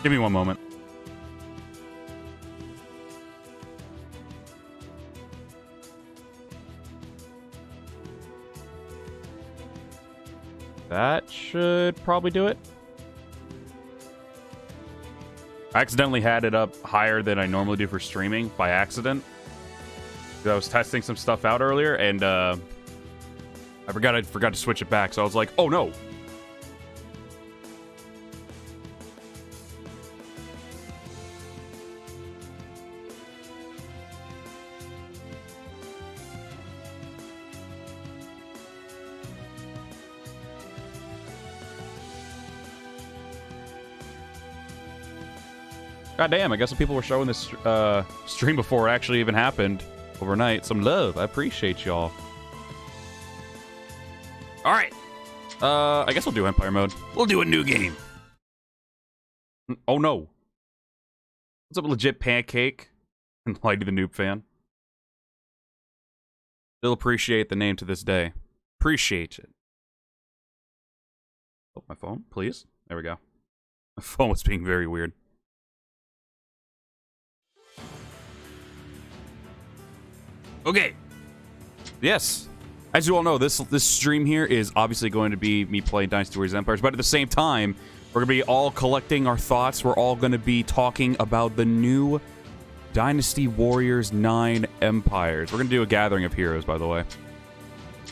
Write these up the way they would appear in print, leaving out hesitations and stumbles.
Give me one moment. That should probably do it. I accidentally had it up higher than I normally do for streaming by accident. I was testing some stuff out earlier, and I forgot to switch it back. So I was like, "Oh no!" God damn, I guess some people were showing this stream before it actually even happened overnight. Some love. I appreciate y'all. Alright. I guess we'll do Empire mode. We'll do a new game. Oh no. What's up, Legit Pancake? And LightyTheNube fan. Still appreciate the name to this day. Appreciate it. Oh, my phone, please. There we go. My phone was being very weird. Okay. Yes. As you all know, this stream here is obviously going to be me playing Dynasty Warriors Empires, but at the same time, we're going to be all collecting our thoughts. We're all going to be talking about the new Dynasty Warriors 9 Empires. We're going to do a gathering of heroes, by the way.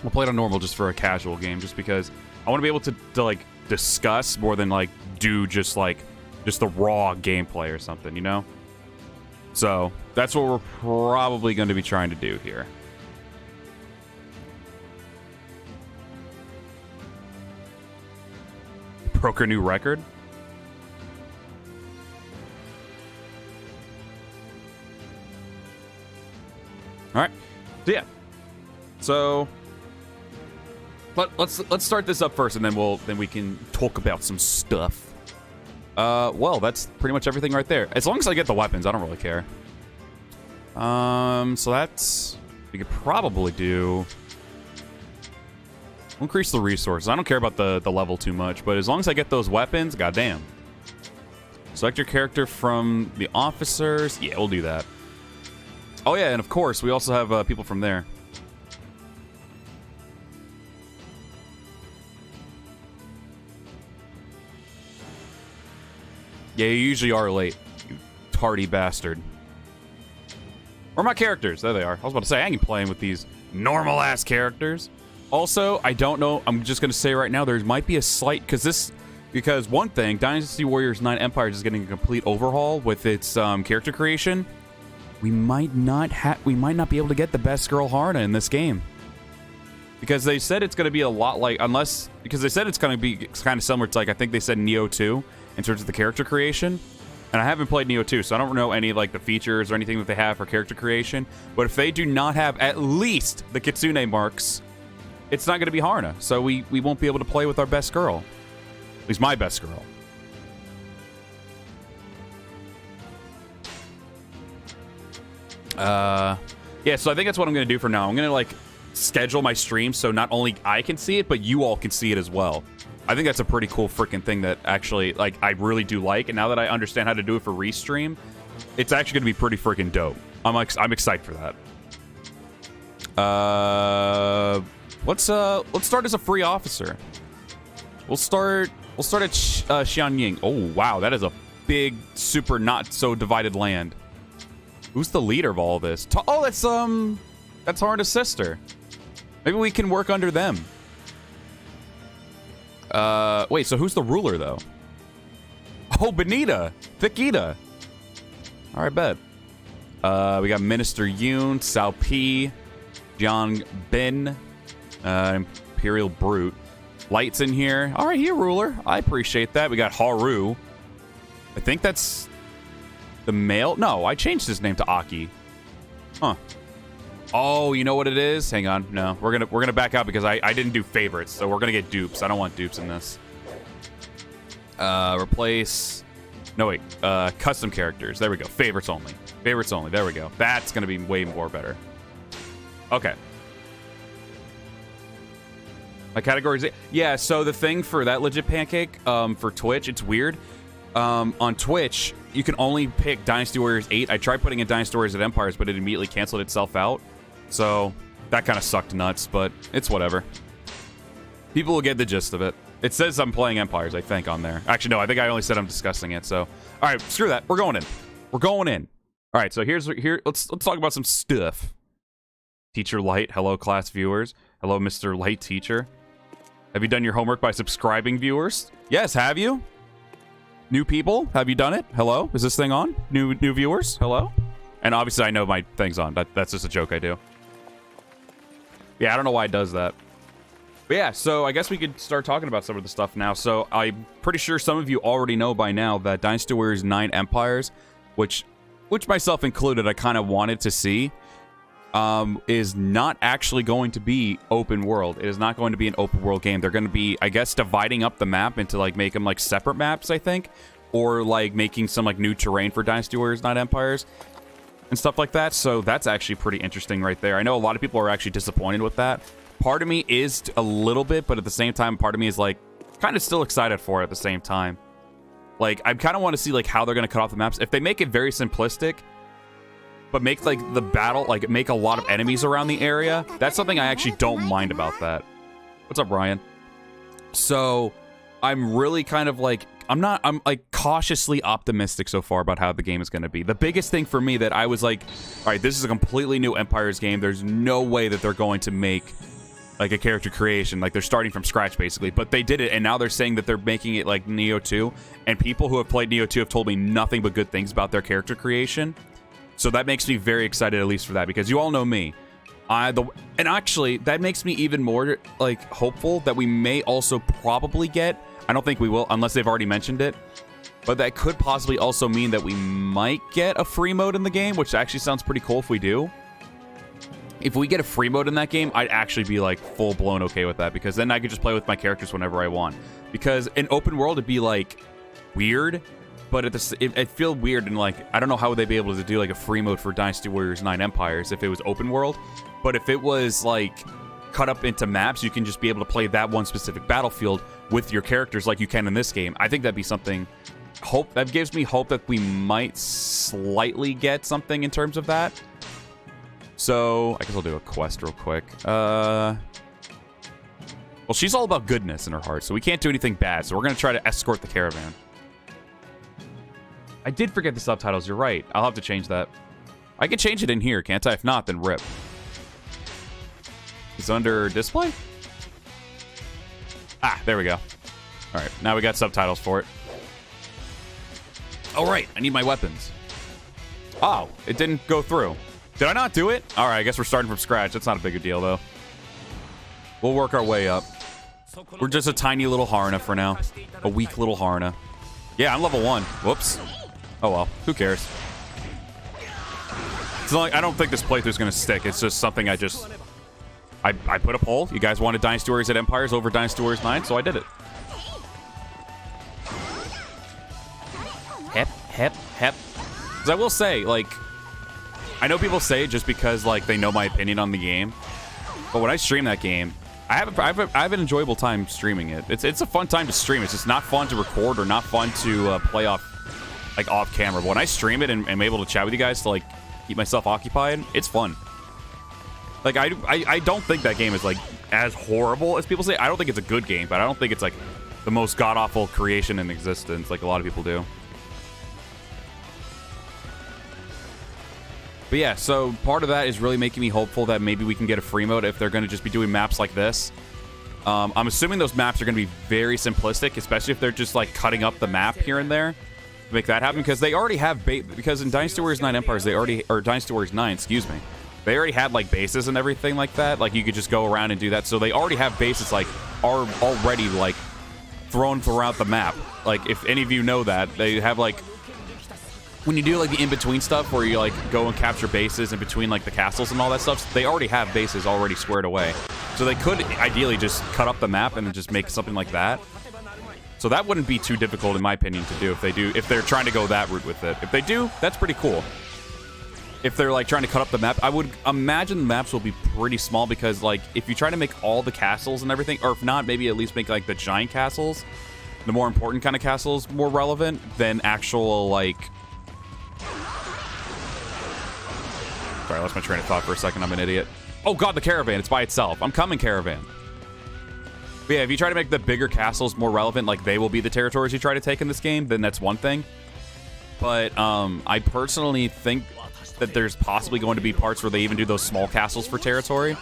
We'll play it on normal just for a casual game, just because I want to be able to like, discuss more than, like, do just the raw gameplay or something, you know? So, that's what we're probably going to be trying to do here. Broke a new record? Alright. So, yeah. So, let's start this up first, and then we can talk about some stuff. Well, that's pretty much everything right there. As long as I get the weapons, I don't really care. So that's... We could probably do... Increase the resources. I don't care about the level too much, but as long as I get those weapons, goddamn. Select your character from the officers. Yeah, we'll do that. Oh yeah, and of course, we also have people from there. Yeah, you usually are late, you tardy bastard. Where are my characters? There they are. I was about to say, I ain't playing with these normal-ass characters. Also, I don't know, I'm just going to say right now, there might be a slight, because one thing, Dynasty Warriors 9 Empires is getting a complete overhaul with its character creation. We might not be able to get the best girl Harna in this game. Because they said it's going to be a lot like, because they said it's going to be kind of similar to, like, I think they said Neo 2 in terms of the character creation. And I haven't played Neo 2, so I don't know any, like, the features or anything that they have for character creation. But if they do not have at least the Kitsune marks, it's not going to be Harna. So we won't be able to play with our best girl. At least my best girl. Yeah, so I think that's what I'm going to do for now. I'm going to, like, schedule my stream so not only I can see it, but you all can see it as well. I think that's a pretty cool freaking thing that actually, like, I really do like. And now that I understand how to do it for restream, it's actually going to be pretty freaking dope. I'm excited for that. Let's start as a free officer. We'll start at Xianying. Oh, wow, that is a big, super not so divided land. Who's the leader of all this? Oh, that's Harna's sister. Maybe we can work under them. Wait, so who's the ruler, though? Oh, Benita! Vikita! Alright, bet. We got Minister Yoon, Sao Pi, Jiang Bin, Imperial Brute. Light's in here. Alright, here, ruler. I appreciate that. We got Haru. I think that's the male. No, I changed his name to Aki. Huh. Oh, you know what it is? Hang on. No, we're gonna back out because I didn't do favorites, so we're gonna get dupes. I don't want dupes in this. Replace. No wait. Custom characters. There we go. Favorites only. Favorites only. There we go. That's gonna be way more better. Okay. My categories. Yeah. So the thing for that Legit Pancake, for Twitch, it's weird. on Twitch, you can only pick Dynasty Warriors 8. I tried putting in Dynasty Warriors at Empires, but it immediately canceled itself out. So that kind of sucked nuts, but it's whatever. People will get the gist of it. It says I'm playing Empires, I think, on there. Actually, no, I think I only said I'm discussing it. So, all right, screw that. We're going in. We're going in. All right, so let's talk about some stuff. Teacher Light, hello, class viewers. Hello, Mr. Light Teacher. Have you done your homework by subscribing, viewers? Yes, have you? New people, have you done it? Hello, is this thing on? New viewers, hello? And obviously, I know my thing's on. That's just a joke I do. Yeah, I don't know why it does that. But yeah, so I guess we could start talking about some of the stuff now. So I'm pretty sure some of you already know by now that Dynasty Warriors 9 Empires, which myself included, I kind of wanted to see, is not actually going to be open world. It is not going to be an open world game. They're going to be, I guess, dividing up the map into, like, make them, like, separate maps, I think. Or, like, making some, like, new terrain for Dynasty Warriors 9 Empires and stuff like that. So that's actually pretty interesting right there. I know a lot of people are actually disappointed with that. Part of me is a little bit, but at the same time, part of me is, like, kind of still excited for it at the same time. Like, I kind of want to see, like, how they're going to cut off the maps. If they make it very simplistic, but make, like, the battle, like, make a lot of enemies around the area, that's something I actually don't mind about that. What's up, Ryan? So, I'm really kind of, like, I'm, like, cautiously optimistic so far about how the game is going to be. The biggest thing for me that I was like, all right, this is a completely new Empires game. There's no way that they're going to make, like, a character creation. Like, they're starting from scratch, basically. But they did it, and now they're saying that they're making it like Neo 2. And people who have played Neo 2 have told me nothing but good things about their character creation. So that makes me very excited, at least for that, because you all know me. And actually, that makes me even more, like, hopeful that we may also probably get... I don't think we will, unless they've already mentioned it. But that could possibly also mean that we might get a free mode in the game, which actually sounds pretty cool if we do. If we get a free mode in that game, I'd actually be, like, full-blown okay with that, because then I could just play with my characters whenever I want. Because in open world, it'd be, like, weird, but it feels weird, and, like, I don't know how would they be able to do, like, a free mode for Dynasty Warriors 9 Empires if it was open world. But if it was, like, cut up into maps, you can just be able to play that one specific battlefield with your characters like you can in this game. I think that'd be something... that gives me hope that we might slightly get something in terms of that. So, I guess I'll do a quest real quick. Well, she's all about goodness in her heart, so we can't do anything bad. So we're going to try to escort the caravan. I did forget the subtitles. You're right. I'll have to change that. I can change it in here, can't I? If not, then rip. It's under display? Ah, there we go. All right, now we got subtitles for it. All right, I need my weapons. Oh, it didn't go through. Did I not do it? All right, I guess we're starting from scratch. That's not a big deal, though. We'll work our way up. We're just a tiny little Harna for now. A weak little Harna. Yeah, I'm level 1. Whoops. Oh, well. Who cares? It's not like, I don't think this playthrough's going to stick. It's just something I put a poll. You guys wanted Dynasty Warriors at Empires over Dynasty Warriors 9, so I did it. Hep, hep, hep. Because I will say, like... I know people say it just because, like, they know my opinion on the game. But when I stream that game, I have an enjoyable time streaming it. It's a fun time to stream. It's just not fun to record or not fun to play off camera. But when I stream it and am able to chat with you guys to, like, keep myself occupied, it's fun. Like, I don't think that game is, like, as horrible as people say. I don't think it's a good game, but I don't think it's, like, the most god-awful creation in existence, like a lot of people do. But yeah, so part of that is really making me hopeful that maybe we can get a free mode if they're going to just be doing maps like this. I'm assuming those maps are going to be very simplistic, especially if they're just, like, cutting up the map here and there to make that happen, because they already have because in Dynasty Warriors 9 Empires, or Dynasty Warriors 9, excuse me, they already had, like, bases and everything like that. Like, you could just go around and do that. So they already have bases, like, are already, like, thrown throughout the map. Like, if any of you know that, they have, like, when you do, like, the in-between stuff where you, like, go and capture bases in between, like, the castles and all that stuff, they already have bases already squared away. So they could ideally just cut up the map and just make something like that. So that wouldn't be too difficult, in my opinion, to do if they're trying to go that route with it. If they do, that's pretty cool. If they're, like, trying to cut up the map, I would imagine the maps will be pretty small because, like, if you try to make all the castles and everything, or if not, maybe at least make, like, the giant castles, the more important kind of castles more relevant than actual, like... Sorry, I lost my train of thought for a second. I'm an idiot. Oh god, the caravan. It's by itself. I'm coming, caravan. But yeah, if you try to make the bigger castles more relevant, like they will be the territories you try to take in this game, then that's one thing. But I personally think that there's possibly going to be parts where they even do those small castles for territory.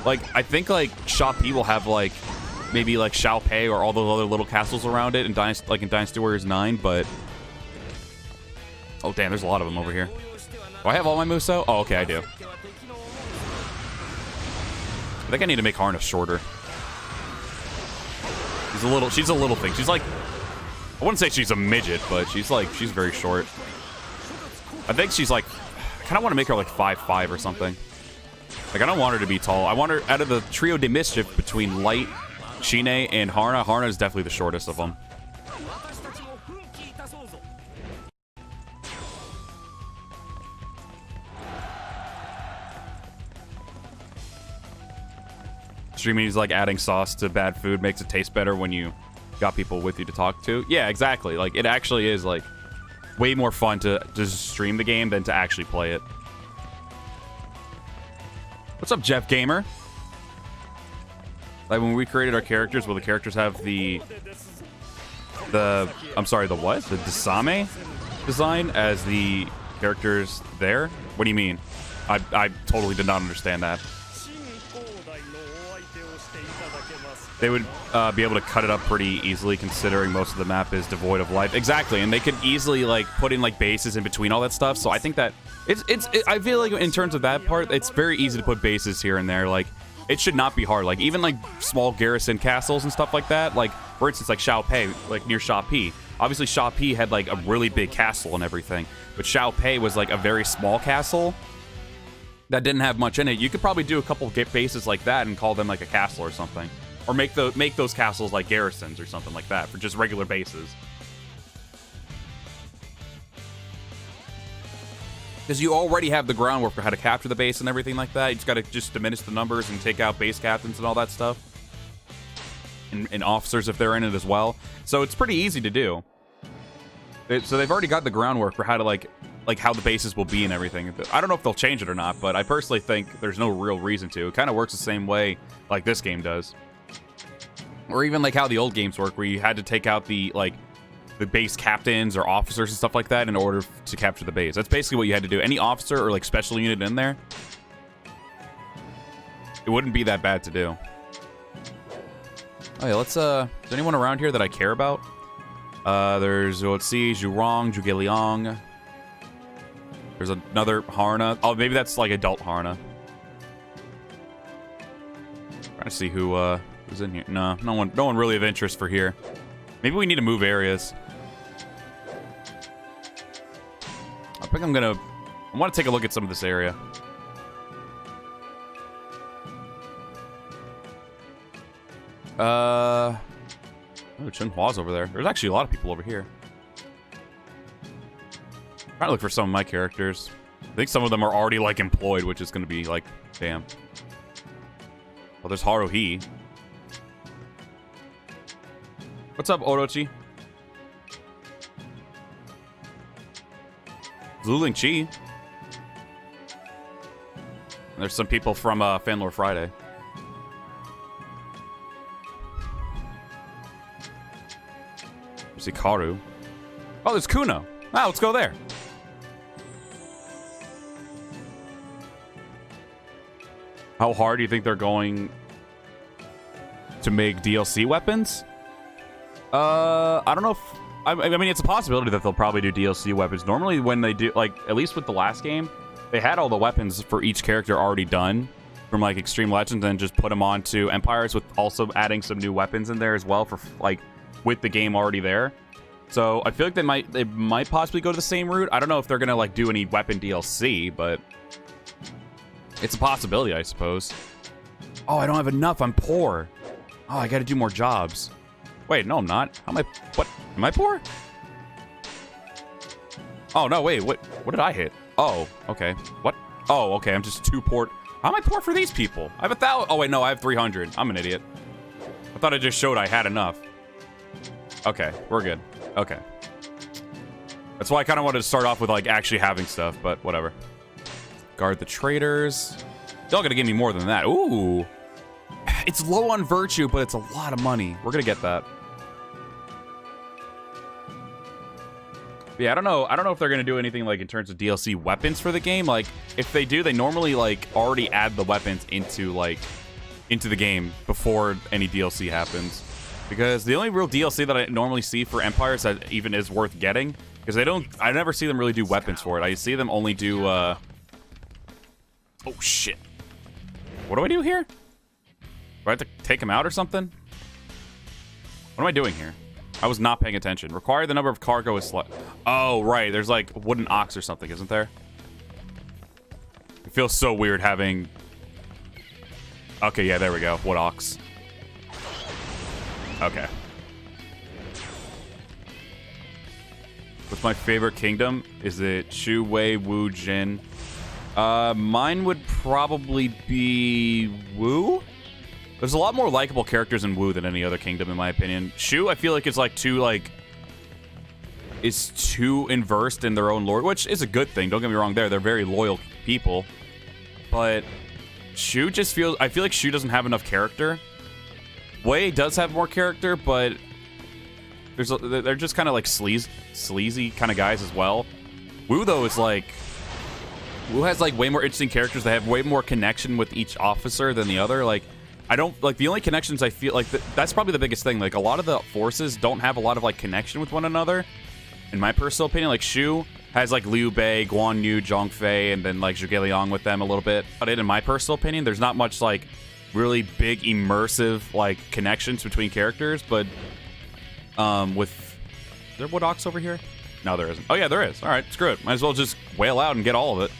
Like, I think, like, Sha P will have, like, maybe, like, Shao Pei or all those other little castles around it in Dynasty, like in Dynasty Warriors 9, but... Oh, damn, there's a lot of them over here. Do I have all my Muso? Oh, okay, I do. I think I need to make Harna shorter. She's a little thing. She's like, I wouldn't say she's a midget, but she's very short. I think she's like, I kind of want to make her like 5'5" or something. Like, I don't want her to be tall. I want her, out of the trio de mischief between Light, Shine, and Harna, Harna is definitely the shortest of them. Streaming is like adding sauce to bad food makes it taste better when you got people with you to talk to. Yeah, exactly. Like, it actually is like way more fun to just stream the game than to actually play it. What's up, Jeff Gamer? Like, when we created our characters, will the characters have the I'm sorry, the what? The Dasame design as the characters there? What do you mean? I totally did not understand that. They would be able to cut it up pretty easily, considering most of the map is devoid of life. Exactly, and they could easily like put in like bases in between all that stuff. So I think that I feel like in terms of that part, it's very easy to put bases here and there. Like, it should not be hard. Like, even like small garrison castles and stuff like that. Like, for instance, like Shao Pei, like near Sha Pi. Obviously, Sha Pi had like a really big castle and everything, but Shao Pei was like a very small castle that didn't have much in it. You could probably do a couple bases like that and call them like a castle or something. Or make those castles like garrisons or something like that for just regular bases. Because you already have the groundwork for how to capture the base and everything like that. You just got to just diminish the numbers and take out base captains and all that stuff. And officers if they're in it as well. So it's pretty easy to do. So they've already got the groundwork for how to like how the bases will be and everything. I don't know if they'll change it or not, but I personally think there's no real reason to. It kind of works the same way like this game does. Or even like how the old games work, where you had to take out the base captains or officers and stuff like that in order to capture the base. That's basically what you had to do. Any officer or like special unit in there, it wouldn't be that bad to do. Oh yeah, let's is anyone around here that I care about? There's Zuotzi, Zhurong, Zhuge There's another Harna. Oh, maybe that's like adult Harna. Trying to see who's in here. No one really of interest for here. Maybe we need to move areas. I think I want to take a look at some of this area. Oh, Chunhua's over there. There's actually a lot of people over here. Trying to look for some of my characters. I think some of them are already like employed, which is going to be like, damn. Oh, there's Haruhi. What's up, Orochi? Zuling Chi. And there's some people from Fanlore Friday. There's Hikaru. Oh, there's Kuno. Ah, let's go there. How hard do you think they're going to make DLC weapons? I don't know if... I mean, it's a possibility that they'll probably do DLC weapons. Normally, when they do, like, at least with the last game, they had all the weapons for each character already done from, like, Extreme Legends and just put them onto Empires with also adding some new weapons in there as well for, like, with the game already there. So, I feel like they might possibly go to the same route. I don't know if they're gonna, like, do any weapon DLC, but it's a possibility, I suppose. Oh, I don't have enough. I'm poor. Oh, I gotta do more jobs. Wait, no, I'm not. How am I... What? Am I poor? Oh, no, wait. What did I hit? Oh, okay. What? Oh, okay. I'm just too poor. How am I poor for these people? I have 1,000... Oh, wait, no. I have 300. I'm an idiot. I thought it just showed I had enough. Okay, we're good. Okay. That's why I kind of wanted to start off with, like, actually having stuff, but whatever. Guard the traders. Y'all gonna give me more than that. Ooh. It's low on virtue, but it's a lot of money. We're gonna get that. Yeah, I don't know if they're gonna do anything, like, in terms of DLC weapons for the game. Like, if they do, they normally, like, already add the weapons into the game before any DLC happens. Because the only real DLC that I normally see for Empires that even is worth getting, because I never see them really do weapons for it. I see them only do, oh shit. What do I do here? Do I have to take him out or something? What am I doing here? I was not paying attention. Require the number of cargo is oh, right. There's like wooden ox or something, isn't there? It feels so weird having... Okay, yeah, there we go. Wood ox. Okay. What's my favorite kingdom? Is it Shu, Wei, Wu, Jin? Mine would probably be Wu. There's a lot more likable characters in Wu than any other kingdom, in my opinion. Shu, I feel like it's like too inversed in their own lore, which is a good thing. Don't get me wrong there. They're very loyal people. But Shu just feels... I feel like Shu doesn't have enough character. Wei does have more character, but they're just kind of like sleazy kind of guys as well. Wu, though, is like... Wu has like way more interesting characters. They have way more connection with each officer than the other. Like, I don't... Like, the only connections I feel... Like, that's probably the biggest thing. Like, a lot of the forces don't have a lot of, like, connection with one another. In my personal opinion, like, Shu has, like, Liu Bei, Guan Yu, Zhang Fei, and then, like, Zhuge Liang with them a little bit. But in my personal opinion, there's not much, like, really big, immersive, like, connections between characters. But, with... Is there Wood Ox over here? No, there isn't. Oh, yeah, there is. All right, screw it. Might as well just wail out and get all of it.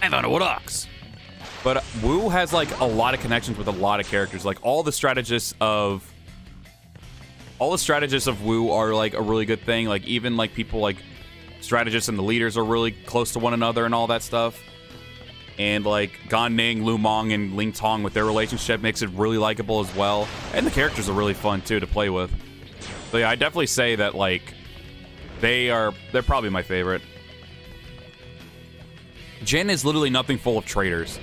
I found a Wood Ox. But Wu has, like, a lot of connections with a lot of characters. Like, all the strategists of Wu are, like, a really good thing. Like, even, like, people, like, strategists and the leaders are really close to one another and all that stuff. And, like, Gan Ning, Lu Meng, and Ling Tong with their relationship makes it really likable as well. And the characters are really fun, too, to play with. So, yeah, I definitely say that, like, they're probably my favorite. Jin is literally nothing full of traitors.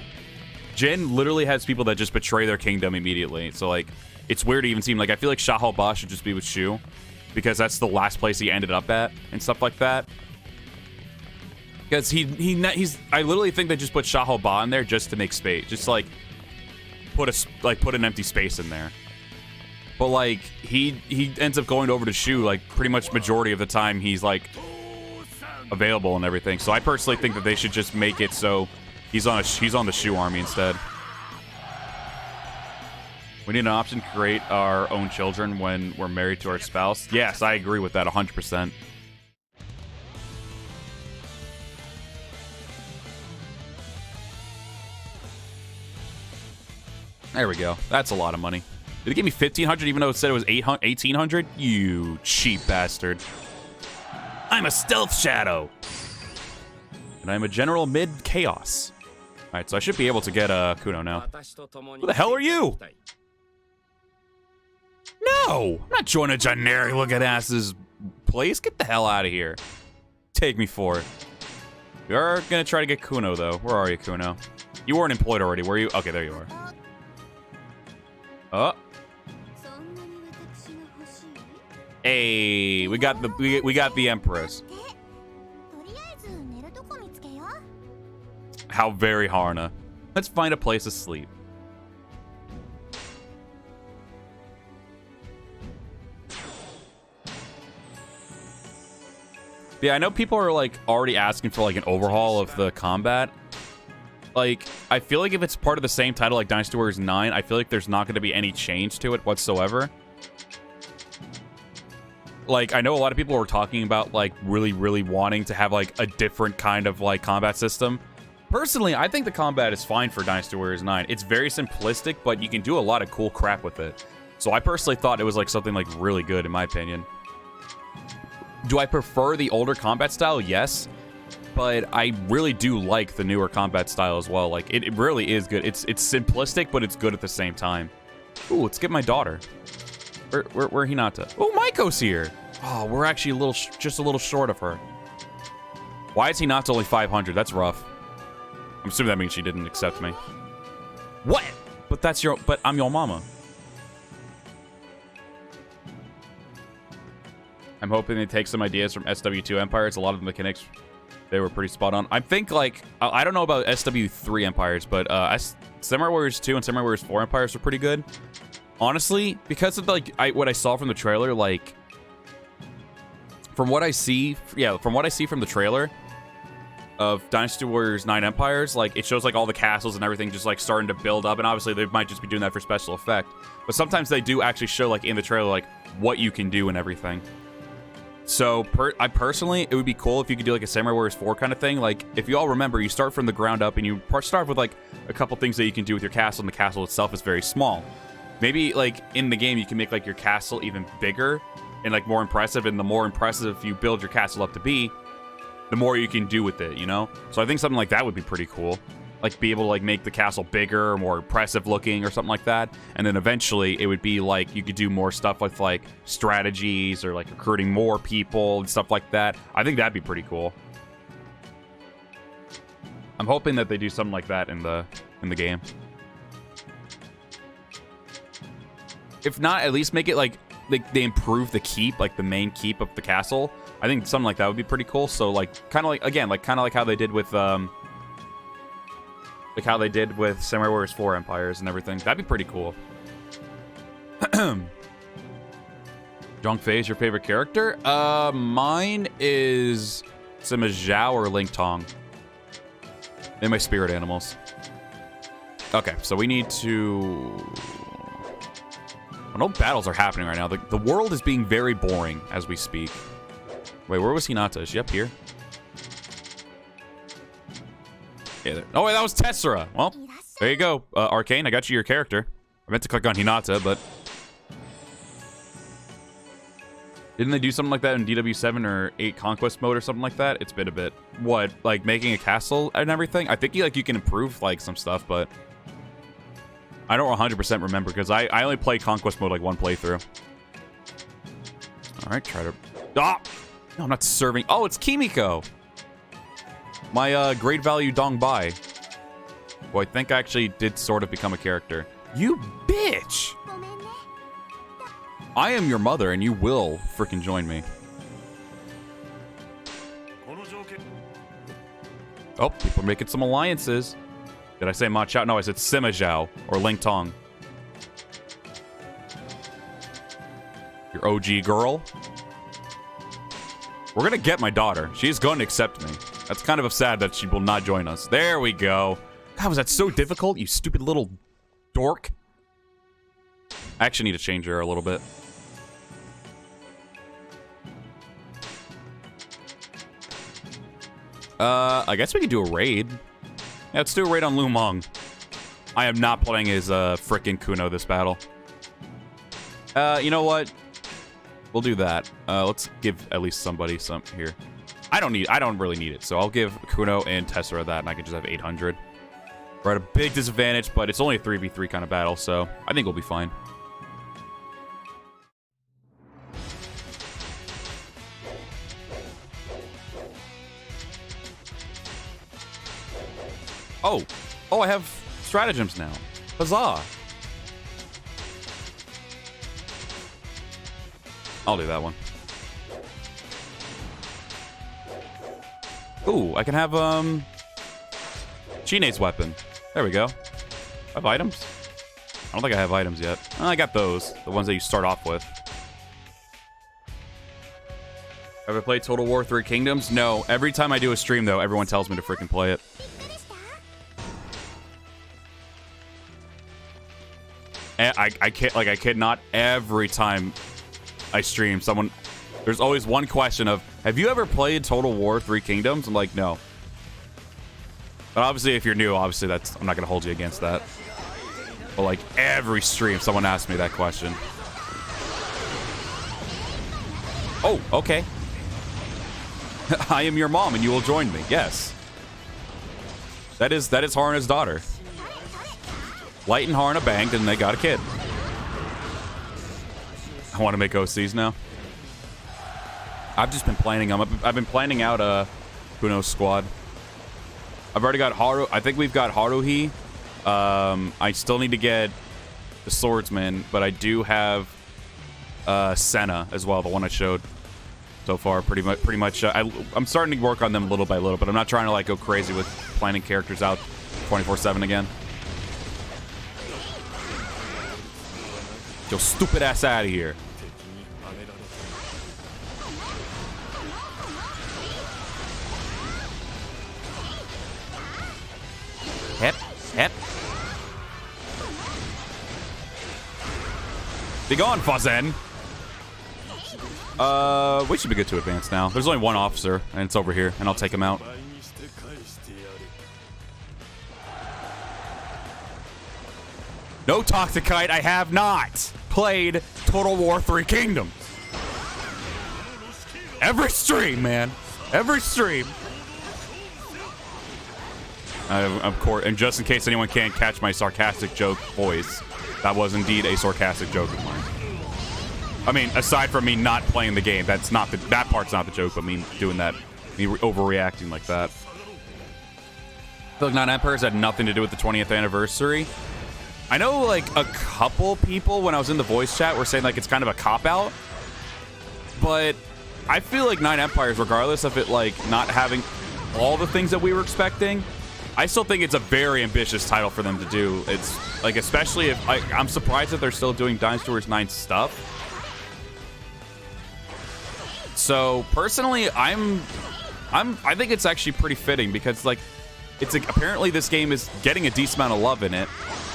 Jin literally has people that just betray their kingdom immediately. So, like, it's weird to even see him. Like, I feel like Xiahou Ba should just be with Shu, because that's the last place he ended up at and stuff like that. Because he's I literally think they just put Xiahou Ba in there just to make space, just like put an empty space in there. But like he ends up going over to Shu like pretty much majority of the time he's like available and everything. So I personally think that they should just make it so he's on the Shu army instead. We need an option to create our own children when we're married to our spouse. Yes, I agree with that 100%. There we go. That's a lot of money. Did it give me 1,500 even though it said it was 1,800? You cheap bastard. I'm a stealth shadow. And I'm a general mid-chaos. Alright, so I should be able to get Kuno now. Who the hell are you? No! I'm not joining a generic look-at-ass's place. Get the hell out of here. Take me for it. We are gonna try to get Kuno, though. Where are you, Kuno? You weren't employed already, were you? Okay, there you are. Oh. Hey, we got the Empress. How very Harna. Let's find a place to sleep. Yeah, I know people are like already asking for like an overhaul of the combat. Like, I feel like if it's part of the same title like Dynasty Warriors 9, I feel like there's not going to be any change to it whatsoever. Like, I know a lot of people are talking about, like, really, really wanting to have, like, a different kind of, like, combat system. Personally, I think the combat is fine for Dynasty Warriors 9. It's very simplistic, but you can do a lot of cool crap with it. So I personally thought it was, like, something, like, really good, in my opinion. Do I prefer the older combat style? Yes. But I really do like the newer combat style as well. Like, it really is good. It's simplistic, but it's good at the same time. Ooh, let's get my daughter. Where Hinata? Oh, Maiko's here. Oh, we're actually just a little short of her. Why is Hinata only 500? That's rough. I'm assuming that means she didn't accept me. What? But I'm your mama. I'm hoping they take some ideas from DW2 Empires. A lot of the mechanics, they were pretty spot on. I think, like, I don't know about DW3 Empires, but Samurai Warriors 2 and Samurai Warriors 4 Empires were pretty good. Honestly, because of, like, what I saw from the trailer, like, from what I see from the trailer of Dynasty Warriors 9 Empires, like, it shows, like, all the castles and everything just, like, starting to build up, and obviously they might just be doing that for special effect. But sometimes they do actually show, like, in the trailer, like, what you can do and everything. So, I personally, it would be cool if you could do, like, a Samurai Warriors 4 kind of thing. Like, if you all remember, you start from the ground up, and you start with, like, a couple things that you can do with your castle, and the castle itself is very small. Maybe, like, in the game, you can make, like, your castle even bigger and, like, more impressive, and the more impressive you build your castle up to be, the more you can do with it, you know? So I think something like that would be pretty cool. Like, be able to, like, make the castle bigger or more impressive looking or something like that. And then eventually it would be, like, you could do more stuff with, like, strategies or, like, recruiting more people and stuff like that. I think that'd be pretty cool. I'm hoping that they do something like that in the game. If not, at least make it, like they improve the keep, like, the main keep of the castle. I think something like that would be pretty cool. So, like, kind of like, again, like, kind of like how they did with, Samurai Warriors 4 Empires and everything. That'd be pretty cool. Zhongfei is your favorite character? Mine is Sima Zhao or Ling Tong. They're my spirit animals. Okay, so we need to... No battles are happening right now. The world is being very boring as we speak. Wait, where was Hinata? Is she up here? Yeah, there. Oh, wait, that was Tessera. Well, there you go. Arcane, I got you your character. I meant to click on Hinata, but... Didn't they do something like that in DW7 or 8 Conquest mode or something like that? It's been a bit... What? Like, making a castle and everything? I think you can improve, like, some stuff, but... I don't 100% remember, because I only play Conquest mode, like, one playthrough. Alright, try to... Ah! No, I'm not serving... Oh, it's Kimiko! My, great value Dongbai. Well, I think I actually did sort of become a character. You bitch! I am your mother, and you will freaking join me. Oh, people are making some alliances. Did I say Ma Chao? No, I said Sima Zhao or Ling Tong. Your OG girl. We're gonna get my daughter. She's going to accept me. That's kind of sad that she will not join us. There we go. God, was that so difficult, you stupid little dork? I actually need to change her a little bit. I guess we could do a raid. Yeah, let's do a raid on Lu Meng. I am not playing as frickin' Kuno this battle. You know what? We'll do that. Let's give at least somebody some here. I don't really need it, so I'll give Kuno and Tessera that, and I can just have 800. We're at a big disadvantage, but it's only a 3v3 kind of battle, so I think we'll be fine. Oh, I have stratagems now. Huzzah! I'll do that one. Ooh, I can have, Chine's weapon. There we go. I have items? I don't think I have items yet. I got those. The ones that you start off with. Have I played Total War 3 Kingdoms? No. Every time I do a stream, though, everyone tells me to freaking play it. And I kid not, every time I stream, there's always one question of, have you ever played Total War 3 Kingdoms? I'm like, no. But obviously, if you're new, obviously I'm not going to hold you against that. But like, every stream, someone asks me that question. Oh, okay. I am your mom and you will join me. Yes. That is Harna's daughter. Light and Harna banged and they got a kid. I want to make OCs now. I've just been planning them. I've been planning out Kuno's squad. I've already got Haru. I think we've got Haruhi. I still need to get the swordsman, but I do have Senna as well, the one I showed so far. Pretty much. I'm starting to work on them little by little, but I'm not trying to like go crazy with planning characters out 24/7 again. Yo, stupid ass out of here. Hep, hep. Be gone, Fuzzen. We should be good to advance now. There's only one officer, and it's over here, and I'll take him out. No, Toxicite, I have not played Total War 3 Kingdoms. Every stream, man. Every stream. Of course, and just in case anyone can't catch my sarcastic joke voice, that was indeed a sarcastic joke of mine. I mean, aside from me not playing the game, that's not that part's not the joke, but me doing that, me overreacting like that. I feel like 9 Empires had nothing to do with the 20th anniversary. I know, like, a couple people when I was in the voice chat were saying, like, it's kind of a cop-out, but I feel like 9 Empires, regardless of it, like, not having all the things that we were expecting, I still think it's a very ambitious title for them to do. It's, like, especially if, I'm surprised that they're still doing Dynasty Warriors 9 stuff. So, personally, I think it's actually pretty fitting because, like, it's like, apparently this game is getting a decent amount of love in it.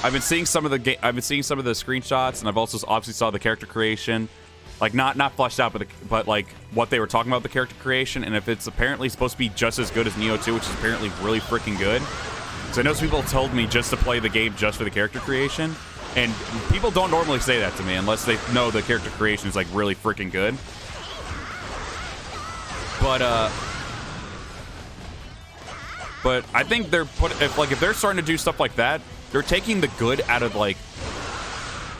I've been seeing some of the screenshots, and I've also obviously saw the character creation, like not fleshed out, but like what they were talking about the character creation, and if it's apparently supposed to be just as good as Neo 2, which is apparently really freaking good. So I know some people told me just to play the game just for the character creation, and people don't normally say that to me unless they know the character creation is like really freaking good. But I think if they're starting to do stuff like that, they're taking the good out of like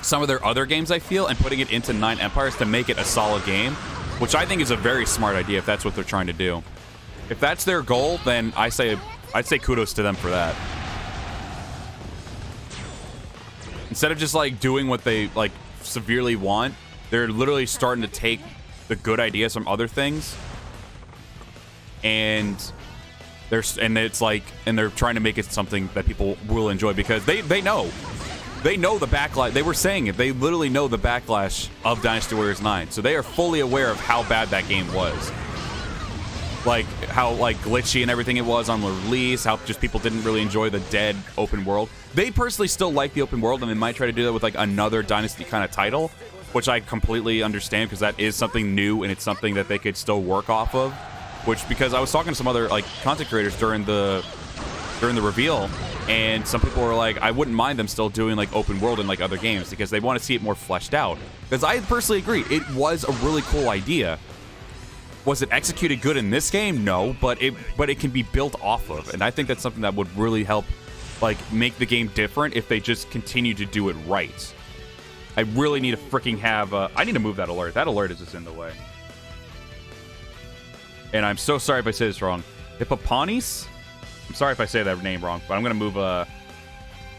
some of their other games, I feel, and putting it into 9 Empires to make it a solid game, which I think is a very smart idea if that's what they're trying to do. If that's their goal, then I'd say kudos to them for that. Instead of just like doing what they like severely want, they're literally starting to take the good ideas from other things and they're trying to make it something that people will enjoy because they know the backlash. They were saying it. They literally know the backlash of Dynasty Warriors 9, so they are fully aware of how bad that game was. Like how like glitchy and everything it was on release. How just people didn't really enjoy the dead open world. They personally still like the open world, and they might try to do that with like another Dynasty kind of title, which I completely understand because that is something new and it's something that they could still work off of. Because I was talking to some other like content creators during the reveal, and some people were like, I wouldn't mind them still doing like open world in like other games because they want to see it more fleshed out. Because I personally agree, it was a really cool idea. Was it executed good in this game? No, but it can be built off of, and I think that's something that would really help like make the game different if they just continue to do it right. I really need to freaking have I need to move that alert. That alert is just in the way. And I'm so sorry if I say this wrong. Hippoponis? I'm sorry if I say that name wrong, but I'm going to move, I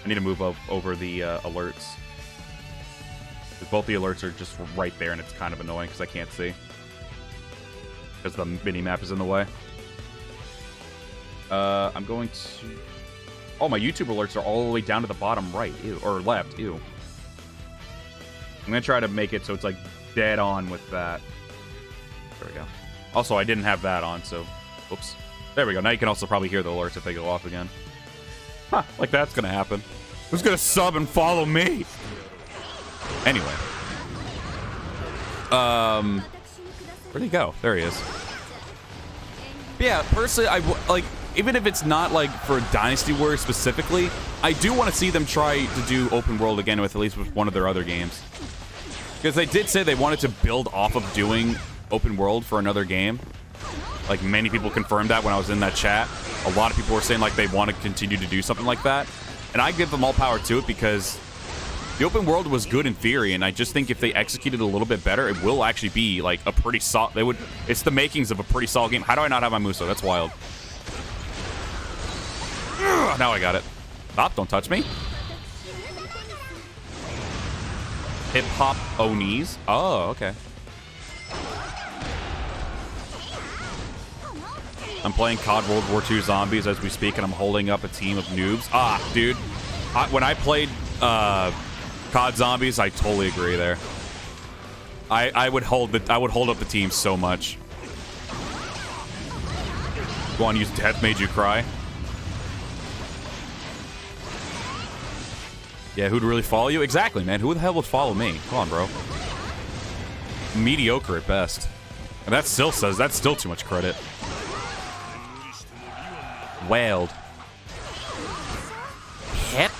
need to move over the alerts. Because both the alerts are just right there, and it's kind of annoying because I can't see. Because the mini-map is in the way. I'm going to... Oh, my YouTube alerts are all the way down to the bottom right. Ew. Or left. Ew. I'm going to try to make it so it's, like, dead on with that. There we go. Also, I didn't have that on, so... Whoops. There we go. Now you can also probably hear the alerts if they go off again. Huh, like that's gonna happen. Who's gonna sub and follow me? Anyway. Where'd he go? There he is. But yeah, personally, like, even if it's not, like, for Dynasty Warriors specifically, I do want to see them try to do open world again with at least with one of their other games. Because they did say they wanted to build off of doing open world for another game. Like, many people confirmed that when I was in that chat. A lot of people were saying, like, they want to continue to do something like that. And I give them all power to it because The open world was good in theory, and I just think if they executed it a little bit better, it will actually be like a pretty solid. It's the makings of a pretty solid game. How do I not have my Muso? That's wild. Ugh, now I got it. Stop! Don't touch me. Hip hop Onis. Oh, okay. I'm playing COD World War II Zombies as we speak, and I'm holding up a team of noobs. Ah, dude. When I played COD Zombies, I totally agree there. I would hold up the team so much. Go on, use Death Made You Cry. Yeah, who'd really follow you? Exactly, man. Who the hell would follow me? Come on, bro. Mediocre at best. And that still says that's still too much credit. Wailed. Hip.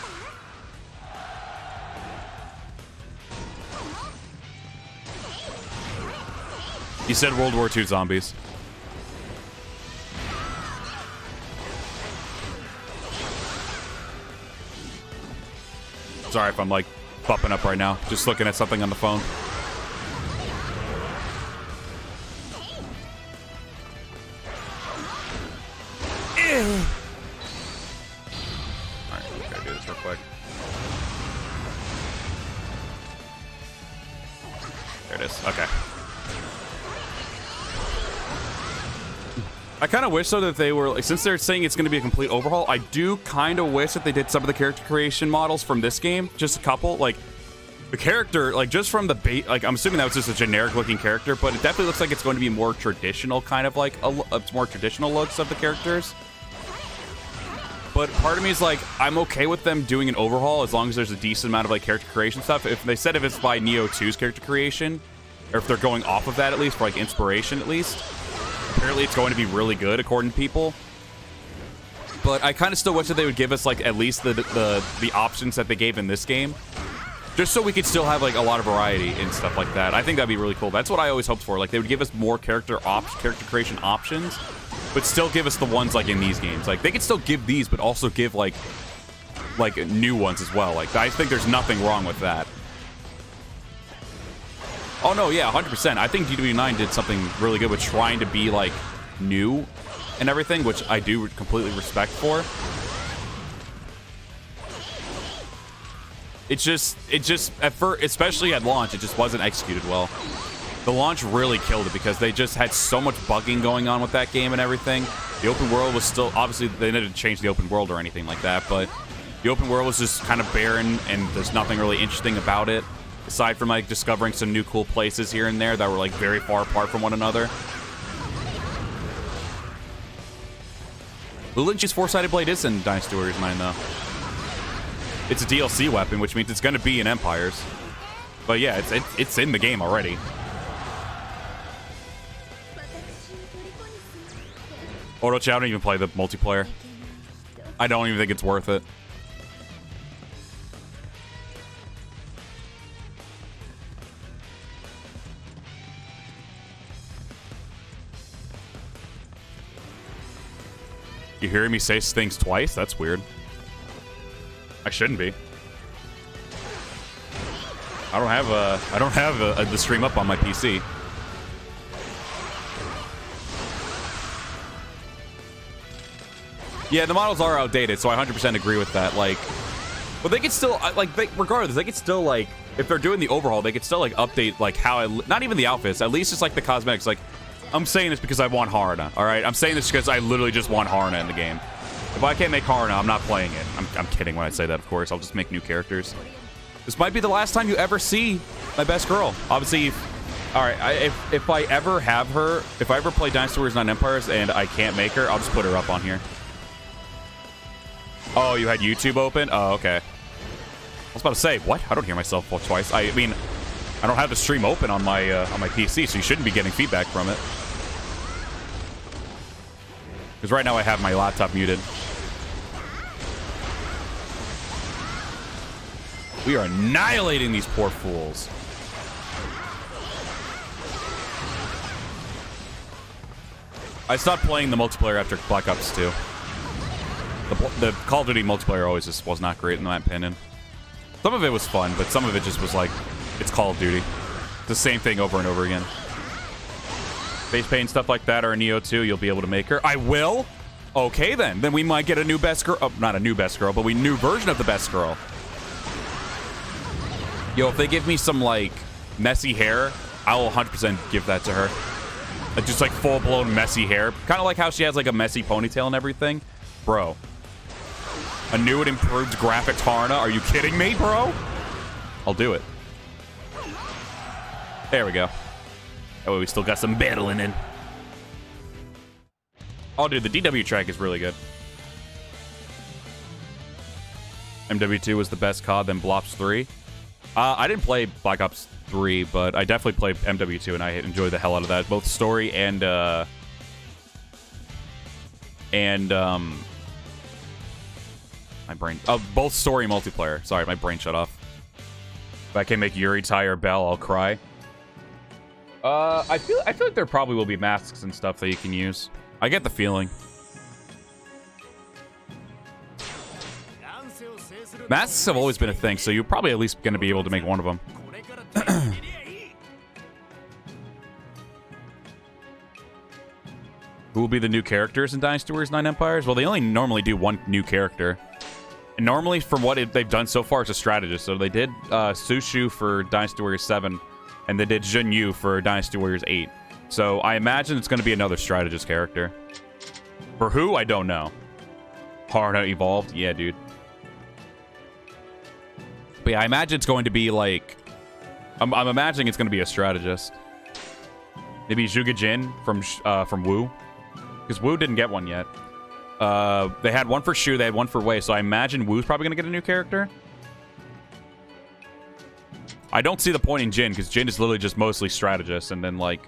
You said World War II Zombies. Sorry if I'm like popping up right now. Just looking at something on the phone. Alright, we gotta do this real quick. There it is. Okay. I kind of wish, though, that they were, like, since they're saying it's going to be a complete overhaul, I do kind of wish that they did some of the character creation models from this game. Just a couple. Like, the character, like, just from the bait, like, I'm assuming that was just a generic-looking character, but it definitely looks like it's going to be more traditional, kind of like, it's more traditional looks of the characters. But part of me is like, I'm okay with them doing an overhaul as long as there's a decent amount of, like, character creation stuff. If they said if it's by Neo 2's character creation, or if they're going off of that at least, for, like, inspiration at least, apparently it's going to be really good according to people. But I kind of still wish that they would give us like at least the options that they gave in this game, just so we could still have like a lot of variety and stuff like that. I think that'd be really cool. That's what I always hoped for. Like they would give us more character creation options, but still give us the ones like in these games. Like they could still give these, but also give like new ones as well. Like I think there's nothing wrong with that. Oh, no, yeah, 100%. I think DW9 did something really good with trying to be, like, new and everything, which I do completely respect for. It's just, at first, especially at launch, it just wasn't executed well. The launch really killed it because they just had so much bugging going on with that game and everything. The open world was still, obviously, they didn't change the open world or anything like that, but the open world was just kind of barren, and there's nothing really interesting about it. Aside from, like, discovering some new cool places here and there that were, like, very far apart from one another. Lulinchi's four-sided blade is in Dynasty Warriors 9, though. It's a DLC weapon, which means it's going to be in Empires. But, yeah, it's in the game already. Orochi, I don't even play the multiplayer. I don't even think it's worth it. You hearing me say things twice? That's weird. I shouldn't be. I don't have the stream up on my PC. Yeah, the models are outdated, so I 100% agree with that. Like, but they could still regardless, they could still like if they're doing the overhaul, they could still like update like how not even the outfits, at least just like the cosmetics. Like, I'm saying this because I want Haruna, all right? I'm saying this because I literally just want Haruna in the game. If I can't make Haruna, I'm not playing it. I'm kidding when I say that, of course. I'll just make new characters. This might be the last time you ever see my best girl. Obviously, all right, if I ever have her, if I ever play Dynasty Warriors 9 Empires and I can't make her, I'll just put her up on here. Oh, you had YouTube open? Oh, okay. I was about to say, what? I don't hear myself twice. I mean, I don't have the stream open on my PC, so you shouldn't be getting feedback from it. Because right now I have my laptop muted. We are annihilating these poor fools. I stopped playing the multiplayer after Black Ops 2. The Call of Duty multiplayer always just was not great in my opinion. Some of it was fun, but some of it just was like, it's Call of Duty. It's the same thing over and over again. Face paint and stuff like that are in Neo 2. You'll be able to make her. I will? Okay, then. Then we might get a new best girl. Oh, not a new best girl, but new version of the best girl. Yo, if they give me some, like, messy hair, I will 100% give that to her. Just, like, full-blown messy hair. Kind of like how she has, like, a messy ponytail and everything. Bro. A new and improved graphics Harna? Are you kidding me, bro? I'll do it. There we go. Oh, we still got some battling in. Oh, dude, the DW track is really good. MW2 was the best COD, then Blops 3. I didn't play Black Ops 3, but I definitely played MW2, and I enjoyed the hell out of that. Both story and my brain. Oh, both story and multiplayer. Sorry, my brain shut off. If I can make Yuri, Ty, or Bell, I'll cry. I feel like there probably will be masks and stuff that you can use. I get the feeling. Masks have always been a thing, so you're probably at least going to be able to make one of them. Who will be the new characters in Dynasty Warriors 9 Empires? Well, they only normally do one new character. And normally, from what they've done so far, it's a strategist. So they did Sushu for Dynasty Warriors 7, and they did Jun Yu for Dynasty Warriors 8. So I imagine it's going to be another strategist character. For who? I don't know. Harna evolved? Yeah, dude. But yeah, I imagine it's going to be like... I'm imagining it's going to be a strategist. Maybe Zhuge Jin from Wu. Because Wu didn't get one yet. They had one for Shu, they had one for Wei, so I imagine Wu's probably going to get a new character. I don't see the point in Jin, because Jin is literally just mostly strategist, and then, like,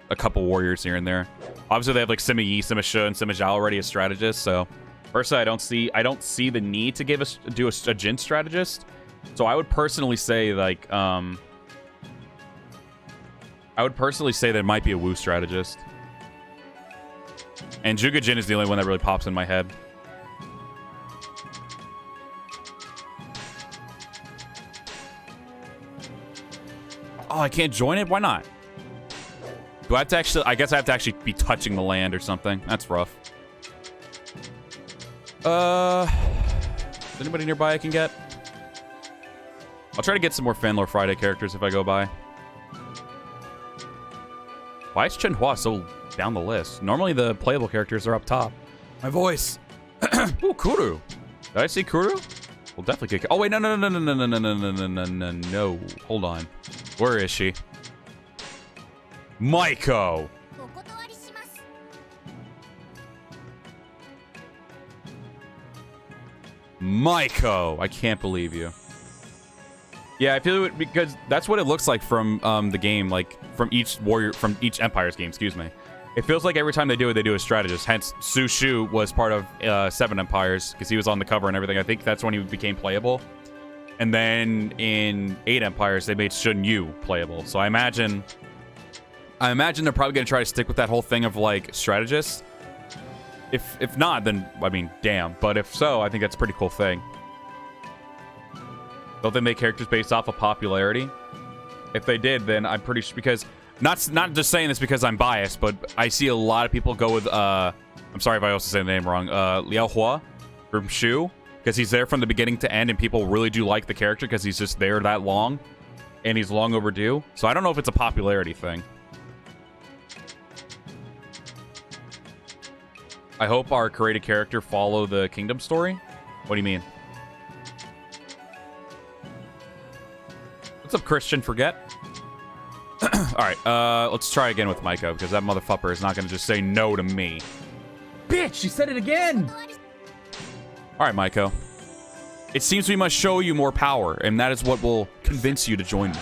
a couple warriors here and there. Obviously, they have, like, Sima Yi, Sima Shu, and Sima Zhao already as strategists, so... Personally, I don't see the need to do a Jin strategist. So I would personally say, like, I would personally say that it might be a Wu strategist. And Zhuge Jin is the only one that really pops in my head. Oh, I can't join it? Why not? Do I have to actually... I guess I have to actually be touching the land or something. That's rough. Is anybody nearby I can get? I'll try to get some more Fanlore Friday characters if I go by. Why is Chenhua so down the list? Normally the playable characters are up top. My voice. Ooh, Kuru. Did I see Kuru? We'll definitely get... Oh, wait, no. Hold on. Where is she? Maiko. Maiko, I can't believe you. Yeah, I feel it because that's what it looks like from the game, like from each Empire's game. Excuse me. It feels like every time they do it, they do a strategist. Hence, Su Shu was part of 7 Empires because he was on the cover and everything. I think that's when he became playable. And then in 8 Empires, they made Shun Yu playable. So I imagine they're probably gonna try to stick with that whole thing of like strategists. If not, then, I mean, damn. But if so, I think that's a pretty cool thing. Don't they make characters based off of popularity? If they did, then I'm pretty sure, because, not just saying this because I'm biased, but I see a lot of people go with, I'm sorry if I also say the name wrong, Liao Hua from Shu, because he's there from the beginning to end, and people really do like the character because he's just there that long, and he's long overdue. So I don't know if it's a popularity thing. I hope our created character follow the kingdom story. What do you mean? What's up, Christian? Forget. Alright, let's try again with Maiko, because that motherfucker is not going to just say no to me. Bitch, she said it again! Alright, Maiko. It seems we must show you more power, and that is what will convince you to join me.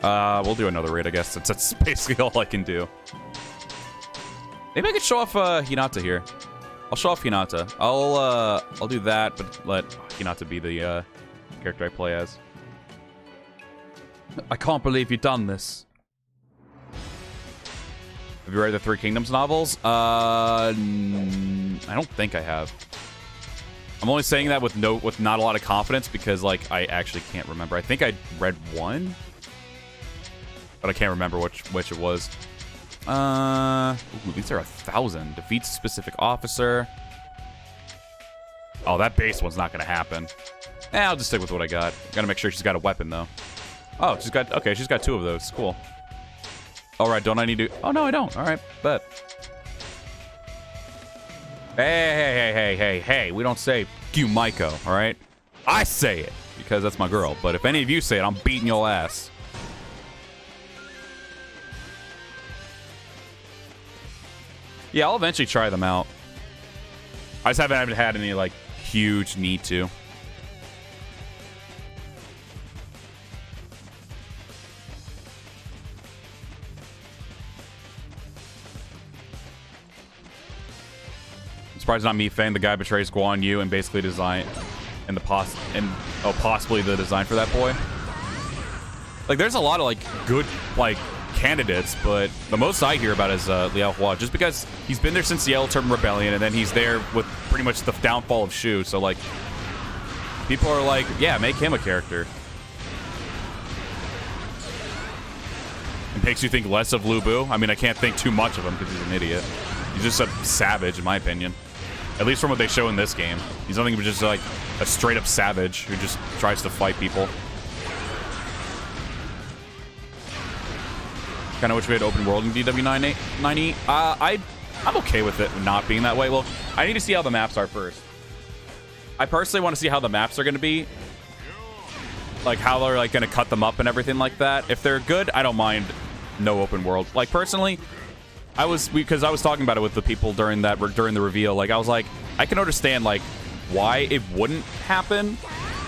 We'll do another raid, I guess. That's basically all I can do. Maybe I could show off Hinata here. I'll show off Hinata. I'll do that, but let Hinata be the character I play as. I can't believe you've done this. Have you read the Three Kingdoms novels? I don't think I have. I'm only saying that with not a lot of confidence because, like, I actually can't remember. I think I read one, but I can't remember which it was. Ooh, these are 1,000. Defeats specific officer. Oh, that base one's not gonna happen. I'll just stick with what I got. Gotta make sure she's got a weapon though. Oh, she's got 2 of those. Cool. All right, don't I need to? Oh no, I don't. All right, bet. Hey, we don't say you, Maiko, all right? I say it because that's my girl, but if any of you say it, I'm beating your ass. Yeah, I'll eventually try them out. I just haven't had any, like, huge need to. Surprised not me, Fang. The guy betrays Guan Yu and basically possibly the design for that boy. Like, there's a lot of like good like candidates, but the most I hear about is Liao Hua, just because he's been there since the Yellow Turban Rebellion, and then he's there with pretty much the downfall of Shu. So like, people are like, yeah, make him a character. It makes you think less of Lu Bu. I mean, I can't think too much of him because he's an idiot. He's just a savage, in my opinion. At least from what they show in this game. He's nothing but just like a straight-up savage who just tries to fight people. Kind of wish we had open world in DW9E. I'm okay with it not being that way. Well, I need to see how the maps are first. I personally want to see how the maps are going to be. Like, how they're like going to cut them up and everything like that. If they're good, I don't mind no open world. Like, personally, because I was talking about it with the people during the reveal. Like, I was like, I can understand like why it wouldn't happen,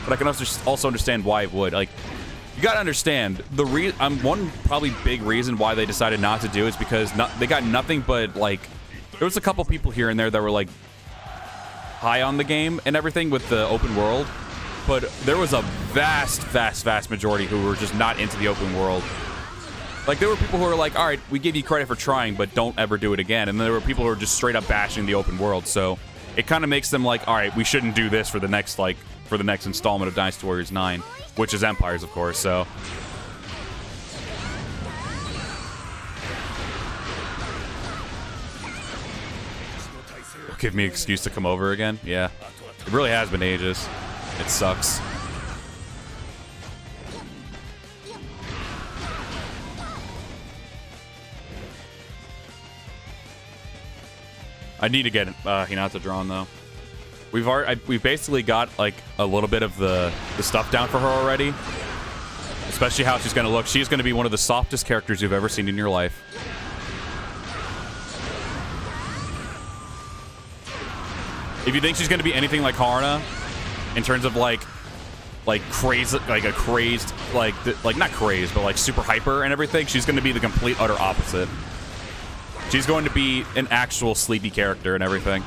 but I can also understand why it would. Like, you gotta understand the one probably big reason why they decided not to do it is because they got nothing but like, there was a couple people here and there that were like high on the game and everything with the open world, but there was a vast majority who were just not into the open world. Like, there were people who were like, all right, we give you credit for trying, but don't ever do it again. And then there were people who were just straight up bashing the open world. So it kind of makes them like, all right, we shouldn't do this for the next installment of Dynasty Warriors 9, which is Empires, of course. So give me an excuse to come over again. Yeah, it really has been ages. It sucks. I need to get Hinata drawn though. We've basically got like a little bit of the stuff down for her already. Especially how she's gonna look. She's gonna be one of the softest characters you've ever seen in your life. If you think she's gonna be anything like Harna, in terms of like crazy, like a crazed, like not crazed, but like super hyper and everything, she's gonna be the complete utter opposite. She's going to be an actual sleepy character and everything.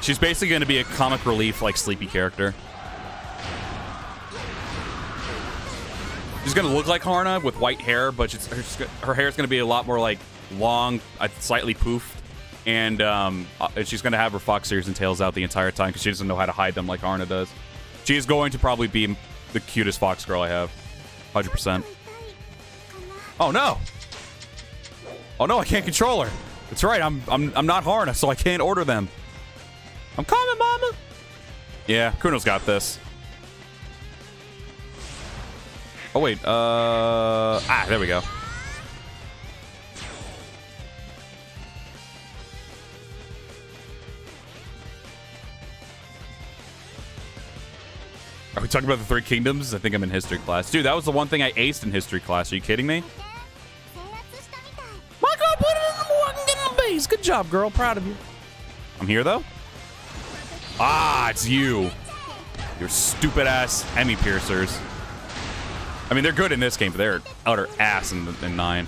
She's basically going to be a comic relief, like, sleepy character. She's going to look like Harna with white hair, but her hair is going to be a lot more, like, long, slightly poofed. And she's going to have her fox ears and tails out the entire time because she doesn't know how to hide them like Harna does. She is going to probably be the cutest fox girl I have. 100%. Oh no! Oh no, I can't control her. That's right. I'm not Harna, so I can't order them. I'm coming, mama. Yeah, Kuno's got this. Oh wait. There we go. Are we talking about the Three Kingdoms? I think I'm in history class. Dude, that was the one thing I aced in history class. Are you kidding me? My God, put it in the morning, get in the base. Good job, girl. Proud of you. I'm here, though? Ah, it's you. Your stupid-ass Hemi Piercers. I mean, they're good in this game, but they're utter ass in 9.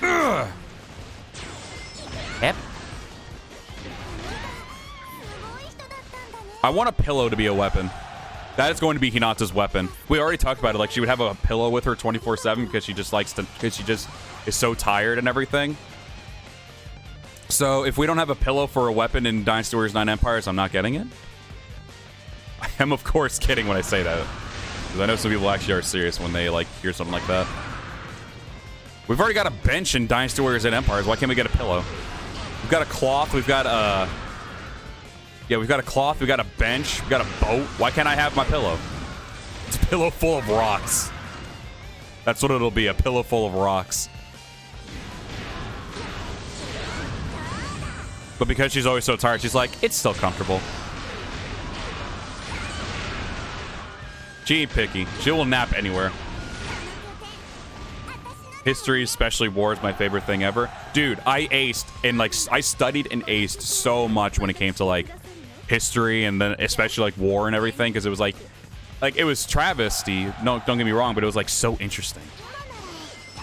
Ugh. Yep. I want a pillow to be a weapon. That is going to be Hinata's weapon. We already talked about it. Like, she would have a pillow with her 24/7 because she just likes to. Because she just is so tired and everything. So if we don't have a pillow for a weapon in Dynasty Warriors 9 Empires, I'm not getting it. I am, of course, kidding when I say that. Because I know some people actually are serious when they, like, hear something like that. We've already got a bench in Dynasty Warriors 8 Empires. Why can't we get a pillow? We've got a cloth. We've got a... Yeah, we've got a cloth. We've got a bench. We've got a boat. Why can't I have my pillow? It's a pillow full of rocks. That's what it'll be, a pillow full of rocks. But because she's always so tired, she's like, it's still comfortable. She ain't picky. She will nap anywhere. History, especially war, is my favorite thing ever. Dude, I aced and like I studied and aced so much when it came to like history and then especially like war and everything because it was like it was travesty. No, don't get me wrong, but it was like so interesting.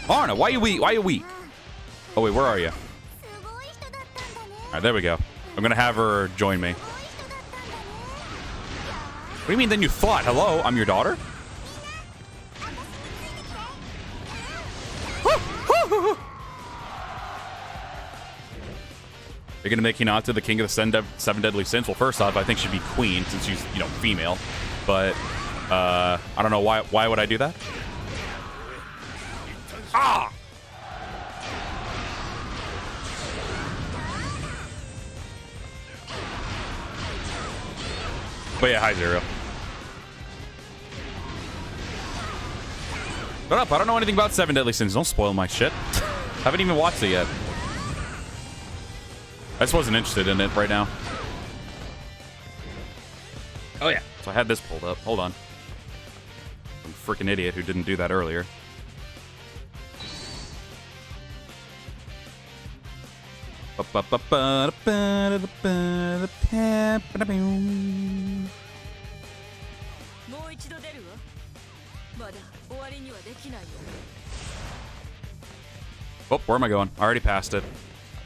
Arna, why you weak? Why you weak? Oh wait, where are you? All right, there we go. I'm gonna have her join me. What do you mean then you fought? Hello, I'm your daughter? You're gonna make Hinata the king of the seven deadly sins? Well, first off, I think she'd be queen since she's, you know, female. But I don't know why would I do that? Ah! But yeah, hi Zero. Shut up, I don't know anything about Seven Deadly Sins. Don't spoil my shit. Haven't even watched it yet. I just wasn't interested in it right now. Oh yeah. So I had this pulled up. Hold on. Some freaking idiot who didn't do that earlier. Oh, where am I going? I already passed it.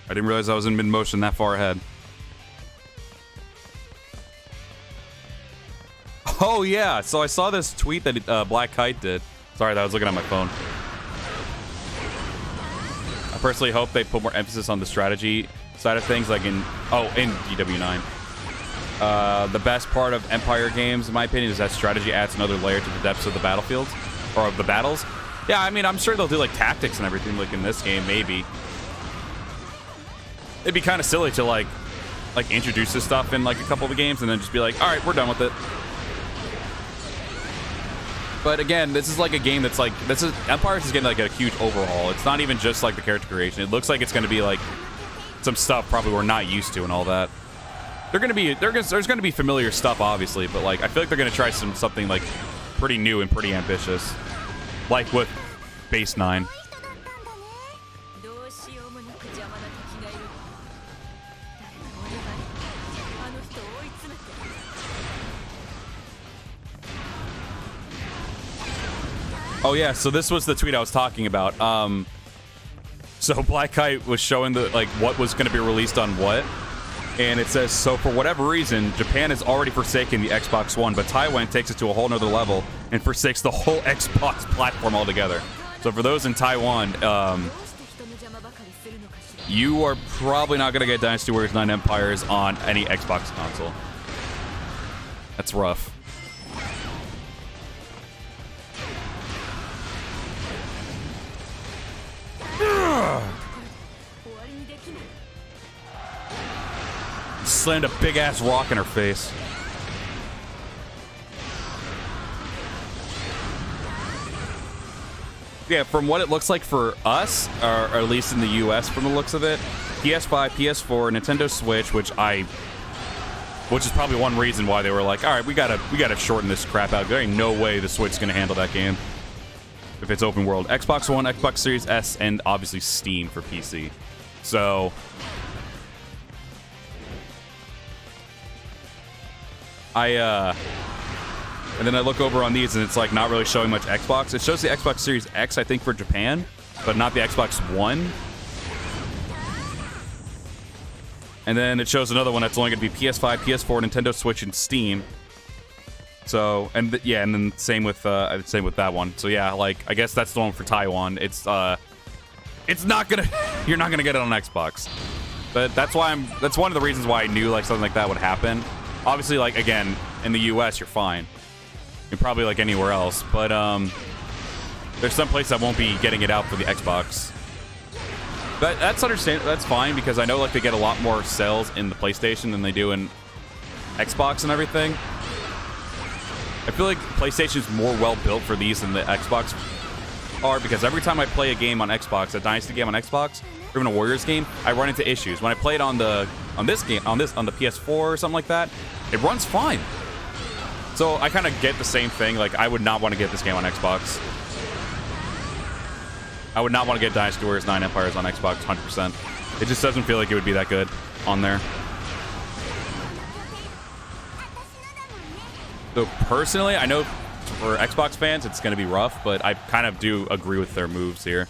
I didn't realize I was in mid-motion that far ahead. Oh, yeah. So I saw this tweet that Black Kite did. Sorry, I was looking at my phone. I personally hope they put more emphasis on the strategy side of things, like in DW9. The best part of Empire games, in my opinion, is that strategy adds another layer to the depths of the battlefields, or of the battles. Yeah, I mean, I'm sure they'll do, like, tactics and everything, like, in this game, maybe. It'd be kind of silly to, like, introduce this stuff in, like, a couple of the games and then just be like, all right, we're done with it. But, again, this is, like, a game that's, like, Empires is getting, like, a huge overhaul. It's not even just, like, the character creation. It looks like it's going to be, like, some stuff probably we're not used to and all that. There's going to be familiar stuff, obviously, but, like, I feel like they're going to try something, like, pretty new and pretty ambitious. Like with Base 9. Oh yeah, so this was the tweet I was talking about. So Black Kite was showing the what was going to be released on what, and it says, so for whatever reason, Japan has already forsaken the Xbox One, but Taiwan takes it to a whole nother level and forsakes the whole Xbox platform altogether. So for those in Taiwan, you are probably not going to get Dynasty Warriors 9 Empires on any Xbox console. That's rough. Slammed a big-ass rock in her face. Yeah, from what it looks like for us, or at least in the US from the looks of it, PS5, PS4, Nintendo Switch, which is probably one reason why they were like, all right, we gotta shorten this crap out. There ain't no way the Switch's gonna handle that game if it's open world. Xbox One, Xbox Series S, and obviously Steam for PC. So and then I look over on these and it's like not really showing much Xbox. It shows the Xbox Series X, I think, for Japan, but not the Xbox One. And then it shows another one that's only going to be PS5, PS4, Nintendo Switch, and Steam. So, and and then same with that one. So yeah, like I guess that's the one for Taiwan. It's it's not gonna. You're not gonna get it on Xbox. But that's why that's one of the reasons why I knew like something like that would happen. Obviously, like again, in the U.S. you're fine. You're probably like anywhere else, but there's some place that won't be getting it out for the Xbox. But that's understandable. That's fine because I know like they get a lot more sales in the PlayStation than they do in Xbox and everything. I feel like PlayStation's more well built for these than the Xbox are because every time I play a game on Xbox, a Dynasty game on Xbox, or even a Warriors game, I run into issues. When I play it on the PS4 or something like that, it runs fine. So I kind of get the same thing. Like I would not want to get this game on Xbox. I would not want to get Dynasty Warriors 9 Empires on Xbox 100%. It just doesn't feel like it would be that good on there. So personally, I know for Xbox fans, it's going to be rough, but I kind of do agree with their moves here.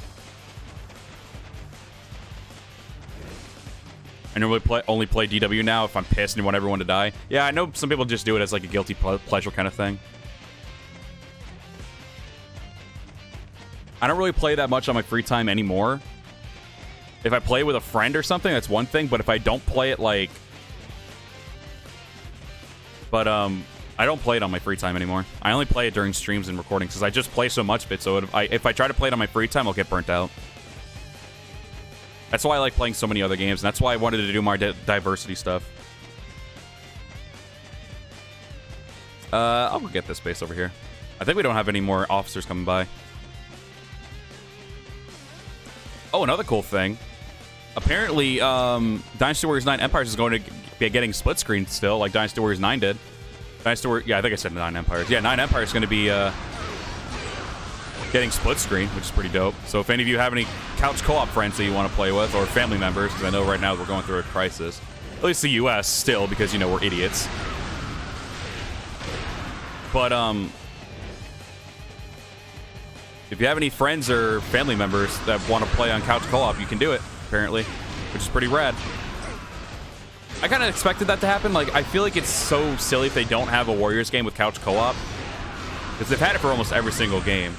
I normally only play DW now if I'm pissed and want everyone to die. Yeah, I know some people just do it as like a guilty pleasure kind of thing. I don't really play that much on my free time anymore. If I play with a friend or something, that's one thing. But if I don't play it like... But, I don't play it on my free time anymore. I only play it during streams and recordings because I just play so much of it. So if I try to play it on my free time, I'll get burnt out. That's why I like playing so many other games. And that's why I wanted to do more diversity stuff. I'll go get this base over here. I think we don't have any more officers coming by. Oh, another cool thing. Apparently, Dynasty Warriors 9 Empires is going to be getting split screen still, like Dynasty Warriors 9 did. Yeah, I think I said 9 Empires. Yeah, 9 Empires is going to be getting split screen, which is pretty dope. So if any of you have any couch co-op friends that you want to play with, or family members, because I know right now we're going through a crisis. At least the U.S. still, because, you know, we're idiots. But, if you have any friends or family members that want to play on couch co-op, you can do it, apparently, which is pretty rad. I kind of expected that to happen. Like, I feel like it's so silly if they don't have a Warriors game with couch co-op, because they've had it for almost every single game.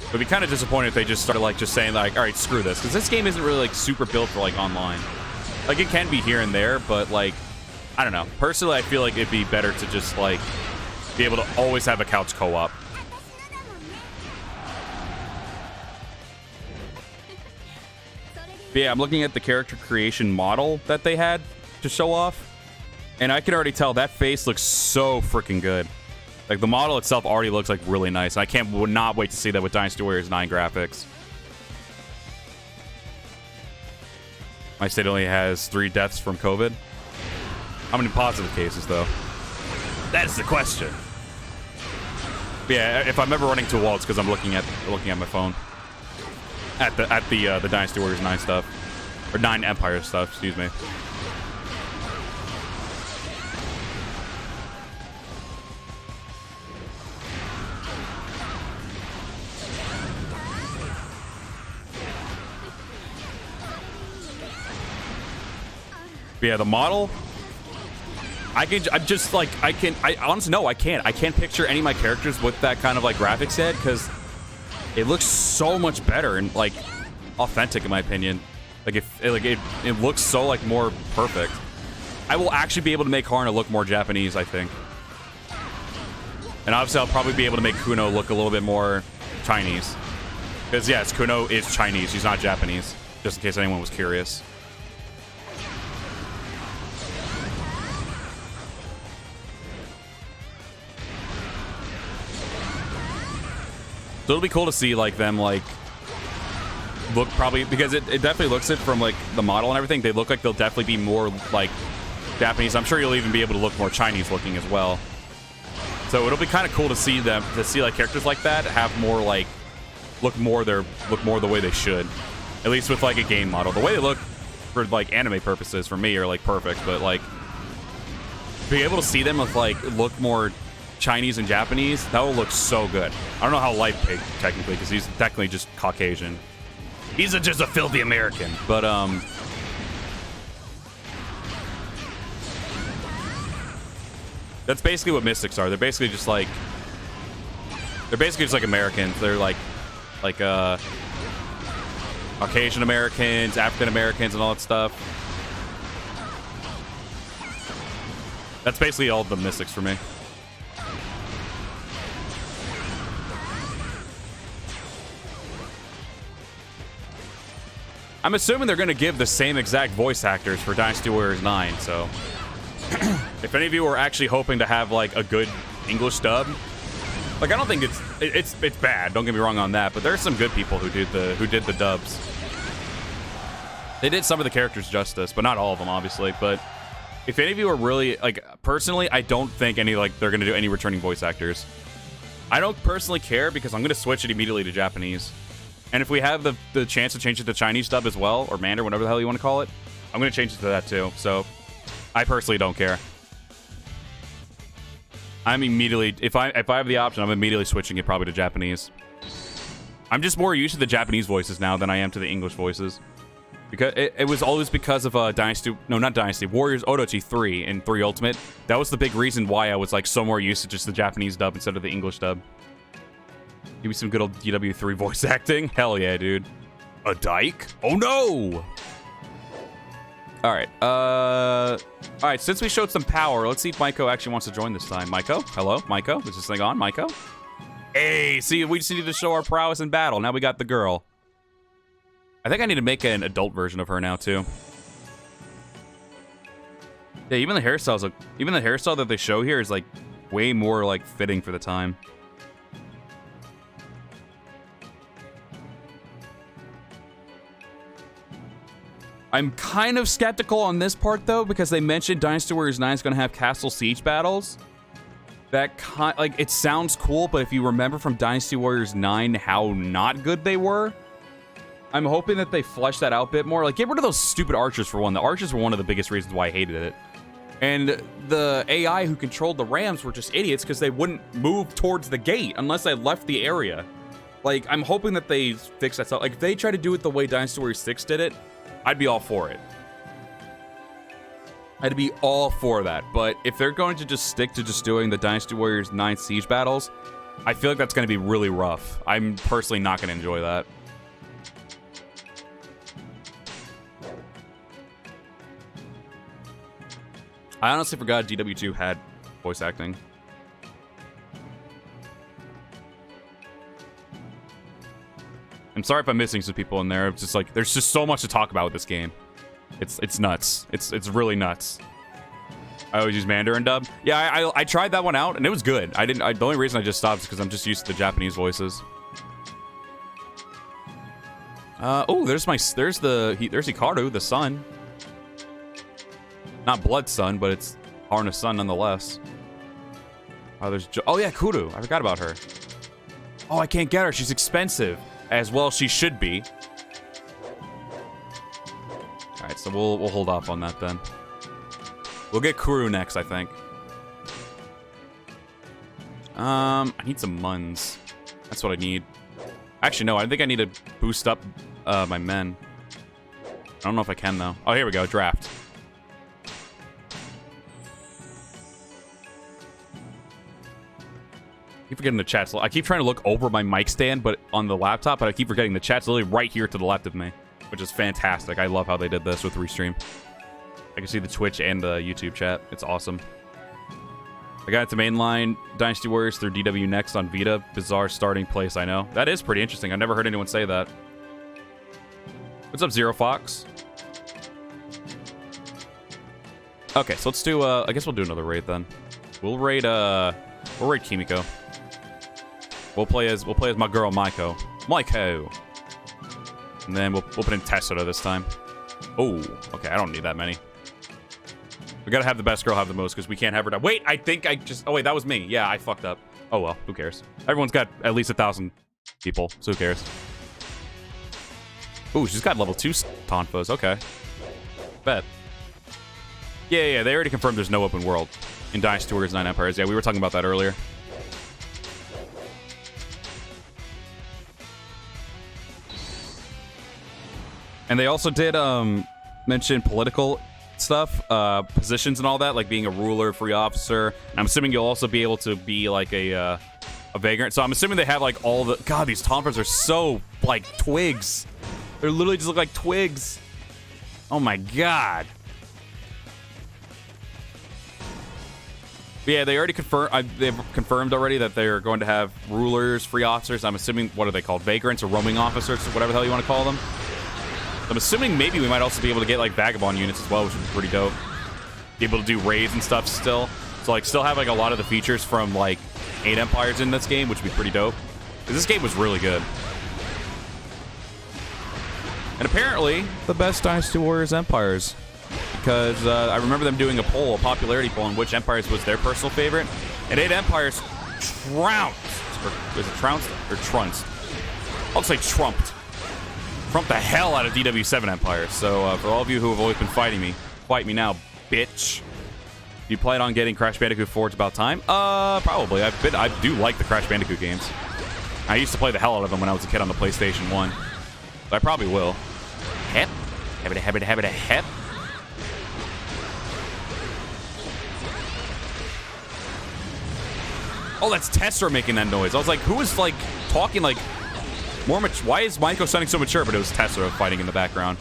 It'd be kind of disappointing if they just started, like, just saying, like, all right, screw this, because this game isn't really, like, super built for, like, online. Like, it can be here and there, but, like, I don't know. Personally, I feel like it'd be better to just, like, be able to always have a couch co-op. But yeah, I'm looking at the character creation model that they had to show off, and I can already tell that face looks so freaking good. Like, the model itself already looks like really nice, and I would not wait to see that with Dynasty Warriors 9 graphics. My state only has 3 deaths from COVID. How many positive cases, though? That is the question. But yeah, if I'm ever running to a wall, it's because I'm looking at my phone. At the Dynasty Warriors 9 stuff. Or 9 Empires stuff, excuse me. But yeah, the model, I honestly, no, I can't. I can't picture any of my characters with that kind of, like, graphics yet, because it looks so much better and, like, authentic, in my opinion. Like, it looks so, like, more perfect. I will actually be able to make Harna look more Japanese, I think. And obviously, I'll probably be able to make Kuno look a little bit more Chinese. Because, yes, Kuno is Chinese. She's not Japanese, just in case anyone was curious. So it'll be cool to see, like, them, like, look probably, because it definitely looks it from, like, the model and everything. They look like they'll definitely be more, like, Japanese. I'm sure you'll even be able to look more Chinese looking as well. So it'll be kind of cool to see them, like, characters like that have more, like, look more the way they should. At least with, like, a game model. The way they look for, like, anime purposes for me are, like, perfect. But, like, being able to see them with, like, look more Chinese and Japanese, that will look so good. I don't know how Light Pig, technically, because he's technically just Caucasian. He's just a filthy American. But, that's basically what Mystics are. They're basically just like Americans. They're like, how Caucasian Americans, African Americans, and all that stuff. That's basically all the mystics for me. I'm assuming they're going to give the same exact voice actors for Dynasty Warriors 9, so... if any of you are actually hoping to have, like, a good English dub... Like, I don't think it's bad, don't get me wrong on that, but there are some good people who did the dubs. They did some of the characters justice, but not all of them, obviously, but... If any of you are really, like, personally, I don't think they're going to do any returning voice actors. I don't personally care because I'm going to switch it immediately to Japanese. And if we have the chance to change it to Chinese dub as well, or Mandarin, whatever the hell you want to call it, I'm going to change it to that too. So, I personally don't care. I'm immediately, if I have the option, I'm immediately switching it probably to Japanese. I'm just more used to the Japanese voices now than I am to the English voices. Because it was always because of Warriors Orochi 3 and 3 Ultimate. That was the big reason why I was like so more used to just the Japanese dub instead of the English dub. Give me some good old DW3 voice acting. Hell yeah, dude. A dyke? Oh no! Alright, since we showed some power, let's see if Maiko actually wants to join this time. Maiko? Hello? Maiko? Is this thing on? Maiko? Hey, see, we just needed to show our prowess in battle. Now we got the girl. I think I need to make an adult version of her now, too. Yeah, even the hairstyle that they show here is, like, way more, like, fitting for the time. I'm kind of skeptical on this part, though, because they mentioned Dynasty Warriors 9 is going to have castle siege battles. Like, it sounds cool, but if you remember from Dynasty Warriors 9 how not good they were, I'm hoping that they flesh that out a bit more. Like, get rid of those stupid archers, for one. The archers were one of the biggest reasons why I hated it. And the AI who controlled the rams were just idiots because they wouldn't move towards the gate unless I left the area. Like, I'm hoping that they fix that stuff. Like, if they try to do it the way Dynasty Warriors 6 did it, I'd be all for it. I'd be all for that. But if they're going to just stick to just doing the Dynasty Warriors 9 siege battles, I feel like that's going to be really rough. I'm personally not going to enjoy that. I honestly forgot DW2 had voice acting. I'm sorry if I'm missing some people in there. It's just like, there's just so much to talk about with this game. It's nuts. It's really nuts. I always use Mandarin dub. Yeah, I tried that one out and it was good. The only reason I just stopped is because I'm just used to the Japanese voices. Oh, there's Hikaru, the sun. Not Blood Sun, but it's Harness Sun nonetheless. Oh yeah, Kuru. I forgot about her. Oh, I can't get her. She's expensive. As well she should be. Alright, so we'll hold off on that then. We'll get Kuru next, I think. I need some Muns. That's what I need. Actually, no, I think I need to boost up my men. I don't know if I can, though. Oh, here we go, draft. I keep forgetting the chat's. I keep trying to look over my mic stand, but on the laptop, but I keep forgetting the chat's literally right here to the left of me, which is fantastic. I love how they did this with Restream. I can see the Twitch and the YouTube chat. It's awesome. I got to mainline Dynasty Warriors through DW Next on Vita. Bizarre starting place, I know. That is pretty interesting. I've never heard anyone say that. What's up, Zero Fox? Okay, so let's do, I guess we'll do another raid then. We'll raid Kimiko. We'll play as my girl Maiko. And then we'll put in Tessera this time. Oh, okay, I don't need that many. We gotta have the best girl have the most because we can't have her die. Wait, I think I just... Oh, wait, that was me. Yeah, I fucked up. Oh, well, who cares? Everyone's got at least 1,000 people, so who cares? Ooh, she's got level 2 Tonfas. Okay. Bet. Yeah, they already confirmed there's no open world in Dynasty Warriors 9 Empires. Yeah, we were talking about that earlier. And they also did mention political stuff, positions and all that, like being a ruler, free officer. And I'm assuming you'll also be able to be like a vagrant. So I'm assuming they have like all the... God, these Tonfas are so, like, twigs. They literally just look like twigs. Oh my god. But yeah, they already confirmed. They've confirmed already that they're going to have rulers, free officers. I'm assuming, what are they called? Vagrants or roaming officers, or whatever the hell you want to call them. I'm assuming maybe we might also be able to get like vagabond units as well, which would be pretty dope. Be able to do raids and stuff still. So like still have like a lot of the features from like 8 Empires in this game, which would be pretty dope. Because this game was really good. And apparently, the best Dynasty Warriors Empires. Because I remember them doing a poll, a popularity poll, on which Empires was their personal favorite. And 8 Empires trounced. Or is it trounced or trunced? I'll say trumped. Trumped the hell out of DW7 Empires. So for all of you who have always been fighting me, fight me now, bitch. You plan on getting Crash Bandicoot 4? It's about time. Probably. I do like the Crash Bandicoot games. I used to play the hell out of them when I was a kid on the PlayStation 1. So I probably will. Hep. Hep. Oh, that's Tessera making that noise. I was like, who is like talking like more mature? Why is Maiko sounding so mature? But it was Tessera fighting in the background.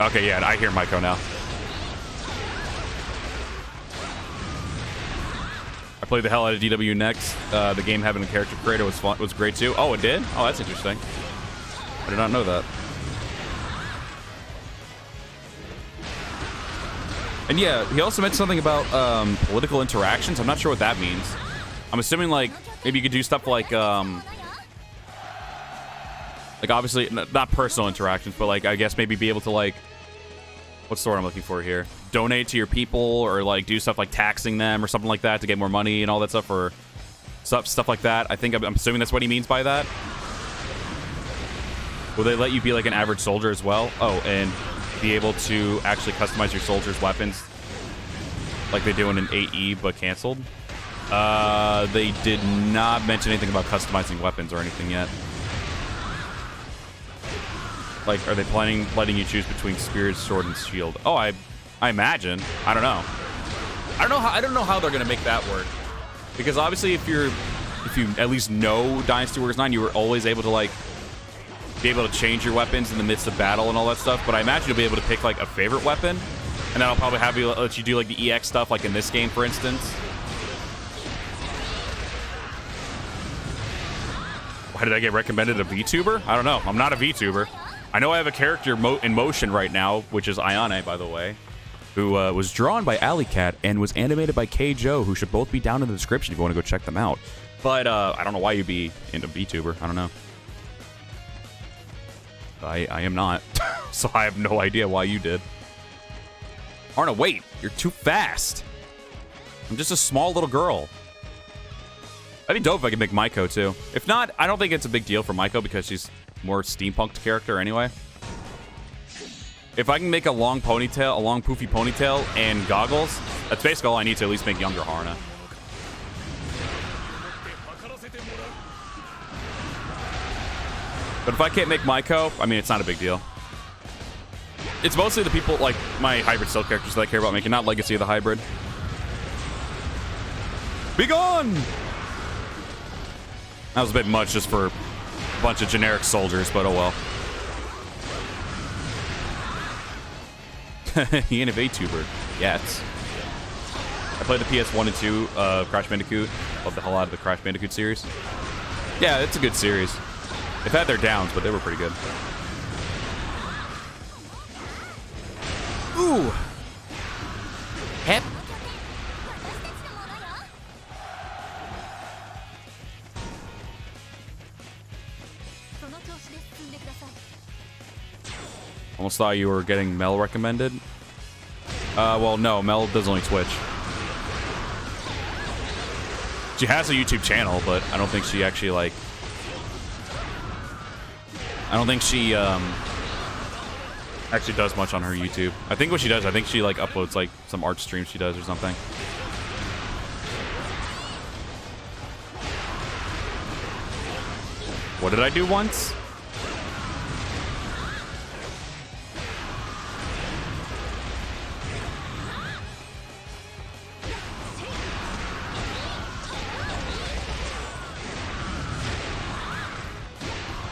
Okay, yeah, I hear Maiko now. I played the hell out of DW next. The game having a character creator was fun, was great too. Oh, it did? Oh, that's interesting. I did not know that. And yeah, he also mentioned something about political interactions. I'm not sure what that means. I'm assuming like maybe you could do stuff like obviously not personal interactions, but like I guess maybe be able to like, what's the word I'm looking for here? Donate to your people, or like do stuff like taxing them or something like that to get more money and all that stuff, or stuff like that. I think I'm assuming that's what he means by that. Will they let you be like an average soldier as well? Oh, and be able to actually customize your soldiers' weapons like they do in an 8E but canceled. They did not mention anything about customizing weapons or anything yet. Like, are they planning letting you choose between spear, sword, and shield? Oh, I imagine. I don't know. I don't know how they're gonna make that work. Because obviously, if you at least know Dynasty Warriors 9, you were always able to like be able to change your weapons in the midst of battle and all that stuff. But I imagine you'll be able to pick like a favorite weapon, and that'll probably have you let you do like the EX stuff, like in this game, for instance. Why did I get recommended a VTuber? I don't know. I'm not a VTuber. I know I have a character in motion right now, which is Ayane, by the way, who was drawn by Alleycat and was animated by K. Joe, who should both be down in the description if you want to go check them out. But I don't know why you'd be into VTuber. I don't know. I am not, so I have no idea why you did. Arna, wait! You're too fast! I'm just a small little girl. That'd be dope if I could make Maiko, too. If not, I don't think it's a big deal for Maiko because she's more steampunked character anyway. If I can make a long ponytail, a long poofy ponytail, and goggles, that's basically all I need to at least make younger Harna. But if I can't make Maiko, I mean, it's not a big deal. It's mostly the people, like, my hybrid Silk characters that I care about making, not Legacy of the Hybrid. Be gone! That was a bit much just for a bunch of generic soldiers, but oh well. He ain't a VTuber yet. I played the PS1 and 2 Crash Bandicoot. Love the hell out of the Crash Bandicoot series. Yeah, it's a good series. They've had their downs, but they were pretty good. Ooh. Hep. Almost thought you were getting Mel recommended. Well, no, Mel does only Twitch. She has a YouTube channel, but I don't think she actually, like... I don't think she, actually does much on her YouTube. I think what she does, I think she, like, uploads, like, some art streams she does or something. What did I do once?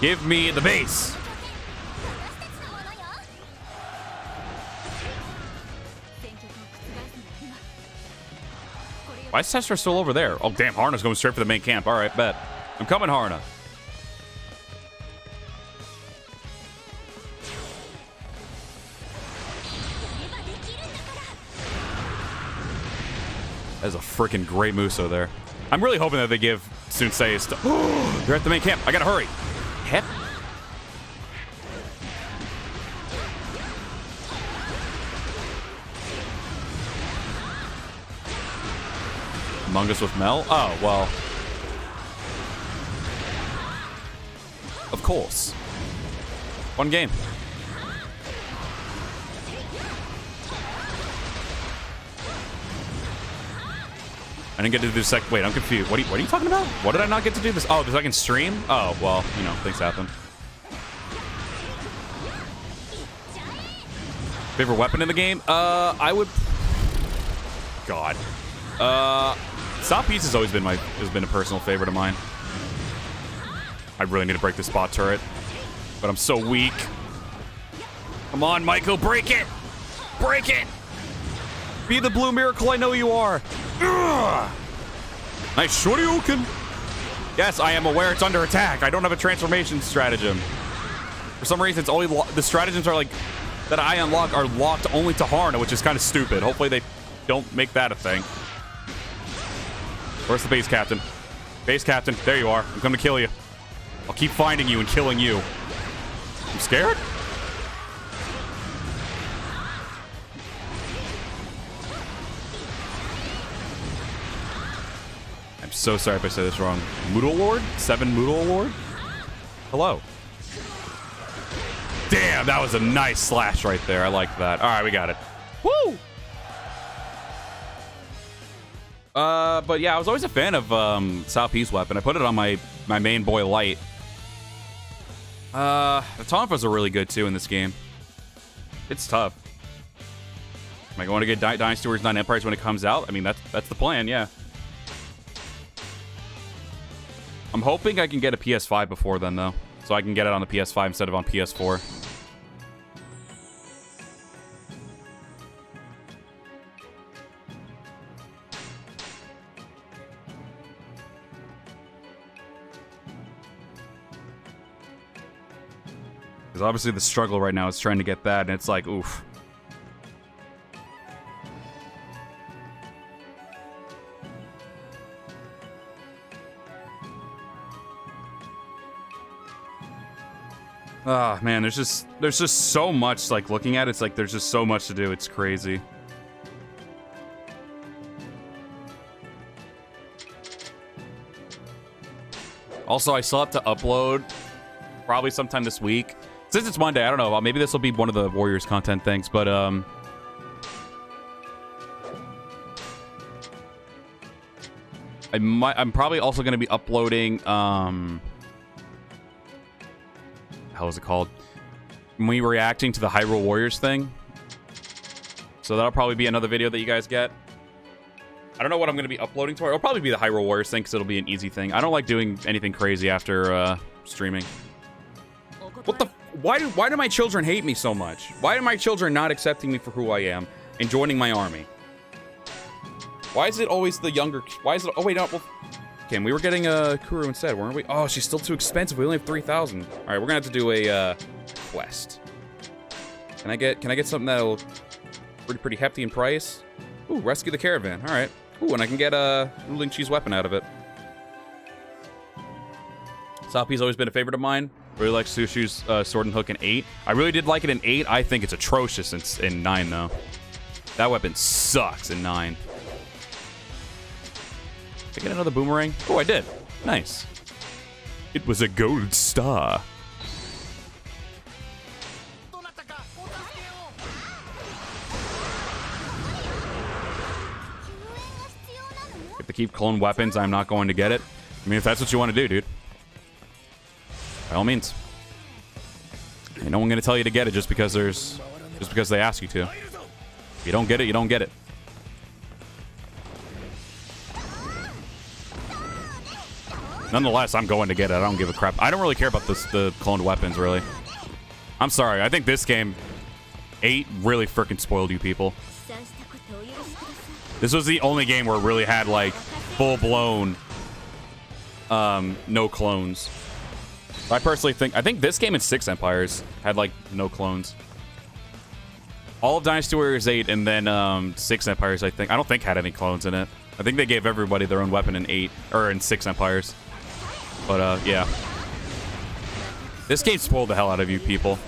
Give me the base. Why is Testra still over there? Oh, damn. Harna's going straight for the main camp. All right, bet. I'm coming, Harna. That's a freaking great Muso there. I'm really hoping that they give Sunsei stuff. They're at the main camp. I gotta hurry. Hep. Among Us with Mel? Oh, well. Of course. One game. I didn't get to do this wait, I'm confused. What are you talking about? What did I not get to do this? Oh, because I can stream? Oh, well, you know, things happen. Favorite weapon in the game? I would... God. Stop Piece has always been a personal favorite of mine. I really need to break this spot turret. But I'm so weak. Come on, Michael, break it! Break it! Be the blue miracle I know you are. Ugh. Nice Shoryuken. Yes, I am aware it's under attack. I don't have a transformation stratagem. For some reason, it's only the stratagems are like that I unlock are locked only to Harna, which is kind of stupid. Hopefully they don't make that a thing. Where's the base captain? Base captain, there you are. I'm coming to kill you. I'll keep finding you and killing you. I'm scared? I'm so sorry if I said this wrong. Moodle Lord? 7 Moodle Lord? Hello. Damn, that was a nice slash right there. I like that. All right, we got it. Woo! But yeah, I was always a fan of Southpiece weapon. I put it on my main boy Light. The Tonfas are really good too in this game. It's tough. Am I going to get Dynasty DW9 Empires when it comes out? I mean, that's the plan, yeah. I'm hoping I can get a PS5 before then, though. So I can get it on the PS5 instead of on PS4. Because obviously the struggle right now is trying to get that, and it's like, oof. Ah, man, there's just so much, like, looking at it, it's like there's just so much to do. It's crazy. Also, I still have to upload probably sometime this week. Since it's Monday, I don't know. Maybe this will be one of the Warriors content things, but I'm probably also going to be uploading how is it called? Me reacting to the Hyrule Warriors thing. So that'll probably be another video that you guys get. I don't know what I'm going to be uploading tomorrow. It'll probably be the Hyrule Warriors thing because it'll be an easy thing. I don't like doing anything crazy after streaming. What the? Why do my children hate me so much? Why are my children not accepting me for who I am and joining my army? Why is it always the younger? Why is it? Oh wait, no. Well, okay, we were getting a Kuru instead, weren't we? Oh, she's still too expensive. We only have 3,000. All right, we're gonna have to do a quest. Can I get something that'll pretty hefty in price? Ooh, rescue the caravan. All right. Ooh, and I can get a ruling cheese weapon out of it. Soppy's always been a favorite of mine. Really like Sushu's sword and hook in 8. I really did like it in 8. I think it's atrocious in 9, though. That weapon sucks in 9. Did I get another boomerang? Oh, I did. Nice. It was a gold star. If they keep clone weapons, I'm not going to get it. I mean, if that's what you want to do, dude. By all means. Ain't no one gonna tell you to get it just because they ask you to. If you don't get it, you don't get it. Nonetheless, I'm going to get it. I don't give a crap. I don't really care about the cloned weapons, really. I'm sorry. I think this game, 8, really freaking spoiled you people. This was the only game where it really had, like, full-blown no clones. I personally think this game and 6 Empires had, like, no clones. All of Dynasty Warriors 8 and then 6 Empires, I don't think had any clones in it. I think they gave everybody their own weapon in 8, or in 6 Empires. But, yeah. This game spoiled the hell out of you people.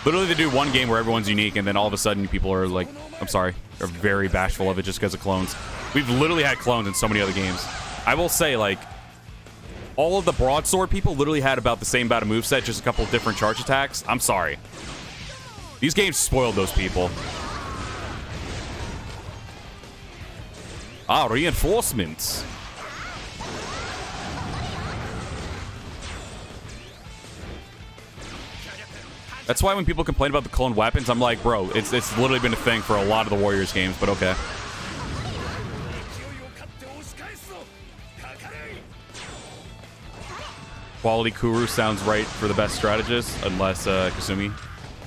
Literally, they do one game where everyone's unique, and then all of a sudden people are like, I'm sorry, they're very bashful of it just because of clones. We've literally had clones in so many other games. I will say, like, all of the broadsword people literally had about the same amount of moveset, just a couple of different charge attacks. I'm sorry. These games spoiled those people. Ah, reinforcements. That's why when people complain about the cloned weapons, I'm like, bro, it's literally been a thing for a lot of the Warriors games, but okay. Quality Kuru sounds right for the best strategist, unless Kasumi.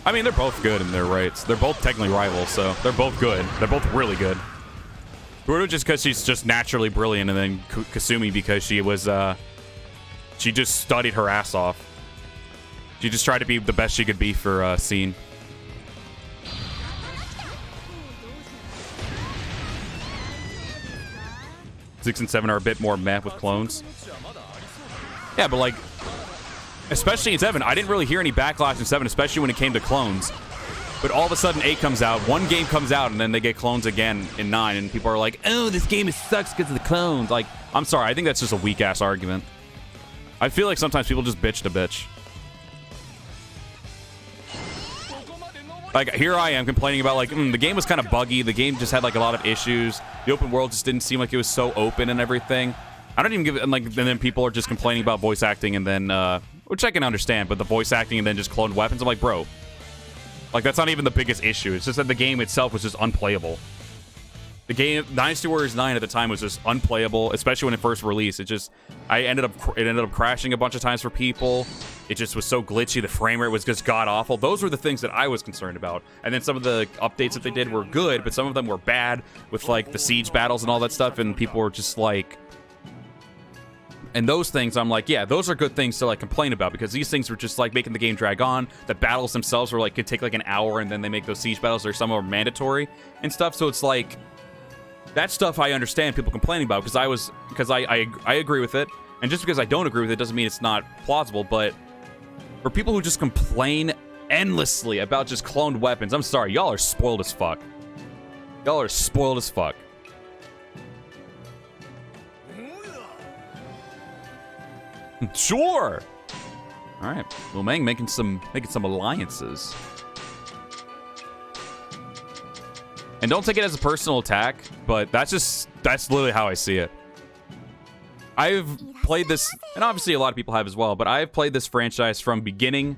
I mean, they're both good in their rights. They're both technically rivals, so they're both good. They're both really good. Kuru just because she's just naturally brilliant, and then Kasumi because she was, she just studied her ass off. She just tried to be the best she could be for Scene. Six and 7 are a bit more meh with clones. Yeah, but like, especially in 7, I didn't really hear any backlash in 7, especially when it came to clones. But all of a sudden 8 comes out, one game comes out, and then they get clones again in 9, and people are like, oh, this game sucks because of the clones. Like, I'm sorry, I think that's just a weak-ass argument. I feel like sometimes people just bitch to bitch. Like, here I am complaining about, like, the game was kind of buggy. The game just had, like, a lot of issues. The open world just didn't seem like it was so open and everything. I don't even give it, like, and then people are just complaining about voice acting and then, which I can understand, but the voice acting and then just cloned weapons, I'm like, bro. Like, that's not even the biggest issue. It's just that the game itself was just unplayable. The game, Dynasty Warriors 9 at the time was just unplayable, especially when it first released. It ended up crashing a bunch of times for people. It just was so glitchy. The frame rate was just god-awful. Those were the things that I was concerned about. And then some of the updates that they did were good, but some of them were bad with, like, the siege battles and all that stuff, and people were just, like... And those things, I'm like, yeah, those are good things to, like, complain about, because these things were just, like, making the game drag on. The battles themselves were, like, could take, like, an hour, and then they make those siege battles, or some are mandatory and stuff, so it's, like... That stuff I understand people complaining about, because I agree with it, and just because I don't agree with it doesn't mean it's not plausible, but for people who just complain endlessly about just cloned weapons, I'm sorry, y'all are spoiled as fuck. Y'all are spoiled as fuck. Sure. All right, Lu Meng making some alliances. And don't take it as a personal attack, but that's literally how I see it. I've played this, and obviously a lot of people have as well, but I've played this franchise from beginning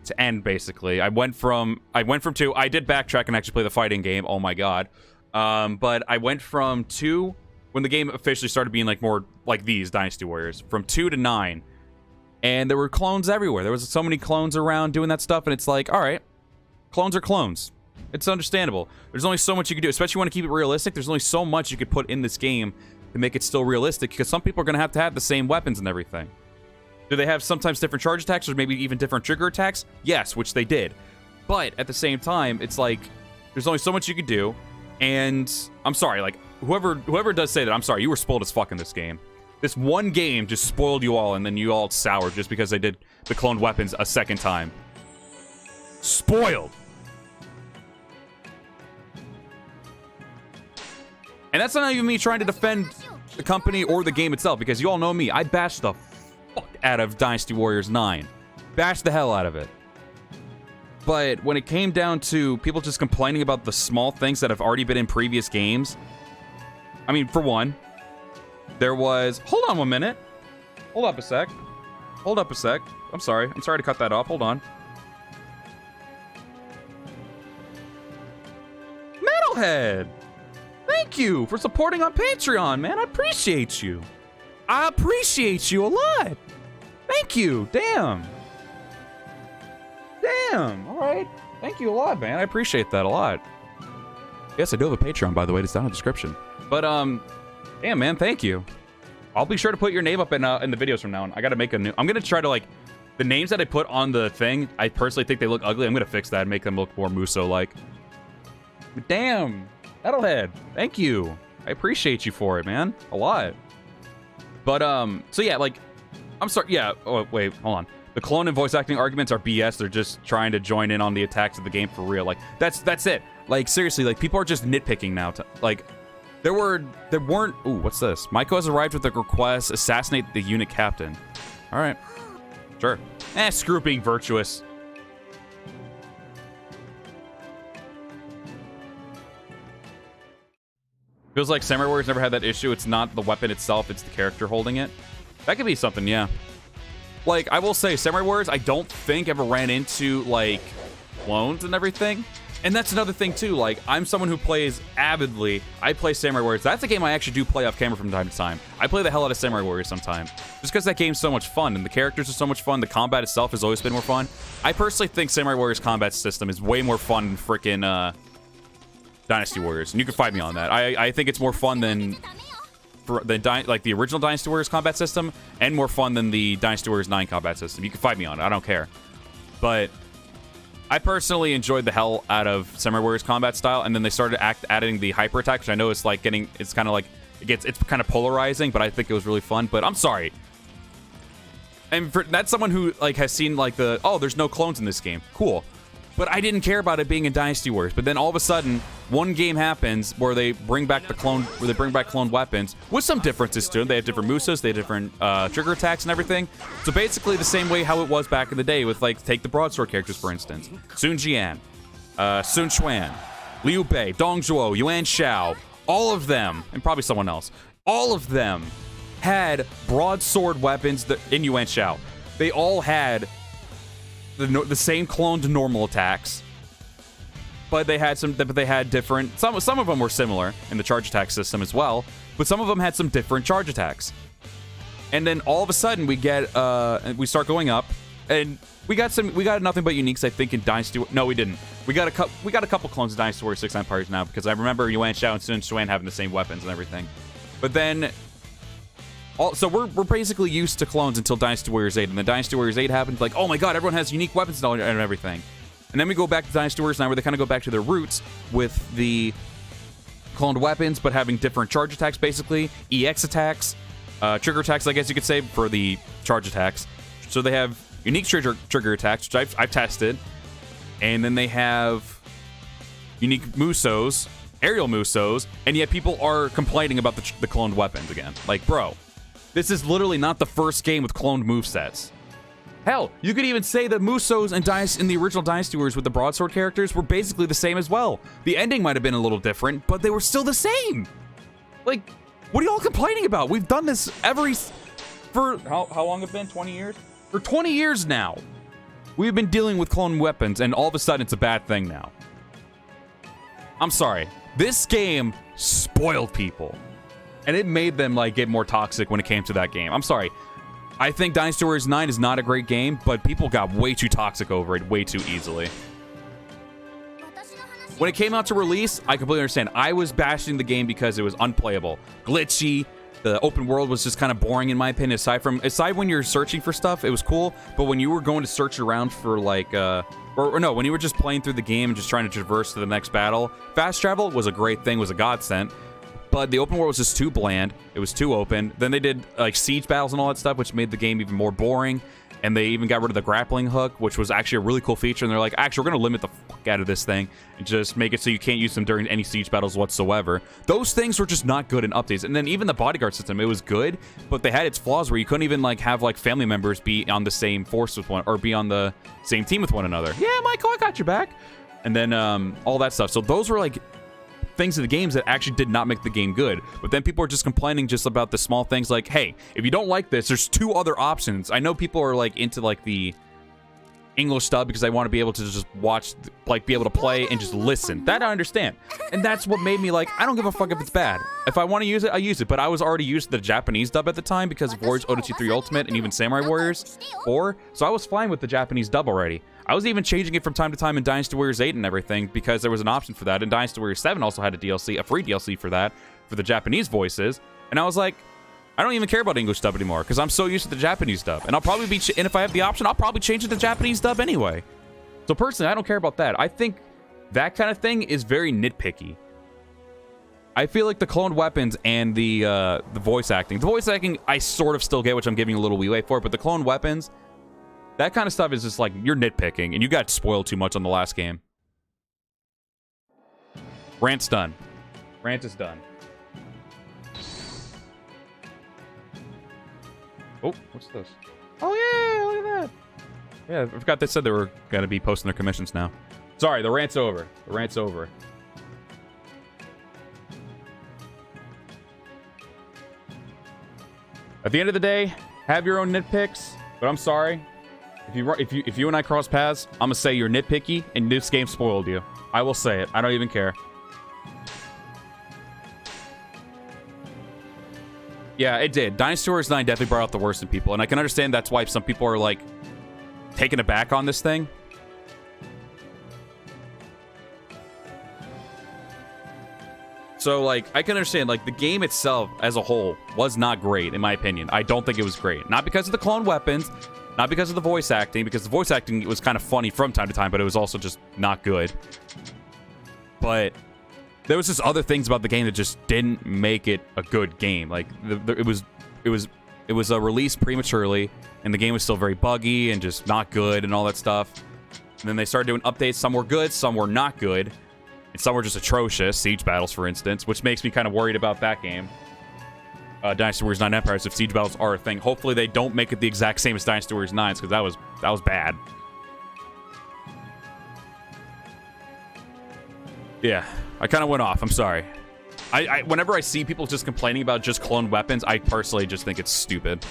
to end, basically. I went from 2, I did backtrack and actually play the fighting game, oh my god. But I went from 2, when the game officially started being like more like these Dynasty Warriors, from 2 to 9. And there were clones everywhere. There was so many clones around doing that stuff, and it's like, alright, clones are clones. It's understandable. There's only so much you can do, especially when you keep it realistic. There's only so much you could put in this game to make it still realistic, because some people are going to have the same weapons and everything. Do they have sometimes different charge attacks or maybe even different trigger attacks? Yes, which they did. But at the same time, it's like, there's only so much you could do, and I'm sorry, like, whoever does say that, I'm sorry, you were spoiled as fuck in this game. This one game just spoiled you all, and then you all soured just because they did the cloned weapons a second time. Spoiled! And that's not even me trying to defend the company or the game itself, because you all know me. I bashed the fuck out of Dynasty Warriors 9. Bashed the hell out of it. But when it came down to people just complaining about the small things that have already been in previous games, I mean, for one, there was... Hold on 1 minute. Hold up a sec. Hold up a sec. I'm sorry to cut that off. Hold on. Metalhead! Thank you for supporting on Patreon, man. I appreciate you. I appreciate you a lot. Thank you. Damn. All right. Thank you a lot, man. I appreciate that a lot. Yes, I do have a Patreon, by the way. It's down in the description. But, damn, man. Thank you. I'll be sure to put your name up in the videos from now on. I got to make a new... I'm going to try to, like... The names that I put on the thing, I personally think they look ugly. I'm going to fix that and make them look more Muso-like. But damn. Metalhead. Thank you. I appreciate you for it, man. A lot. But, so yeah, like... I'm sorry. Yeah. Oh, wait. Hold on. The clone and voice acting arguments are BS. They're just trying to join in on the attacks of the game for real. Like, that's it. Like, seriously, like, people are just nitpicking now. Like... There weren't... Ooh, what's this? Maiko has arrived with a request. Assassinate the unit captain. All right. Sure. Screw being virtuous. Feels like Samurai Warriors never had that issue. It's not the weapon itself, it's the character holding it. That could be something, yeah. Like, I will say, Samurai Warriors, I don't think ever ran into, like, clones and everything. And that's another thing, too. Like, I'm someone who plays avidly. I play Samurai Warriors. That's a game I actually do play off camera from time to time. I play the hell out of Samurai Warriors sometimes. Just because that game's so much fun, and the characters are so much fun. The combat itself has always been more fun. I personally think Samurai Warriors combat system is way more fun than frickin' Dynasty Warriors. And you can fight me on that. I think it's more fun than like the original Dynasty Warriors combat system, and more fun than the Dynasty Warriors 9 combat system. You can fight me on it. I don't care. But... I personally enjoyed the hell out of Samurai Warriors combat style, and then they started adding the hyper attack, which I know is like it's kind of like it's kind of polarizing, but I think it was really fun. But I'm sorry, and that's someone who like has seen like there's no clones in this game, cool, but I didn't care about it being in Dynasty Warriors. But then all of a sudden, one game happens where they bring back clone weapons with some differences to them. They have different Musas, they have different trigger attacks and everything. So basically the same way how it was back in the day with, like, take the broadsword characters, for instance. Sun Jian, Sun Quan, Liu Bei, Dong Zhuo, Yuan Shao, all of them, and probably someone else, all of them had broadsword weapons in Yuan Shao. They all had the same cloned normal attacks. But they had different... Some of them were similar in the charge attack system as well, but some of them had some different charge attacks. And then all of a sudden we get we start going up, and we got nothing but uniques, I think, in Dynasty. No, we didn't. We got a couple clones of Dynasty Warriors 6 Empires now, because I remember Yuan Shao and Sun Quan having the same weapons and everything. But then so we're basically used to clones until Dynasty Warriors 8, and then Dynasty Warriors 8 happened, like, oh my god, everyone has unique weapons and everything. And then we go back to Dynasty Warriors 9, where they kind of go back to their roots with the cloned weapons, but having different charge attacks, basically. EX attacks, trigger attacks, I guess you could say, for the charge attacks. So they have unique trigger attacks, which I've tested. And then they have unique Musos, aerial Musos, and yet people are complaining about the cloned weapons again. Like, bro, this is literally not the first game with cloned movesets. Hell, you could even say that Musos and in the original Dynasty Warriors with the broadsword characters were basically the same as well. The ending might have been a little different, but they were still the same. Like, what are y'all complaining about? We've done this for how long have it been? 20 years? For 20 years now. We've been dealing with clone weapons, and all of a sudden it's a bad thing now. I'm sorry. This game spoiled people. And it made them, like, get more toxic when it came to that game. I'm sorry. I think Dynasty Warriors 9 is not a great game, but people got way too toxic over it way too easily. When it came out to release, I completely understand. I was bashing the game because it was unplayable, glitchy. The open world was just kind of boring, in my opinion. Aside when you're searching for stuff, it was cool. But when you were going to search around for, like, when you were just playing through the game and just trying to traverse to the next battle, fast travel was a great thing, was a godsend. But the open world was just too bland. It was too open. Then they did, like, siege battles and all that stuff, which made the game even more boring. And they even got rid of the grappling hook, which was actually a really cool feature. And they're like, actually, we're going to limit the fuck out of this thing and just make it so you can't use them during any siege battles whatsoever. Those things were just not good in updates. And then even the bodyguard system, it was good, but they had its flaws where you couldn't even, like, have, like, family members be on the same force with one, or be on the same team with one another. Yeah, Michael, I got your back. And then all that stuff. So those were, like, things in the games that actually did not make the game good. But then people are just complaining just about the small things like, hey, if you don't like this, there's two other options. I know people are, like, into, like, the English dub because I want to be able to just watch, like, be able to play and just listen. That I understand. And that's what made me like, I don't give a fuck if it's bad. If I want to use it, I use it. But I was already used to the Japanese dub at the time because of Warriors Odyssey 3 Ultimate and even Samurai Warriors 4. So I was fine with the Japanese dub already. I was even changing it from time to time in Dynasty Warriors 8 and everything because there was an option for that. And Dynasty Warriors 7 also had a DLC, a free DLC for that, for the Japanese voices. And I was like, I don't even care about English dub anymore because I'm so used to the Japanese dub. And I'll probably be, and if I have the option, I'll probably change it to Japanese dub anyway. So personally, I don't care about that. I think that kind of thing is very nitpicky. I feel like the cloned weapons and the voice acting. The voice acting, I sort of still get, which I'm giving a little leeway for. But the cloned weapons, that kind of stuff is just like, you're nitpicking. And you got spoiled too much on the last game. Rant's done. Rant is done. Oh, what's this? Oh, yeah, look at that. Yeah, I forgot they said they were going to be posting their commissions now. Sorry, the rant's over. The rant's over. At the end of the day, have your own nitpicks, but I'm sorry. If you and I cross paths, I'm going to say you're nitpicky and this game spoiled you. I will say it. I don't even care. Yeah, it did. Dynasty Warriors 9 definitely brought out the worst in people, and I can understand that's why some people are, like, taken aback on this thing. So, like, I can understand, like, the game itself as a whole was not great, in my opinion. I don't think it was great. Not because of the clone weapons, not because of the voice acting, because the voice acting was kind of funny from time to time, but it was also just not good. But there was just other things about the game that just didn't make it a good game. Like, it was a release prematurely, and the game was still very buggy and just not good and all that stuff. And then they started doing updates. Some were good, some were not good, and some were just atrocious. Siege battles, for instance, which makes me kind of worried about that game. Dynasty Warriors 9 Empires, if siege battles are a thing. Hopefully they don't make it the exact same as Dynasty Warriors 9's, because that was bad. Yeah, I kind of went off. I'm sorry. Whenever I see people just complaining about just cloned weapons, I personally just think it's stupid.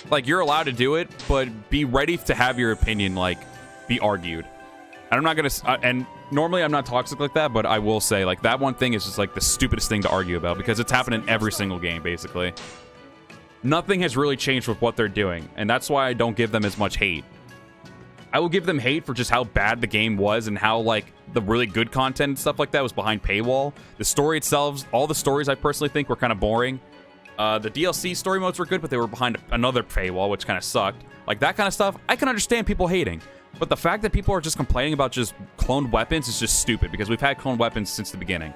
Like, you're allowed to do it, but be ready to have your opinion, like, be argued. And I'm not going to... and normally I'm not toxic like that, but I will say, like, that one thing is just, like, the stupidest thing to argue about, because it's happened in every single game, basically. Nothing has really changed with what they're doing, and that's why I don't give them as much hate. I will give them hate for just how bad the game was and how, like, the really good content and stuff like that was behind paywall. The story itself, all the stories I personally think were kind of boring. The DLC story modes were good, but they were behind another paywall, which kind of sucked. Like, that kind of stuff, I can understand people hating. But the fact that people are just complaining about just cloned weapons is just stupid, because we've had cloned weapons since the beginning.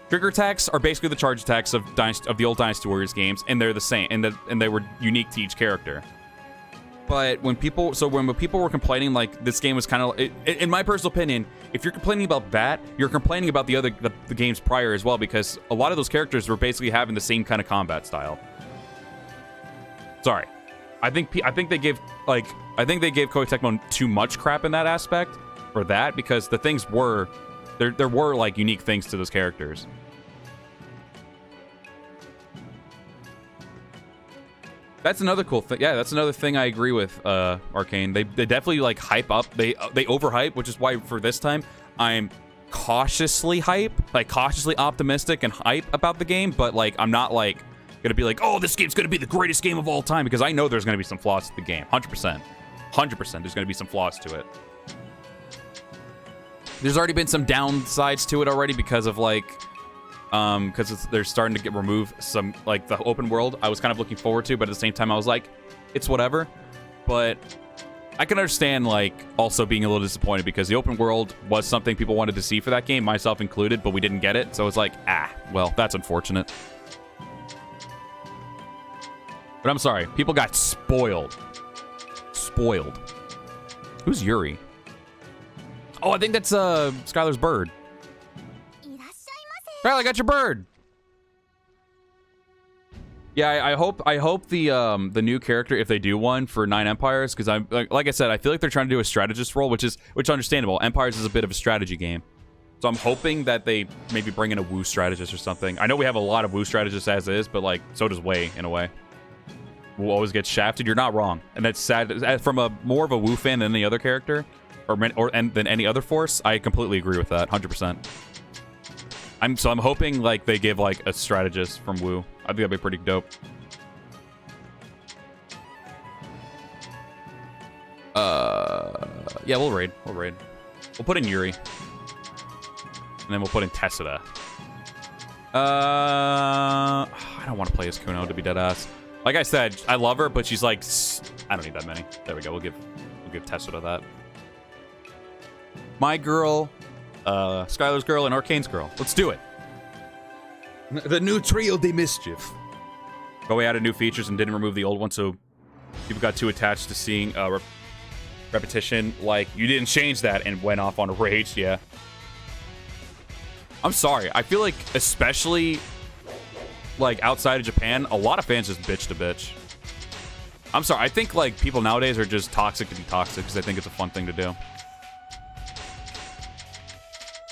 Trigger attacks are basically the charge attacks of the old Dynasty Warriors games, and they're the same, and they were unique to each character. But when people were complaining, like, this game was kind of, in my personal opinion, if you're complaining about that, you're complaining about the games prior as well, because a lot of those characters were basically having the same kind of combat style. Sorry, I think they gave Koei Tecmo too much crap in that aspect for that, because the things were there were, like, unique things to those characters. That's another cool thing. Yeah, that's another thing I agree with, Arcane. They definitely, like, hype up. They overhype, which is why for this time I'm cautiously hype, like, cautiously optimistic and hype about the game. But, like, I'm not, like, gonna be like, oh, this game's gonna be the greatest game of all time, because I know there's gonna be some flaws to the game. 100%. 100%. There's gonna be some flaws to it. There's already been some downsides to it already because of, like, because they're starting to remove some, like, the open world I was kind of looking forward to, but at the same time I was like, it's whatever. But I can understand, like, also being a little disappointed, because the open world was something people wanted to see for that game, myself included, but we didn't get it. So it's like, well, that's unfortunate. But I'm sorry, people got spoiled. Spoiled. Who's Yuri? Oh, I think that's Skylar's bird. Well, I got your bird. Yeah, I hope the new character, if they do one for 9 Empires, because I'm like I said, I feel like they're trying to do a strategist role, which is understandable. Empires is a bit of a strategy game, so I'm hoping that they maybe bring in a Wu strategist or something. I know we have a lot of Wu strategists as is, but, like, so does Wei in a way. Wu always gets shafted, you're not wrong. And that's sad. From a more of a Wu fan than any other character, than any other force, I completely agree with that, 100%. I'm hoping like they give like a strategist from Wu. I think that'd be pretty dope. Yeah, we'll raid. We'll put in Yuri. And then we'll put in Tessida. I don't want to play as Kuno, to be dead ass. Like I said, I love her, but she's like, I don't need that many. There we go. We'll give Tessida that. My girl, Skylar's girl, and Arcane's girl. Let's do it. The new Trio de Mischief. But we added new features and didn't remove the old one, so people got too attached to seeing repetition. Like, you didn't change that and went off on a rage. Yeah. I'm sorry. I feel like, especially like outside of Japan, a lot of fans just bitch to bitch. I'm sorry. I think like people nowadays are just toxic to be toxic because they think it's a fun thing to do.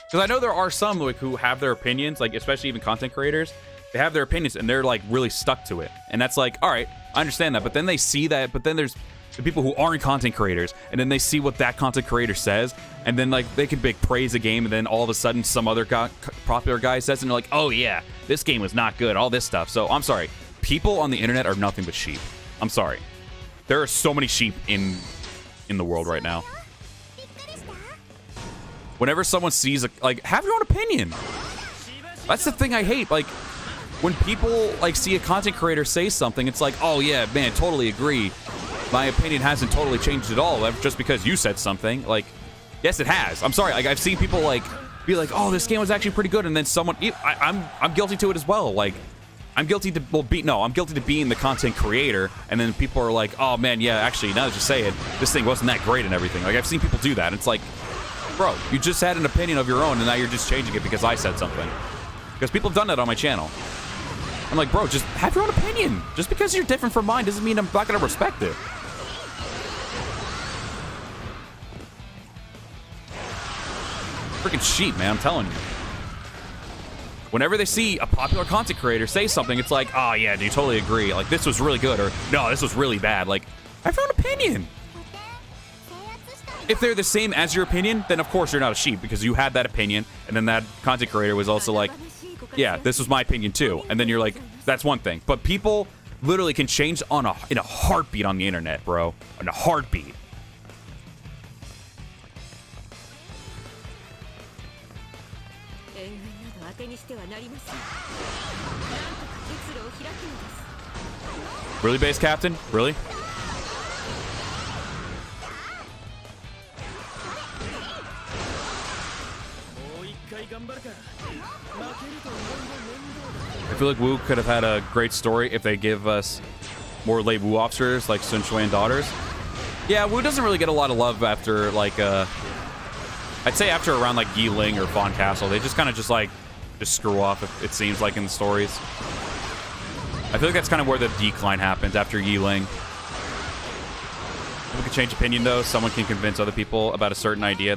Because I know there are some like who have their opinions, like especially even content creators. They have their opinions and they're like really stuck to it. And that's like, all right, I understand that. But then they see that. But then there's the people who aren't content creators, and then they see what that content creator says, and then like they can praise a game, and then all of a sudden some other popular guy says, and they're like, oh yeah, this game was not good, all this stuff. So I'm sorry, people on the internet are nothing but sheep. I'm sorry, there are so many sheep in the world right now. Whenever someone sees like, have your own opinion. That's the thing I hate. Like when people like see a content creator say something, it's like, oh yeah, man, totally agree. My opinion hasn't totally changed at all just because you said something. Like, yes, it has. I'm sorry. Like, I've seen people like be like, "Oh, this game was actually pretty good," and then someone, I'm guilty to it as well. Like, I'm guilty to I'm guilty to being the content creator, and then people are like, "Oh man, yeah, actually, now that you say it, this thing wasn't that great and everything." Like, I've seen people do that. It's like, bro, you just had an opinion of your own, and now you're just changing it because I said something. Because people have done that on my channel. I'm like, bro, just have your own opinion. Just because you're different from mine doesn't mean I'm not gonna respect it. Freaking sheep, man, I'm telling you. Whenever they see a popular content creator say something, it's like, oh yeah, do you totally agree? Like, this was really good, or no, this was really bad. Like, have your own opinion. If they're the same as your opinion, then of course you're not a sheep, because you had that opinion, and then that content creator was also like, yeah, this was my opinion too. And then you're like, that's one thing. But people literally can change in a heartbeat on the internet, bro. In a heartbeat. Really, base captain? Really? I feel like Wu could have had a great story if they give us more late Wu officers like Sun Shui and daughters. Yeah, Wu doesn't really get a lot of love after like I'd say after around like Yi Ling or Fawn Castle. They just kind of just screw off, it seems like in the stories. I feel like that's kind of where the decline happens after Yi Ling. We could change opinion though. Someone can convince other people about a certain idea.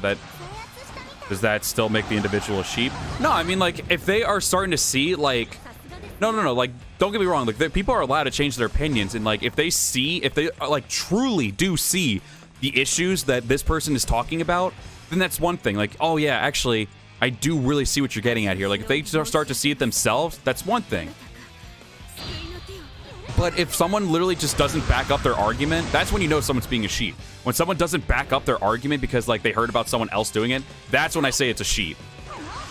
Does that still make the individual a sheep? No, I mean, like, if they are starting to see, like... No, like, don't get me wrong. Like, people are allowed to change their opinions. And, like, if they, like, truly do see the issues that this person is talking about, then that's one thing. Like, oh, yeah, actually, I do really see what you're getting at here. Like, if they start to see it themselves, that's one thing. But if someone literally just doesn't back up their argument, that's when you know someone's being a sheep. When someone doesn't back up their argument because, like, they heard about someone else doing it, that's when I say it's a sheep.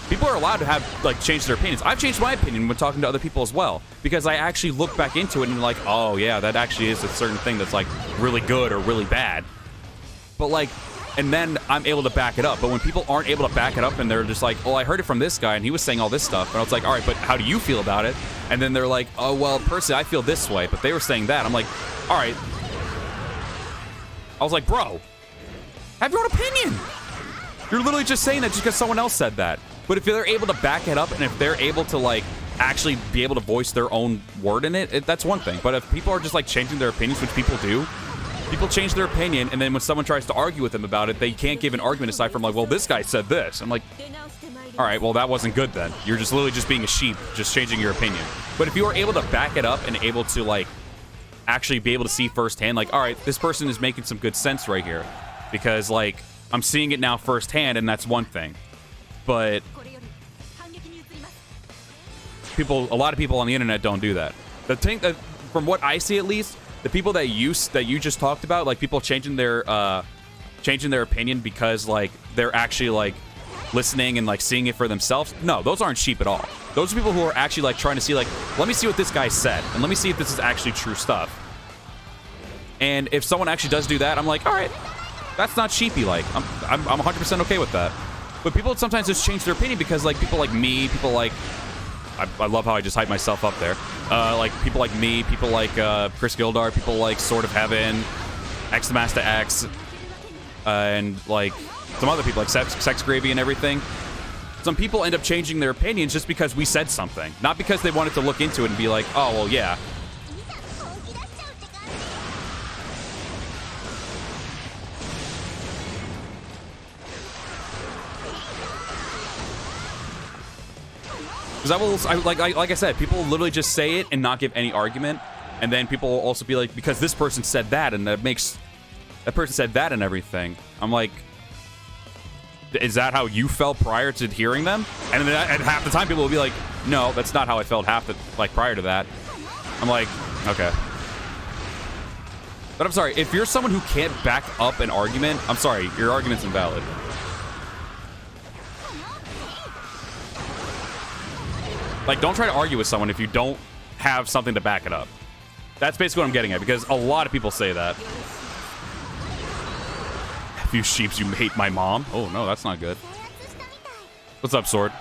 People are allowed to have, like, change their opinions. I've changed my opinion when talking to other people as well, because I actually look back into it and like, oh, yeah, that actually is a certain thing that's, like, really good or really bad. But, like, and then I'm able to back it up. But when people aren't able to back it up and they're just like, oh, I heard it from this guy and he was saying all this stuff. And I was like, all right, but how do you feel about it? And then they're like, oh, well, personally, I feel this way, but they were saying that. I'm like, all right. I was like, bro, have your own opinion. You're literally just saying that just because someone else said that. But if they're able to back it up and if they're able to, like, actually be able to voice their own word in it, that's one thing. But if people are just, like, changing their opinions, which people do, people change their opinion, and then when someone tries to argue with them about it, they can't give an argument aside from, like, well, this guy said this. I'm like, all right, well, that wasn't good then. You're just literally just being a sheep, just changing your opinion. But if you are able to back it up and able to, like, actually be able to see firsthand, like, all right, this person is making some good sense right here, because like I'm seeing it now firsthand, and that's one thing. But a lot of people on the internet don't do that. The thing that, from what I see at least, the people that you just talked about, like people changing their opinion because like they're actually like listening and like seeing it for themselves. No, those aren't sheep at all. Those are people who are actually like trying to see, like, let me see what this guy said, and let me see if this is actually true stuff. And if someone actually does do that, I'm like, all right, that's not sheepy. Like, I'm 100% okay with that. But people sometimes just change their opinion because like people like me, people like, I love how I just hype myself up there. Like people like me, people like Chris Gildar, people like Sword of Heaven, X the Master X, and like some other people like Sex Gravy and everything. Some people end up changing their opinions just because we said something, not because they wanted to look into it and be like, oh well, yeah. Because like I said, people will literally just say it and not give any argument, and then people will also be like, because this person said that, and that person said that and everything. I'm like, is that how you felt prior to hearing them? And then at half the time, people will be like, no, that's not how I felt prior to that. I'm like, okay. But I'm sorry, if you're someone who can't back up an argument, I'm sorry, your argument's invalid. Like, don't try to argue with someone if you don't have something to back it up. That's basically what I'm getting at, because a lot of people say that. You sheeps, you hate my mom. Oh, no, that's not good. What's up, Sword?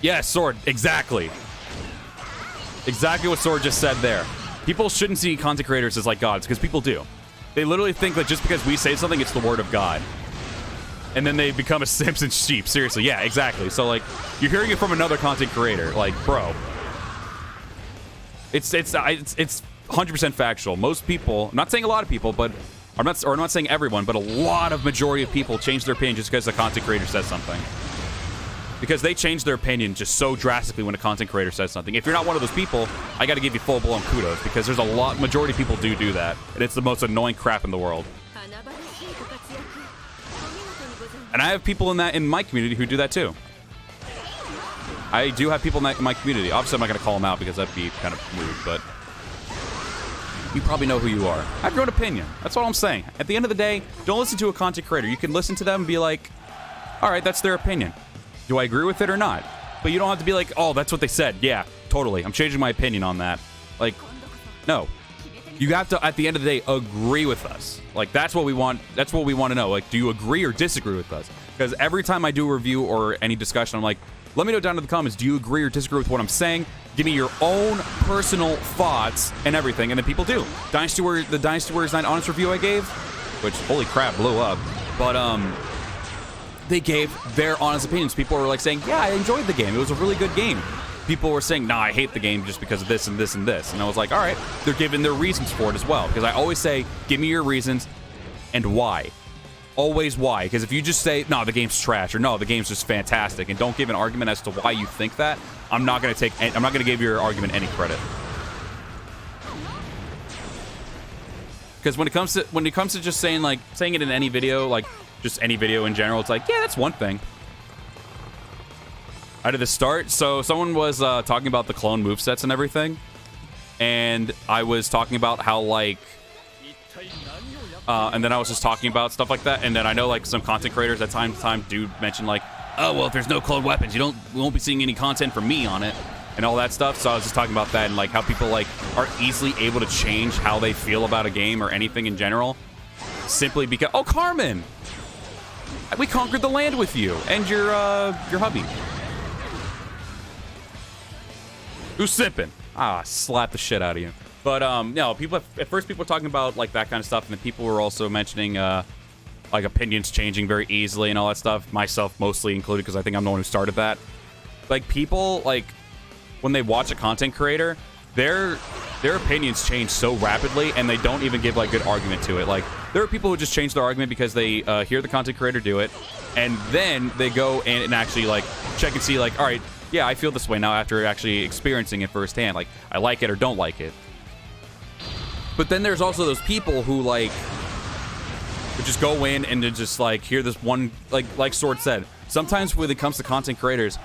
Yeah, Sword, exactly. Exactly what Sword just said there. People shouldn't see content creators as like gods, because people do. They literally think that just because we say something, it's the word of God. And then they become a Simpsons sheep. Seriously, yeah, exactly. So, like, you're hearing it from another content creator. Like, bro. It's 100% factual. Most people, I'm not saying a lot of people, but I'm not saying everyone, but a lot of majority of people change their opinion just because the content creator says something. Because they change their opinion just so drastically when a content creator says something. If you're not one of those people, I gotta give you full-blown kudos, because there's majority of people do that, and it's the most annoying crap in the world. And I have people in my community who do that too. I do have people in my community. Obviously, I'm not gonna call them out because that'd be kind of rude, but you probably know who you are. I have your own opinion. That's all I'm saying. At the end of the day, don't listen to a content creator. You can listen to them and be like, all right, that's their opinion. Do I agree with it or not? But you don't have to be like, oh, that's what they said. Yeah, totally. I'm changing my opinion on that. Like, no. You have to, at the end of the day, agree with us. Like, that's what we want. That's what we want to know. Like, do you agree or disagree with us? Because every time I do a review or any discussion, I'm like, let me know down in the comments, do you agree or disagree with what I'm saying? Give me your own personal thoughts and everything. And then people do. The Dynasty Warriors 9 honest review I gave, which, holy crap, blew up. But, they gave their honest opinions. People were like saying, yeah, I enjoyed the game. It was a really good game. People were saying, nah, I hate the game just because of this and this and this. And I was like, all right, they're giving their reasons for it as well. Because I always say, give me your reasons and why. Always why. Because if you just say, no, the game's trash, or no, the game's just fantastic, and don't give an argument as to why you think that, I'm not going to give your argument any credit. Because when it comes to just saying it in any video, like just any video in general, it's like, yeah, that's one thing. How did this start? So someone was talking about the clone movesets and everything, and I was talking about how like, and then I was just talking about stuff like that, and then I know like some content creators at time to time do mention like, oh well, if there's no clone weapons, we won't be seeing any content from me on it, and all that stuff. So I was just talking about that and like how people like are easily able to change how they feel about a game or anything in general, simply because, oh, Carmen, we conquered the land with you and your hubby. Who's sipping? Ah, slap the shit out of you. But no, people at first people were talking about like that kind of stuff, and then people were also mentioning like opinions changing very easily and all that stuff. Myself mostly included, because I think I'm the one who started that. Like people, like when they watch a content creator, their opinions change so rapidly, and they don't even give like good argument to it. Like There are people who just change their argument because they hear the content creator do it, and then they go and actually like check and see like, all right, yeah, I feel this way now after actually experiencing it firsthand. Like, I like it or don't like it. But then there's also those people who like would just go in and just like hear this one, like Sword said. Sometimes when it comes to content creators,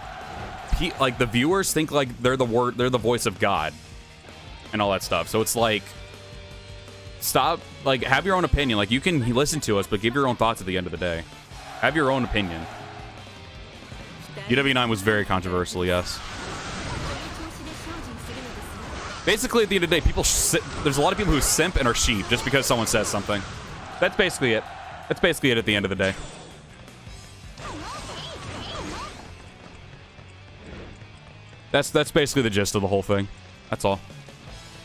like the viewers think like they're the voice of God and all that stuff. So it's like, stop, like, have your own opinion. Like, you can listen to us, but give your own thoughts at the end of the day. Have your own opinion. DW9 was very controversial, yes. Basically, at the end of the day, there's a lot of people who simp and are sheep just because someone says something. That's basically it. That's basically it at the end of the day. That's basically the gist of the whole thing. That's all.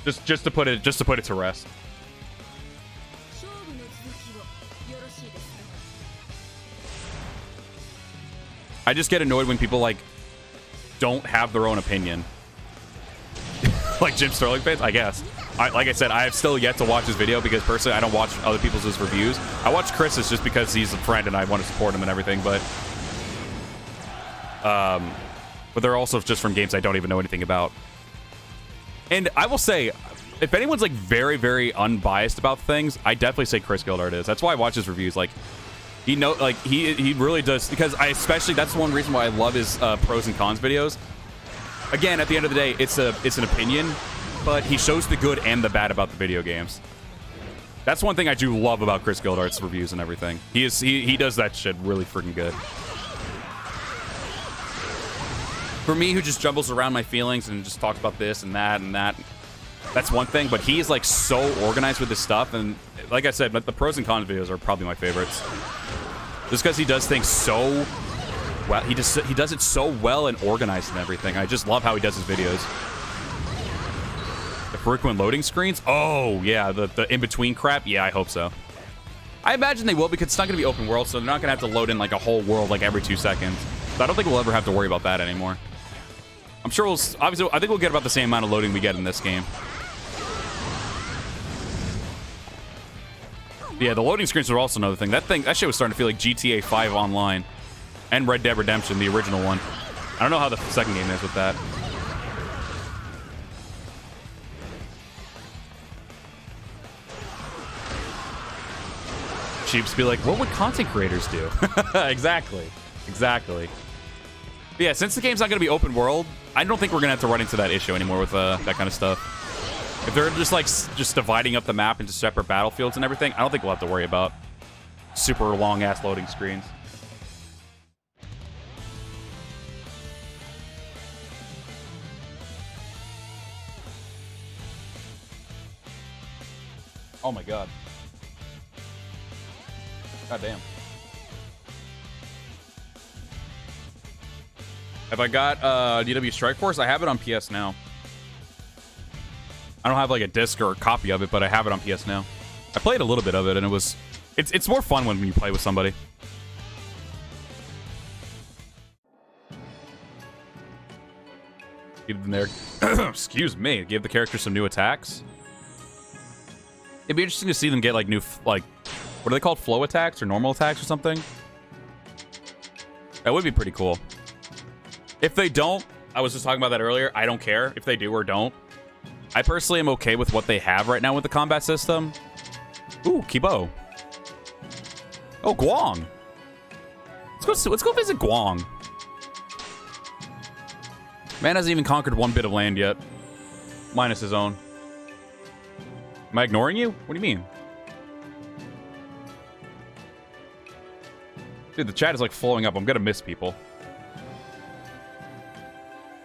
Just to put it to rest. I just get annoyed when people like don't have their own opinion. Like Jim Sterling fans, I guess. Like I said, I have still yet to watch this video because personally I don't watch other people's reviews. I watch Chris's just because he's a friend and I want to support him and everything, but they're also just from games I don't even know anything about. And I will say, if anyone's like very, very unbiased about things, I definitely say Chris Gildart is. That's why I watch his reviews. Like, he really does, because that's one reason why I love his pros and cons videos. Again, at the end of the day, it's an opinion, but he shows the good and the bad about the video games. That's one thing I do love about Chris Gildart's reviews and everything. He does that shit really freaking good. For me, who just jumbles around my feelings and just talks about this and that, that's one thing. But he's like so organized with his stuff, and like I said, the pros and cons videos are probably my favorites. Just because he does things so well, he does it so well and organized and everything. I just love how he does his videos. The frequent loading screens, oh yeah, the in between crap, yeah, I hope so. I imagine they will, because it's not going to be open world, so they're not going to have to load in like a whole world like every 2 seconds. So I don't think we'll ever have to worry about that anymore. I'm sure obviously, I think we'll get about the same amount of loading we get in this game. Yeah, the loading screens are also another thing. That shit was starting to feel like GTA 5 Online and Red Dead Redemption, the original one. I don't know how the second game is with that. Sheeps be like, what would content creators do? Exactly. But yeah, since the game's not going to be open world, I don't think we're going to have to run into that issue anymore with that kind of stuff. If they're just like dividing up the map into separate battlefields and everything, I don't think we'll have to worry about super long-ass loading screens. Oh my god. God damn. Have I got DW Strike Force? I have it on PS Now. I don't have like a disc or a copy of it, but I have it on PS Now. I played a little bit of it, and it's more fun when you play with somebody. Give them their excuse me. Give the characters some new attacks. It'd be interesting to see them get like new what are they called? Flow attacks or normal attacks or something? That would be pretty cool. If they don't, I was just talking about that earlier. I don't care if they do or don't. I personally am okay with what they have right now with the combat system. Ooh, Kibo. Oh, Guang. Let's go visit Guang. Man hasn't even conquered one bit of land yet. Minus his own. Am I ignoring you? What do you mean? Dude, the chat is like flowing up. I'm gonna miss people.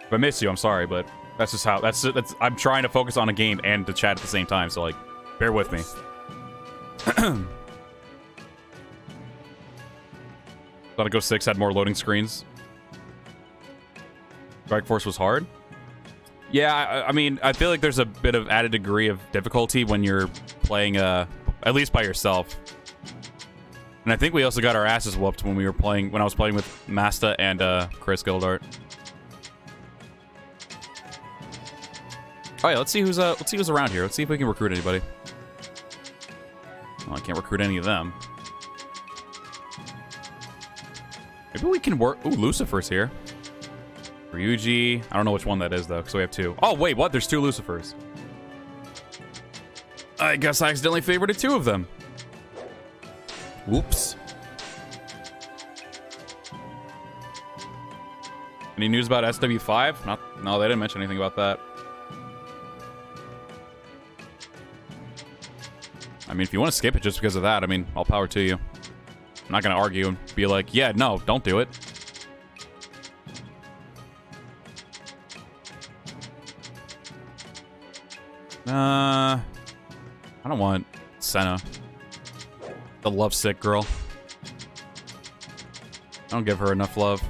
If I miss you, I'm sorry, but that's just how. That's I'm trying to focus on a game and the chat at the same time, so like, bear with me. Thought Go 6 had more loading screens. Strike Force was hard. Yeah, I mean, I feel like there's a bit of added degree of difficulty when you're playing, at least by yourself. And I think we also got our asses whooped when I was playing with Masta and Chris Gildart. Oh yeah, let's see who's around here. Let's see if we can recruit anybody. Well, I can't recruit any of them. Maybe we can work... Ooh, Lucifer's here. Ryuji. I don't know which one that is, though, because we have 2. Oh, wait, what? There's 2 Lucifers. I guess I accidentally favorited 2 of them. Whoops. Any news about SW5? No, they didn't mention anything about that. I mean, if you want to skip it just because of that, I mean, all power to you. I'm not going to argue and be like, yeah, no, don't do it. I don't want Senna. The lovesick girl. I don't give her enough love.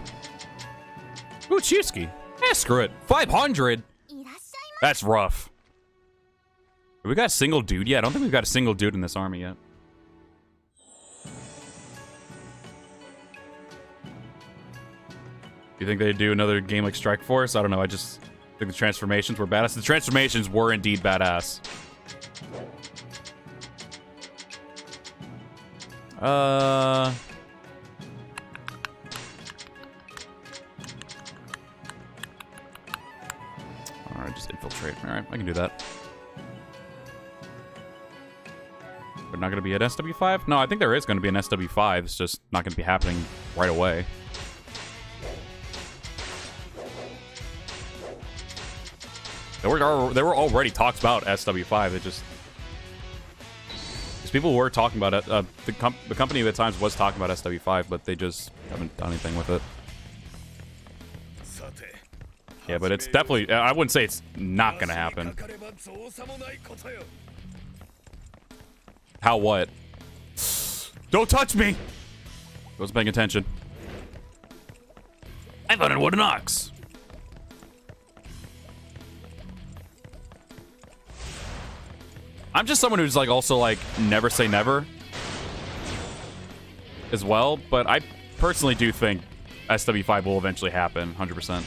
Ooh, Chiyusuke. Eh, screw it. 500? That's rough. Have we got a single dude yet? I don't think we've got a single dude in this army yet. You think they'd do another game like Strike Force? I don't know. I just think the transformations were badass. The transformations were indeed badass. Alright, just infiltrate. Alright, I can do that. We're not going to be at SW5? No, I think there is going to be an SW5. It's just not going to be happening right away. There were already talks about SW5. It just... Because people were talking about it. The company at times was talking about SW5, but they just haven't done anything with it. Yeah, but it's definitely... I wouldn't say it's not going to happen. How what? Don't touch me! Wasn't paying attention. I thought it would an ox. I'm just someone who's like also like never say never as well, but I personally do think SW5 will eventually happen, 100%.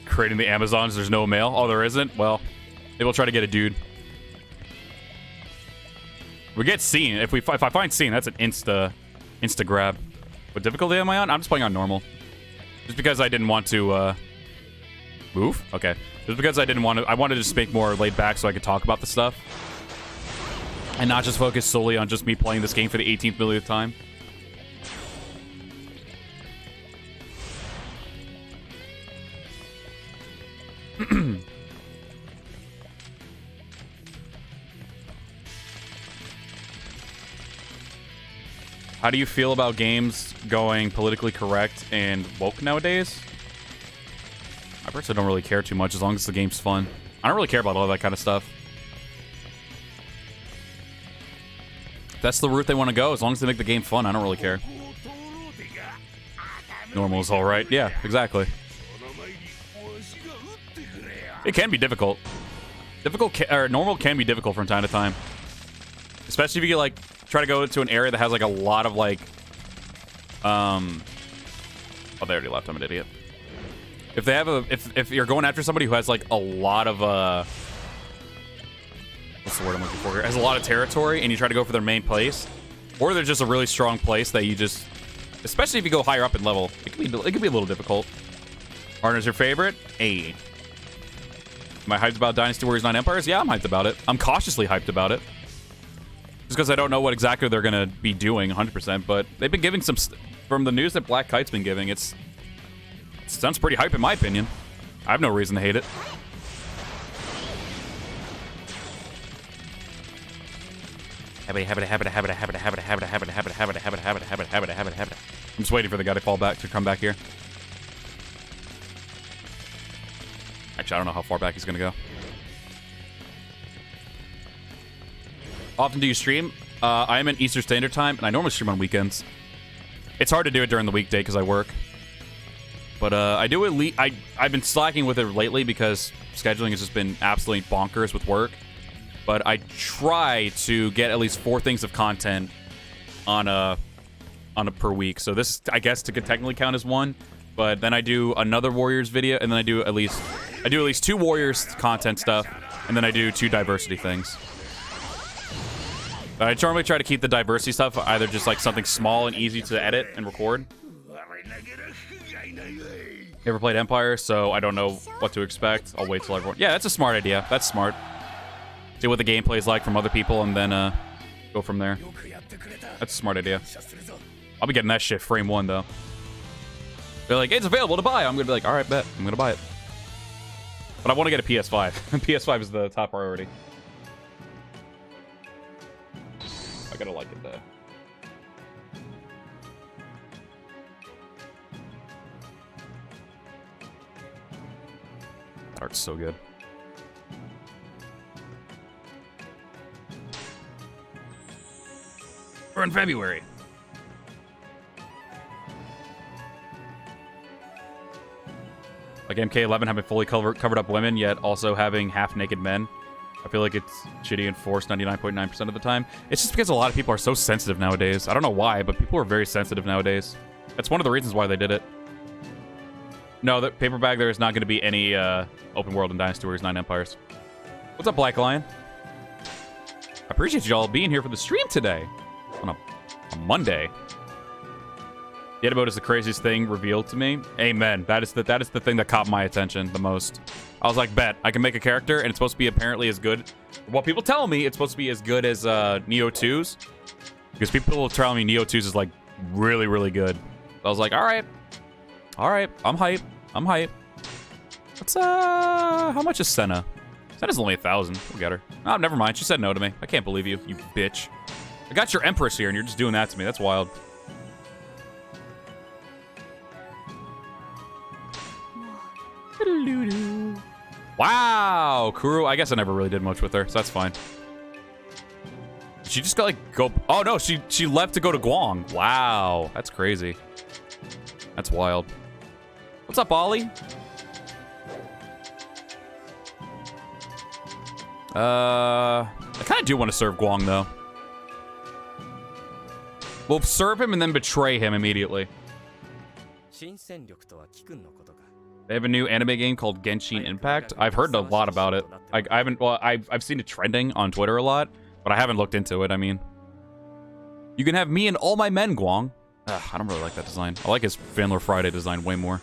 Creating the Amazons, there's no mail. Oh, there isn't? Well, maybe we'll try to get a dude. We get Scene. If I find Scene, that's an insta grab. What difficulty am I on? I'm just playing on normal. Just because I didn't want to move? Okay. Just because I didn't want to... I wanted to just make more laid back so I could talk about the stuff. And not just focus solely on just me playing this game for the 18th millionth time. How do you feel about games going politically correct and woke nowadays? I personally don't really care too much as long as the game's fun. I don't really care about all that kind of stuff. If that's the route they want to go, as long as they make the game fun, I don't really care. Normal is alright. Yeah, exactly. It can be difficult. Normal can be difficult from time to time. Especially if you get, like, try to go to an area that has, like, a lot of, like... Oh, they already left. I'm an idiot. If they have a... If you're going after somebody who has, like, a lot of, what's the word I'm looking for here? Has a lot of territory, and you try to go for their main place, or they're just a really strong place that you just... Especially if you go higher up in level, it can be a little difficult. Partner's your favorite? A. Am I hyped about Dynasty Warriors 9 Empires? Yeah, I'm hyped about it. I'm cautiously hyped about it. Just because I don't know what exactly they're going to be doing 100%, but they've been giving some... From the news that Black Kite's been giving, it sounds pretty hype in my opinion. I have no reason to hate it. I'm just waiting for the guy to fall back, to come back here. Actually, I don't know how far back he's going to go. Often do you stream? I am in Eastern Standard Time, and I normally stream on weekends. It's hard to do it during the weekday because I work. But I do it. I've been slacking with it lately because scheduling has just been absolutely bonkers with work. But I try to get at least 4 things of content on a per week. So this, I guess, could technically count as 1. But then I do another Warriors video, and then I do at least 2 Warriors content stuff, and and then I do 2 diversity things. I normally try to keep the diversity stuff either just like something small and easy to edit and record. Never played Empire, so I don't know what to expect. I'll wait till everyone... Yeah, that's a smart idea. That's smart. See what the gameplay is like from other people and then go from there. That's a smart idea. I'll be getting that shit frame 1, though. They're like, it's available to buy. I'm going to be like, all right, bet. I'm going to buy it. But I want to get a PS5. PS5 is the top priority. I got to like it, though. Art's so good. We're in February. Like MK11 having fully covered up women, yet also having half-naked men. I feel like it's shitty and forced 99.9% of the time. It's just because a lot of people are so sensitive nowadays. I don't know why, but people are very sensitive nowadays. That's one of the reasons why they did it. No, the paper bag, there is not going to be any open world in Dynasty Warriors 9 Empires. What's up, Black Lion? I appreciate you all being here for the stream today. On a Monday. The edit mode is the craziest thing revealed to me. Amen. That is the thing that caught my attention the most. I was like, bet. I can make a character, and it's supposed to be apparently as good. Well, people tell me it's supposed to be as good as Neo 2's. Because people will tell me Neo 2's is, like, really, really good. I was like, all right. All right. I'm hype. I'm hype. What's, how much is Senna? Senna's only 1,000. We'll get her. Oh, never mind. She said no to me. I can't believe you, you bitch. I got your Empress here, and you're just doing that to me. That's wild. Wow, Kuru. I guess I never really did much with her, so that's fine. She just got like go. Oh no, she left to go to Guang. Wow, that's crazy. That's wild. What's up, Ollie? I kind of do want to serve Guang though. We'll serve him and then betray him immediately. They have a new anime game called Genshin Impact. I've heard a lot about it. I haven't. Well, I've seen it trending on Twitter a lot, but I haven't looked into it. I mean, you can have me and all my men, Guang. Ugh, I don't really like that design. I like his Fandler Friday design way more.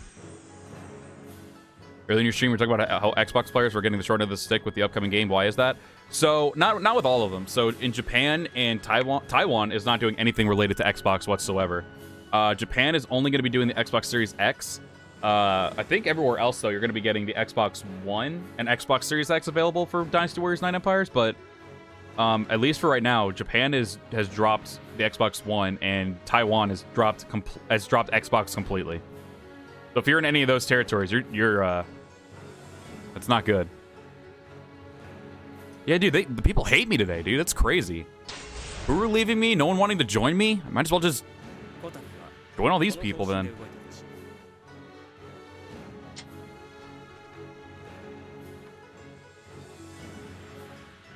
Earlier in your stream, we were talking about how Xbox players were getting the short end of the stick with the upcoming game. Why is that? So, not with all of them. So, in Japan and Taiwan is not doing anything related to Xbox whatsoever. Japan is only going to be doing the Xbox Series X. I think everywhere else, though, you're going to be getting the Xbox One and Xbox Series X available for Dynasty Warriors 9 Empires, but at least for right now, Japan has dropped the Xbox One, and Taiwan has dropped Xbox completely. So if you're in any of those territories, you're that's not good. Yeah, dude, the people hate me today, dude. That's crazy. Who are leaving me? No one wanting to join me? I might as well just join all these people then.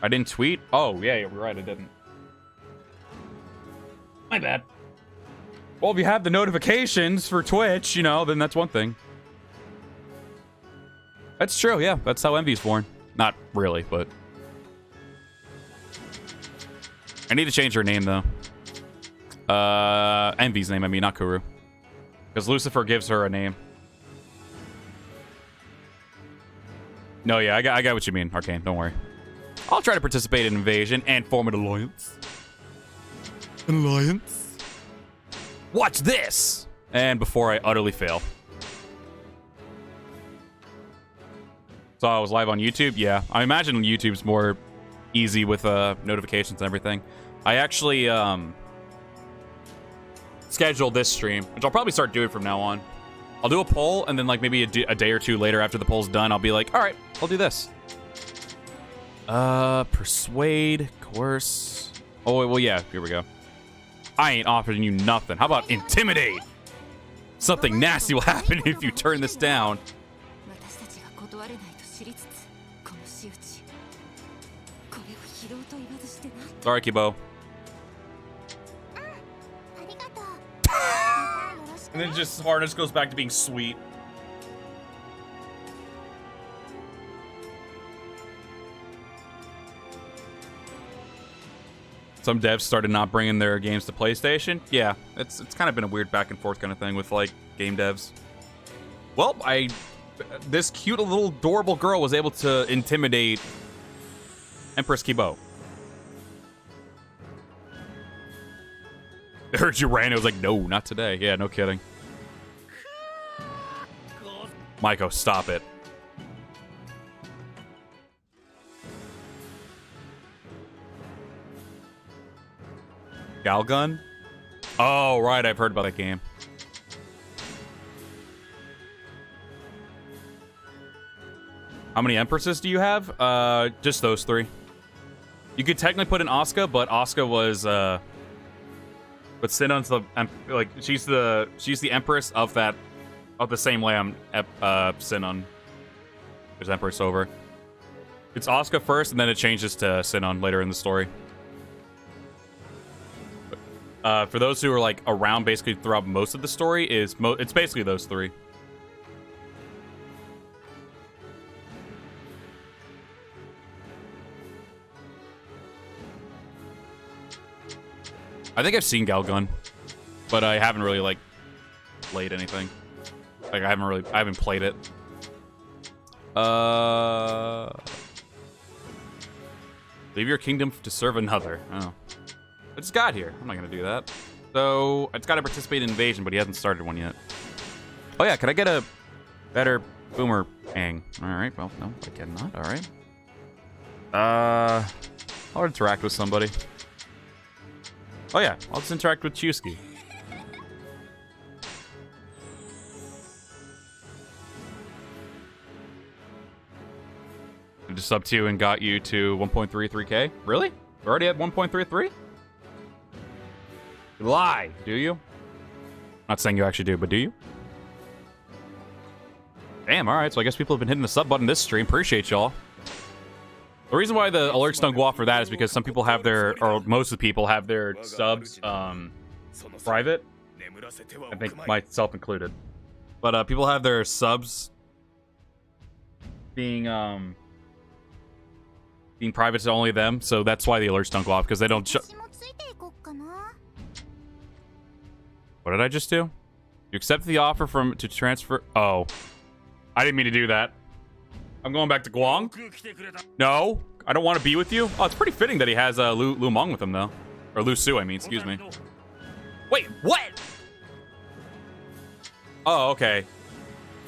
I didn't tweet? Oh, yeah, you're right, I didn't. My bad. Well, if you have the notifications for Twitch, you know, then that's one thing. That's true, yeah. That's how Envy's born. Not really, but... I need to change her name, though. Envy's name, I mean, not Kuru. Because Lucifer gives her a name. No, yeah, I got what you mean, Arcane. Don't worry. I'll try to participate in Invasion and form an alliance. An alliance? Watch this! And before I utterly fail. So I was live on YouTube? Yeah. I imagine YouTube's more easy with notifications and everything. I actually scheduled this stream, which I'll probably start doing from now on. I'll do a poll, and then like maybe a day or two later after the poll's done, I'll be like, all right, I'll do this. Persuade, coerce. Oh, well, yeah, here we go. I ain't offering you nothing. How about intimidate? Something nasty will happen if you turn this down. Sorry, Kibo. And then just hardness goes back to being sweet. 「some devs started not bringing their games to PlayStation. Yeah, it's kind of been a weird back and forth kind of thing with like game devs. Well, this cute little adorable girl was able to intimidate Empress Kibo. I heard you ran. It was like, no, not today. Yeah, no kidding. Maiko, stop it. Galgun? Oh, right. I've heard about that game. How many Empresses do you have? Just those 3. You could technically put in Asuka, but Asuka was, but Sinon's the, like, she's the Empress of the same lamb, Sinon. There's Empress over. It's Asuka first, and then it changes to Sinon later in the story. For those who are like around basically throughout most of the story, it's basically those 3. I think I've seen Galgun, but I haven't really like played anything. Like I haven't played it. Leave your kingdom to serve another. Oh. I just got here. I'm not gonna do that. So it's got to participate in invasion, but he hasn't started one yet. Oh yeah, could I get a better boomerang? All right. Well, no, I cannot. All right. I'll interact with somebody. Oh yeah, I'll just interact with Chusky. I just subbed to you and got you to 1.33k. Really? We're already at 1.33? You lie, do you? Not saying you actually do, but do you? Damn, alright, so I guess people have been hitting the sub button this stream. Appreciate y'all. The reason why the alerts don't go off for that is because some people have their, or most of the people have their subs private. I think myself included. But people have their subs being private to only them, so that's why the alerts don't go off, because they don't show. What did I just do? You accepted the offer to transfer. Oh, I didn't mean to do that. I'm going back to Guang. No, I don't want to be with you. Oh, it's pretty fitting that he has Lu Meng with him though, or Lu Su. I mean, excuse me. Wait, what? Oh, okay.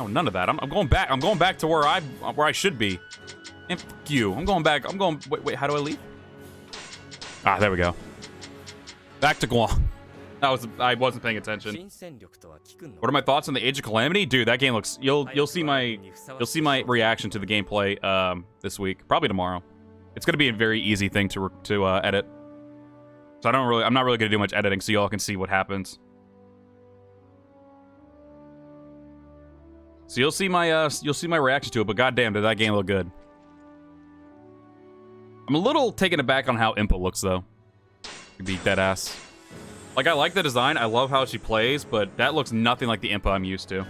Oh, none of that. I'm going back. I'm going back to where I should be. And fuck you. I'm going back. Wait. How do I leave? Ah, there we go. Back to Guang. I wasn't paying attention. What are my thoughts on the Age of Calamity? Dude, that game looks. You'll see my reaction to the gameplay this week, probably tomorrow. It's gonna be a very easy thing to edit. So I'm not really gonna do much editing, so y'all can see what happens. So you'll see my reaction to it, but goddamn, did that game look good? I'm a little taken aback on how Impa looks though. You be dead ass. Like, I like the design, I love how she plays, but that looks nothing like the Impa I'm used to.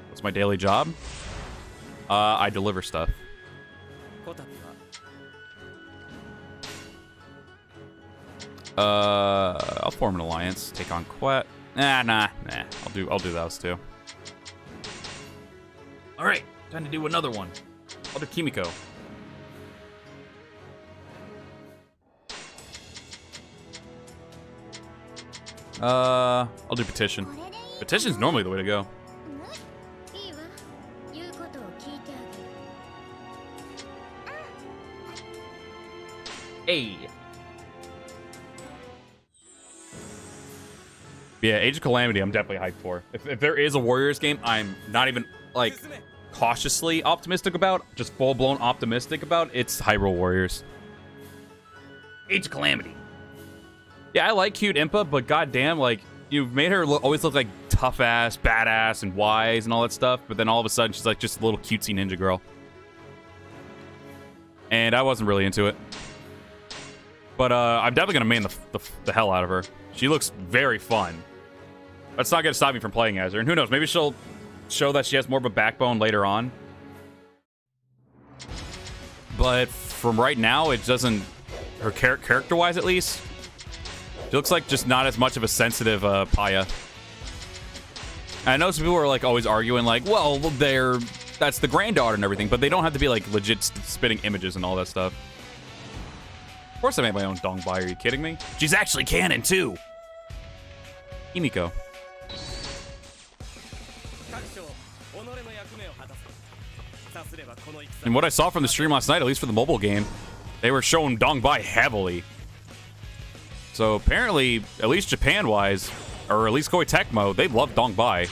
What's my daily job? I deliver stuff. I'll form an alliance, take on Quet. Nah. I'll do those too. Alright, time to do another one. I'll do Kimiko. I'll do Petition. Petition's normally the way to go. Hey. Yeah, Age of Calamity, I'm definitely hyped for. If there is a Warriors game, I'm not even, like, cautiously optimistic about, just full-blown optimistic about, it's Hyrule Warriors. Age of Calamity. Yeah, I like cute Impa, but goddamn, like, you've made her always look like tough-ass, badass, and wise, and all that stuff, but then all of a sudden, she's like just a little cutesy ninja girl. And I wasn't really into it. But I'm definitely gonna main the hell out of her. She looks very fun. That's not gonna stop me from playing as her. And who knows, maybe she'll show that she has more of a backbone later on. But from right now, it doesn't her character-wise at least. She looks like just not as much of a sensitive Paya. And I know some people are like always arguing like, well, that's the granddaughter and everything, but they don't have to be like legit spitting images and all that stuff. Of course I made my own Dongbai, are you kidding me? She's actually canon too! Himiko. And what I saw from the stream last night, at least for the mobile game, they were showing Dongbai heavily. So apparently, at least Japan-wise, or at least Koei Tecmo, they love Dongbai.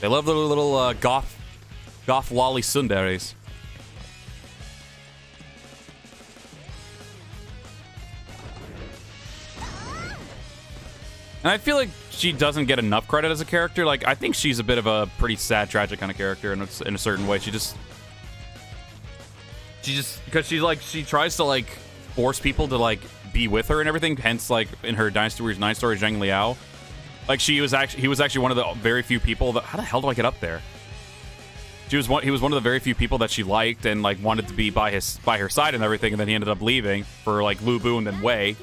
They love the little goth lolly tsunderes. And I feel like she doesn't get enough credit as a character. Like, I think she's a bit of a pretty sad, tragic kind of character in a certain way. She just because she tries to like force people to like be with her and everything. Hence, like in her Dynasty Warriors 9 story, Zheng Liao, like he was actually one of the very few people that. How the hell do I get up there? He was one of the very few people that she liked and like wanted to be by her side and everything. And then he ended up leaving for like Lu Bu and then Wei.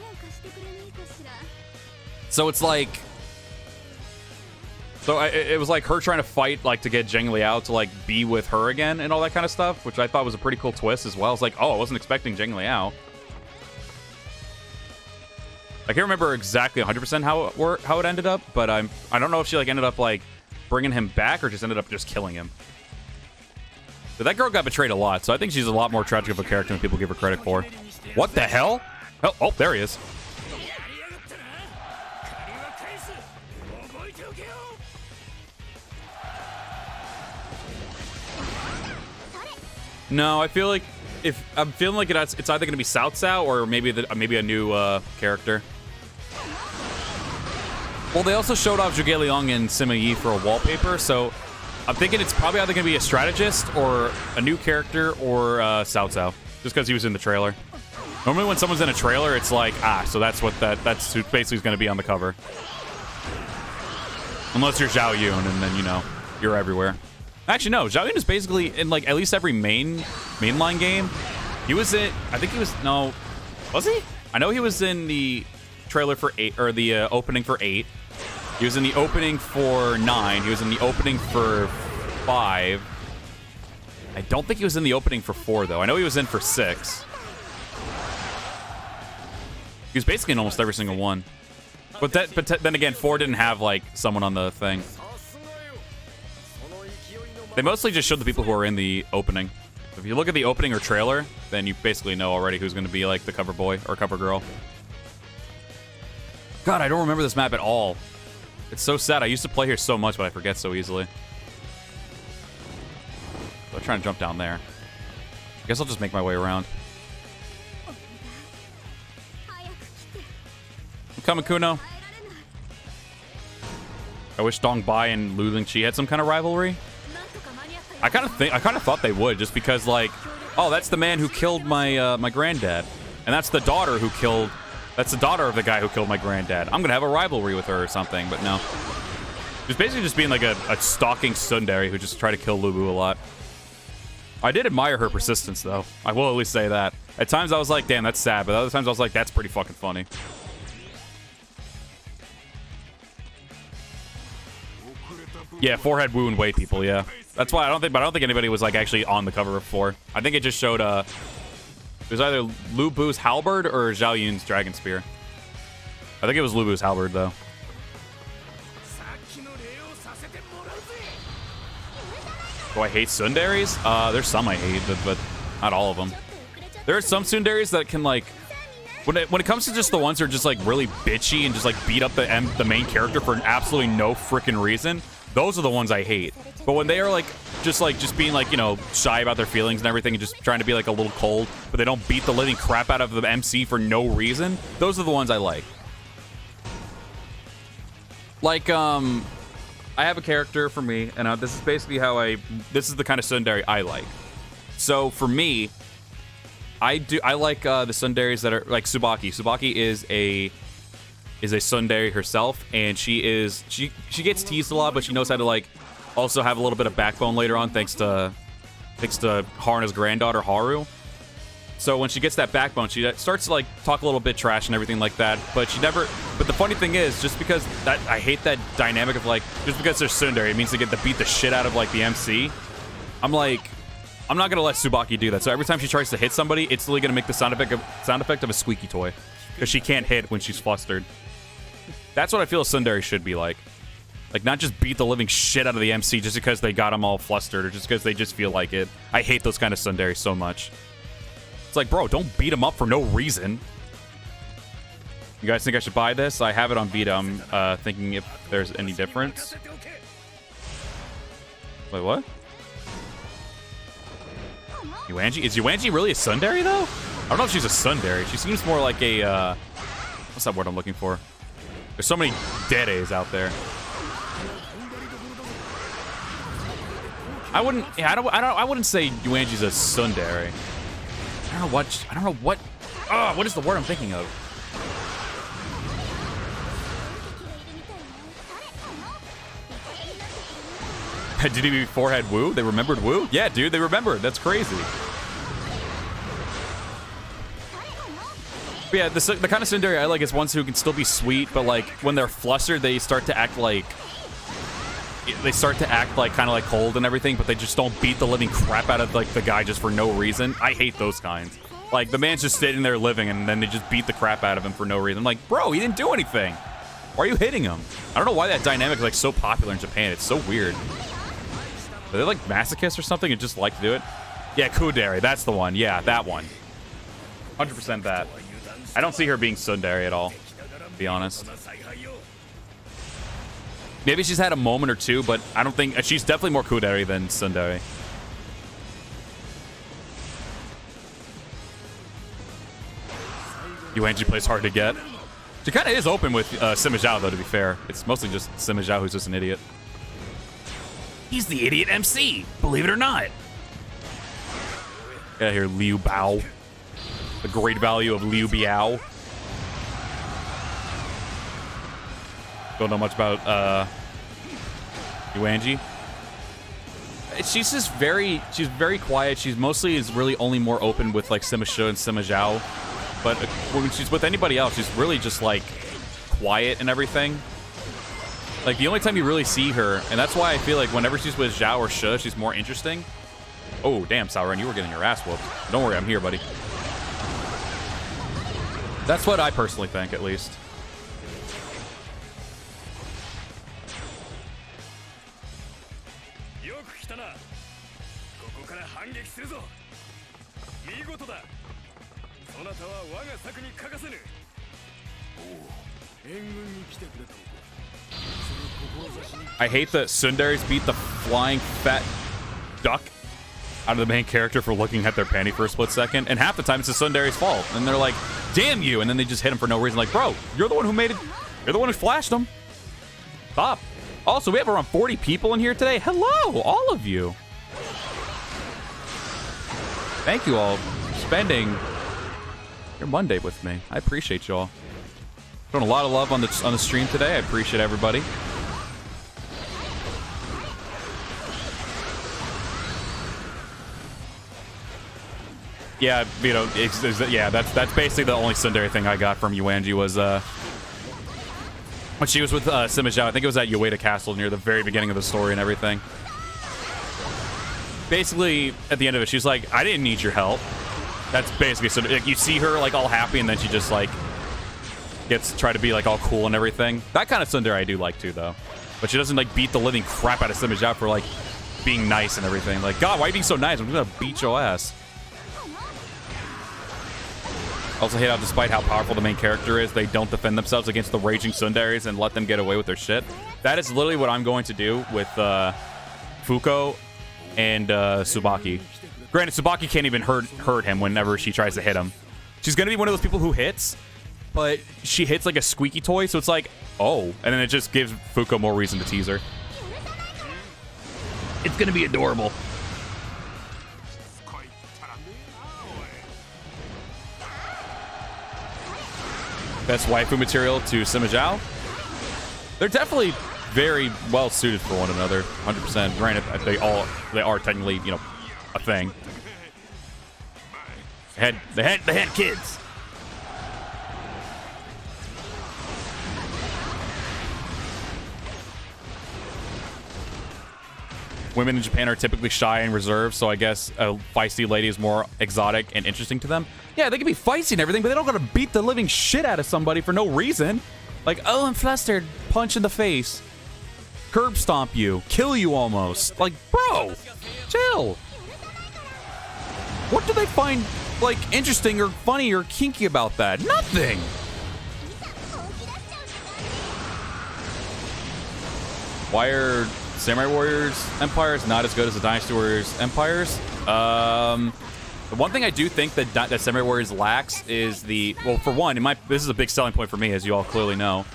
So it's like, it was like her trying to fight like to get Zheng Liao to like be with her again and all that kind of stuff, which I thought was a pretty cool twist as well. It's like, oh, I wasn't expecting Zheng Liao. I can't remember exactly 100% how it ended up, but I don't know if she like ended up like bringing him back or just ended up just killing him. But that girl got betrayed a lot, so I think she's a lot more tragic of a character than people give her credit for. What the hell? Oh, there he is. No, I feel like it's either going to be Cao Cao or maybe a new character. Well, they also showed off Zhuge Liang and Sima Yi for a wallpaper, so I'm thinking it's probably either going to be a strategist or a new character or Cao Cao, just because he was in the trailer. Normally when someone's in a trailer, it's like, so that's who basically is going to be on the cover. Unless you're Zhao Yun, and then, you know, you're everywhere. Actually, no. Zhao Yun is basically in, like, at least every mainline game. He was in... I think he was... No. Was he? I know he was in the trailer for 8... Or the opening for 8. He was in the opening for 9. He was in the opening for 5. I don't think he was in the opening for 4, though. I know he was in for 6. He was basically in almost every single one. But then again, 4 didn't have, like, someone on the thing. They mostly just showed the people who are in the opening. If you look at the opening or trailer, then you basically know already who's going to be, like, the cover boy or cover girl. God, I don't remember this map at all. It's so sad. I used to play here so much, but I forget so easily. So I'm trying to jump down there. I guess I'll just make my way around. I'm coming, Kuno. I wish Dongbai and Lu Lingqi had some kind of rivalry. I kind of thought they would, just because, like, oh, that's the man who killed my my granddad, and that's the daughter who killed. That's the daughter of the guy who killed my granddad. I'm gonna have a rivalry with her or something, but no. Just basically just being like a stalking tsundere who just tried to kill Lu Bu a lot. I did admire her persistence, though. I will at least say that. At times I was like, damn, that's sad, but other times I was like, that's pretty fucking funny. Yeah, 4 had Wu and Wei people, yeah. That's why I don't think anybody was like actually on the cover of 4. I think it just showed it was either Lu Bu's halberd or Zhao Yun's dragon spear. I think it was Lu Bu's halberd though. Do I hate tsunderes? There's some I hate, but not all of them. There are some tsunderes that can like when it comes to just the ones that are just like really bitchy and just like beat up the main character for absolutely no freaking reason. Those are the ones I hate. But when they are like just being like, you know, shy about their feelings and everything and just trying to be like a little cold, but they don't beat the living crap out of the MC for no reason, those are the ones I like. Like, I have a character for me, and this is basically this is the kind of tsundere I like. So for me, I like the tsunderes that are like Tsubaki. Tsubaki is a tsundere herself, and she gets teased a lot, but she knows how to like also have a little bit of backbone later on, thanks to Haruna's granddaughter Haru. So when she gets that backbone, she starts to like talk a little bit trash and everything like that. But she never. But the funny thing is, just because that I hate that dynamic of like, just because they're tsundere, it means they get to beat the shit out of like the MC. I'm like, I'm not gonna let Tsubaki do that. So every time she tries to hit somebody, it's literally gonna make the sound effect of a squeaky toy, because she can't hit when she's flustered. That's what I feel a tsundere should be like. Like, not just beat the living shit out of the MC just because they got them all flustered or just because they just feel like it. I hate those kind of tsundere so much. It's like, bro, don't beat him up for no reason. You guys think I should buy this? I have it on Vita. I'm thinking if there's any difference. Wait, what? Yuanji? Is Yuanji really a tsundere, though? I don't know if she's a tsundere. She seems more like a, what's that word I'm looking for? There's so many deades out there. I wouldn't. Yeah, I wouldn't say Yuanji's a tsundere. I don't know what. What is the word I'm thinking of? DW4 had Woo? They remembered Woo? Yeah, dude, they remembered. That's crazy. But yeah, the kind of tsundere I like is ones who can still be sweet, but like when they're flustered, they start to act like kind of like cold and everything, but they just don't beat the living crap out of like the guy just for no reason. I hate those kinds. Like the man's just sitting there living and then they just beat the crap out of him for no reason. I'm like, bro, he didn't do anything. Why are you hitting him? I don't know why that dynamic is like so popular in Japan. It's so weird. Are they like masochists or something and just like to do it? Yeah, Kudere, that's the one. Yeah, that one. 100% that. I don't see her being tsundere at all, to be honest. Maybe she's had a moment or two, but I don't think... She's definitely more Kudere than tsundere. Yuanji plays hard to get. She kind of is open with Sima Zhao, though, to be fair. It's mostly just Sima Zhao who's just an idiot. He's the idiot MC, believe it or not. Get out of here, Liu Bao. The great value of Liu Biao. Don't know much about Yuanji. She's just she's very quiet. She's mostly is really only more open with like Sima Shu and Sima Zhao. But when she's with anybody else, she's really just like quiet and everything. Like the only time you really see her, and that's why I feel like whenever she's with Zhao or Shu, she's more interesting. Oh, damn, Sauron, you were getting your ass whooped. Don't worry, I'm here, buddy. That's what I personally think, at least. I hate that tsunderes beat the flying fat duck out of the main character for looking at their panty for a split second, and half the time it's the tsundere's fault, and they're like, damn you, and then they just hit him for no reason. Like, bro, you're the one who made it. You're the one who flashed him. Stop. Also, we have around 40 people in here today. Hello, all of you. Thank you all for spending your Monday with me. I appreciate you all. Doing a lot of love on the stream today. I appreciate everybody. Yeah, you know, yeah, that's basically the only tsundere thing I got from Yuanji was when she was with Sima Zhao. I think it was at Ueda Castle near the very beginning of the story and everything. Basically, at the end of it, she's like, I didn't need your help. That's basically, so like, you see her like all happy and then she just like gets try to be like all cool and everything. That kind of tsundere I do like too, though. But she doesn't like beat the living crap out of Sima Zhao for like being nice and everything. Like, God, why are you being so nice? I'm gonna beat your ass. Also hate how, despite how powerful the main character is, they don't defend themselves against the raging tsunderes and let them get away with their shit. That is literally what I'm going to do with Fuko and Tsubaki. Granted, Tsubaki can't even hurt him whenever she tries to hit him. She's going to be one of those people who hits, but she hits like a squeaky toy, so it's like, oh. And then it just gives Fuko more reason to tease her. It's going to be adorable. Best waifu material to Sima Zhao. They're definitely very well suited for one another, 100%. Granted, they are technically, you know, a thing. The head kids. Women in Japan are typically shy and reserved, so I guess a feisty lady is more exotic and interesting to them. Yeah, they can be feisty and everything, but they don't gotta beat the living shit out of somebody for no reason. Like, oh, I'm flustered. Punch in the face. Curb stomp you. Kill you almost. Like, bro, chill. What do they find, like, interesting or funny or kinky about that? Nothing. Why are Samurai Warriors Empires not as good as the Dynasty Warriors Empires? The one thing I do think that Samurai Warriors lacks is well, for one, this is a big selling point for me, as you all clearly know.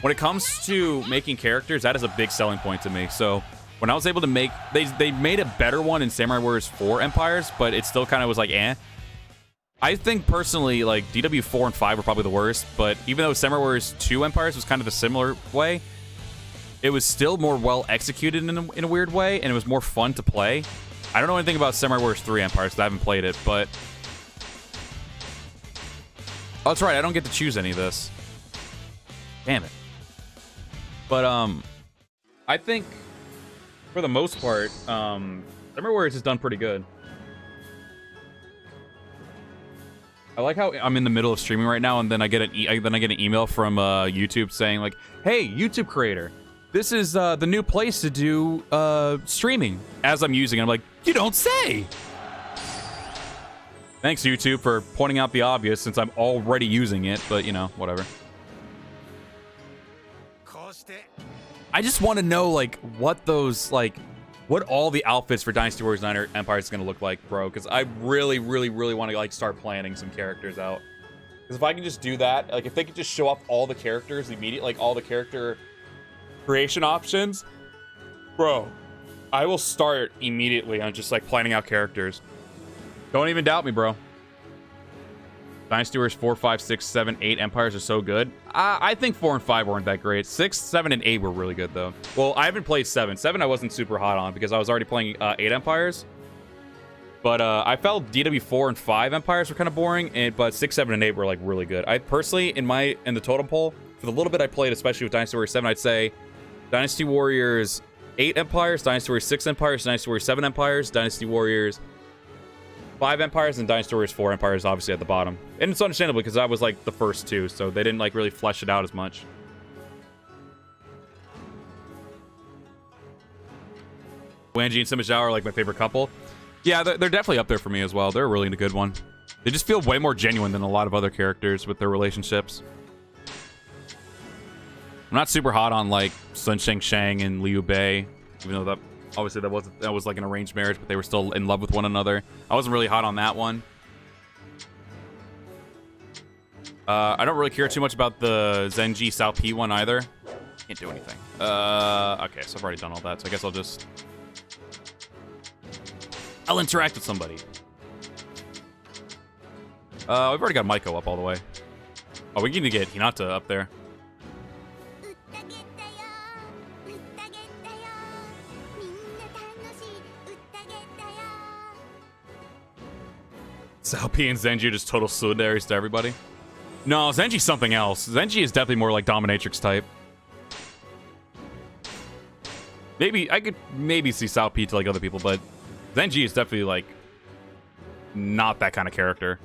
When it comes to making characters, that is a big selling point to me. So when I was able to make, they made a better one in Samurai Warriors 4 Empires, but it still kind of was like, eh. I think personally, like, DW4 and 5 were probably the worst, but even though Samurai Warriors 2 Empires was kind of a similar way, it was still more well executed in a weird way, and it was more fun to play. I don't know anything about Samurai Warriors 3 Empires because I haven't played it, but... Oh, that's right, I don't get to choose any of this. Damn it. But, I think, for the most part, Samurai Warriors has done pretty good. I like how I'm in the middle of streaming right now, and then I get an email from YouTube saying, like, hey, YouTube creator, this is the new place to do streaming. As I'm using it, I'm like, you don't say. Thanks, YouTube, for pointing out the obvious since I'm already using it, but, you know, whatever. I just want to know, like, what all the outfits for Dynasty Warriors 9 Empires is going to look like, bro, because I really, really, really want to, like, start planning some characters out. Because if I can just do that, like, if they could just show off all the characters immediately, like, all the character creation options, bro, I will start immediately on just, like, planning out characters. Don't even doubt me, bro. Dynasty Warriors 4, 5, 6, 7, 8 Empires are so good. I think 4 and 5 weren't that great. 6, 7, and 8 were really good, though. Well, I haven't played 7. 7 I wasn't super hot on because I was already playing 8 Empires. But I felt DW4 and 5 Empires were kind of boring, but 6, 7, and 8 were, like, really good. I personally, in the totem pole, for the little bit I played, especially with Dynasty Warriors 7, I'd say Dynasty Warriors 8 Empires, Dynasty Warriors 6 Empires, Dynasty Warriors 7 Empires, Dynasty Warriors 5 Empires, and Dynasty Warriors 4 Empires obviously at the bottom. And it's understandable because I was like the first two, so they didn't like really flesh it out as much. Wanji and Sima are like my favorite couple. Yeah, they're definitely up there for me as well. They're really a good one. They just feel way more genuine than a lot of other characters with their relationships. I'm not super hot on like Sun Shang and Liu Bei, even though that obviously that was like an arranged marriage, but they were still in love with one another. I wasn't really hot on that one. I don't really care too much about the Zenji Sao P one either. Can't do anything. Okay, so I've already done all that, so I guess I'll interact with somebody. We've already got Maiko up all the way. Oh, we need to get Hinata up there. Sao P and Zenji are just total solidaries to everybody. No, Zenji's something else. Zenji is definitely more like dominatrix type. I could maybe see Sao P to like other people, but Zenji is definitely like not that kind of character.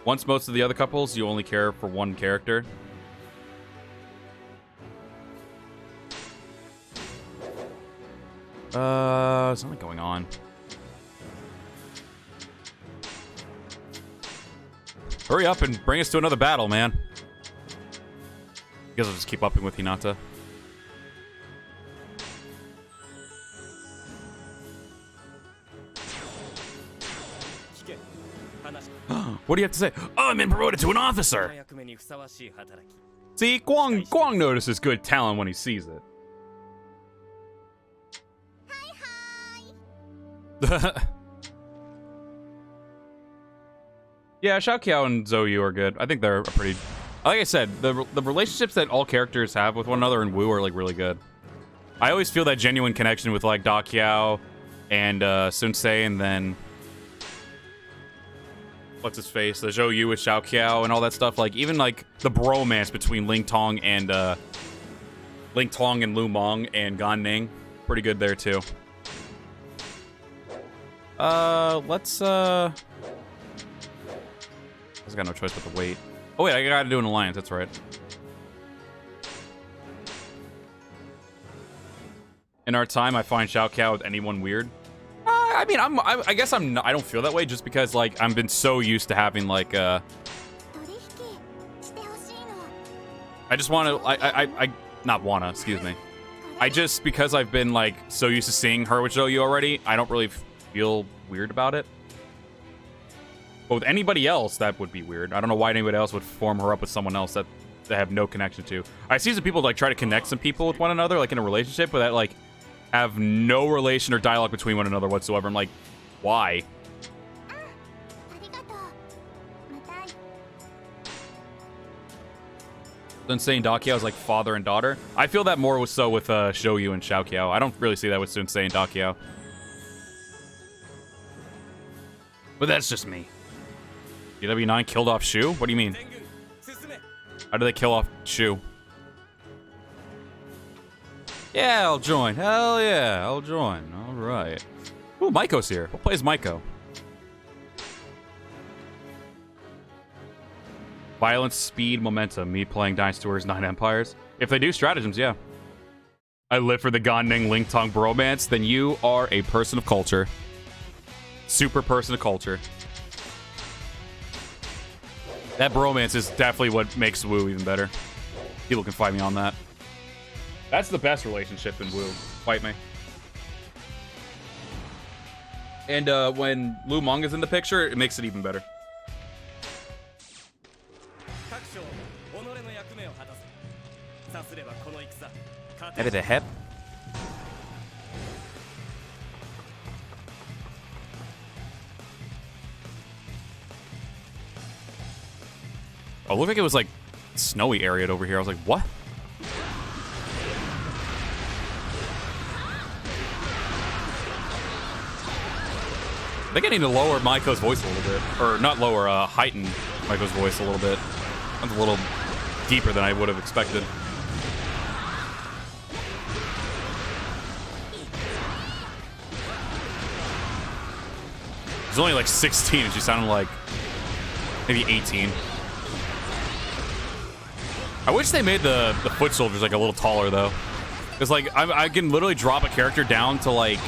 Once most of the other couples, you only care for one character. Something going on. Hurry up and bring us to another battle, man. I guess I'll just keep upping with Hinata. What do you have to say? Oh, I'm been promoted to an officer! See, Guang notices good talent when he sees it. Yeah, Xiaoqiao and Zhou are good. I think they're pretty... Like I said, the relationships that all characters have with one another in Wu are, like, really good. I always feel that genuine connection with, like, Da Qiao and Sun Ce, and then... what's his face, the Zhou Yu with Xiao Qiao and all that stuff. Like even like the bromance between Ling Tong and Lu Meng and Gan Ning, pretty good there too. Let's I got no choice but to wait. Oh wait, I gotta do an alliance. That's right. In our time, I find Xiao Qiao with anyone weird. I mean, I guess I don't feel that way just because like I've been so used to having like I just want to I not wanna, excuse me. I just, because I've been like so used to seeing her with Zhou Yu already, I don't really feel weird about it. But with anybody else, that would be weird. I don't know why anybody else would form her up with someone else that they have no connection to. I see some people like try to connect some people with one another, like in a relationship, but that like have no relation or dialogue between one another whatsoever. I'm like, why? Then saying Dakiao is like father and daughter. I feel that more was so with Zhou Yu and Xiao Qiao. I don't really see that with Sensei and Dakiao. But that's just me. DW9 killed off Shu? What do you mean? How do they kill off Shu? Yeah, I'll join. Hell yeah, I'll join. All right. Ooh, Maiko's here. Who plays Maiko? Violence, speed, momentum. Me playing Dynasty 9 Empires. If they do stratagems, yeah. I live for the Gan Ning Ling Tong bromance. Then you are a person of culture. Super person of culture. That bromance is definitely what makes Wu even better. People can fight me on that. That's the best relationship in Wu. Fight me. And when Lu Meng is in the picture, it makes it even better. Maybe the hip. Oh, it looked like it was like snowy area over here. I was like, what? I think I need to lower Maiko's voice a little bit. Or not lower, heighten Maiko's voice a little bit. That's a little deeper than I would have expected. She's only like 16 and she sounded like maybe 18. I wish they made the foot soldiers like a little taller though. Because like I can literally drop a character down to like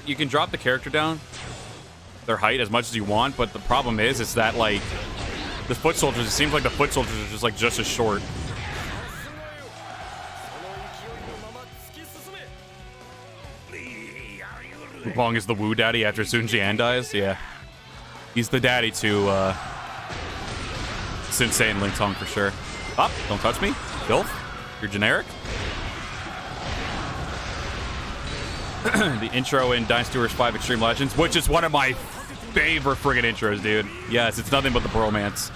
you can drop the character down their height as much as you want, but the problem is that like the foot soldiers, it seems like the foot soldiers are just as short. Wukong is the Wu daddy after Sun Jian dies? Yeah. He's the daddy to Sensei and Ling Tong for sure. Up, don't touch me. Filth. You're generic. The intro in Dynasty Warriors 5 Extreme Legends, which is one of my favorite friggin' intros, dude. Yes, it's nothing but the bromance.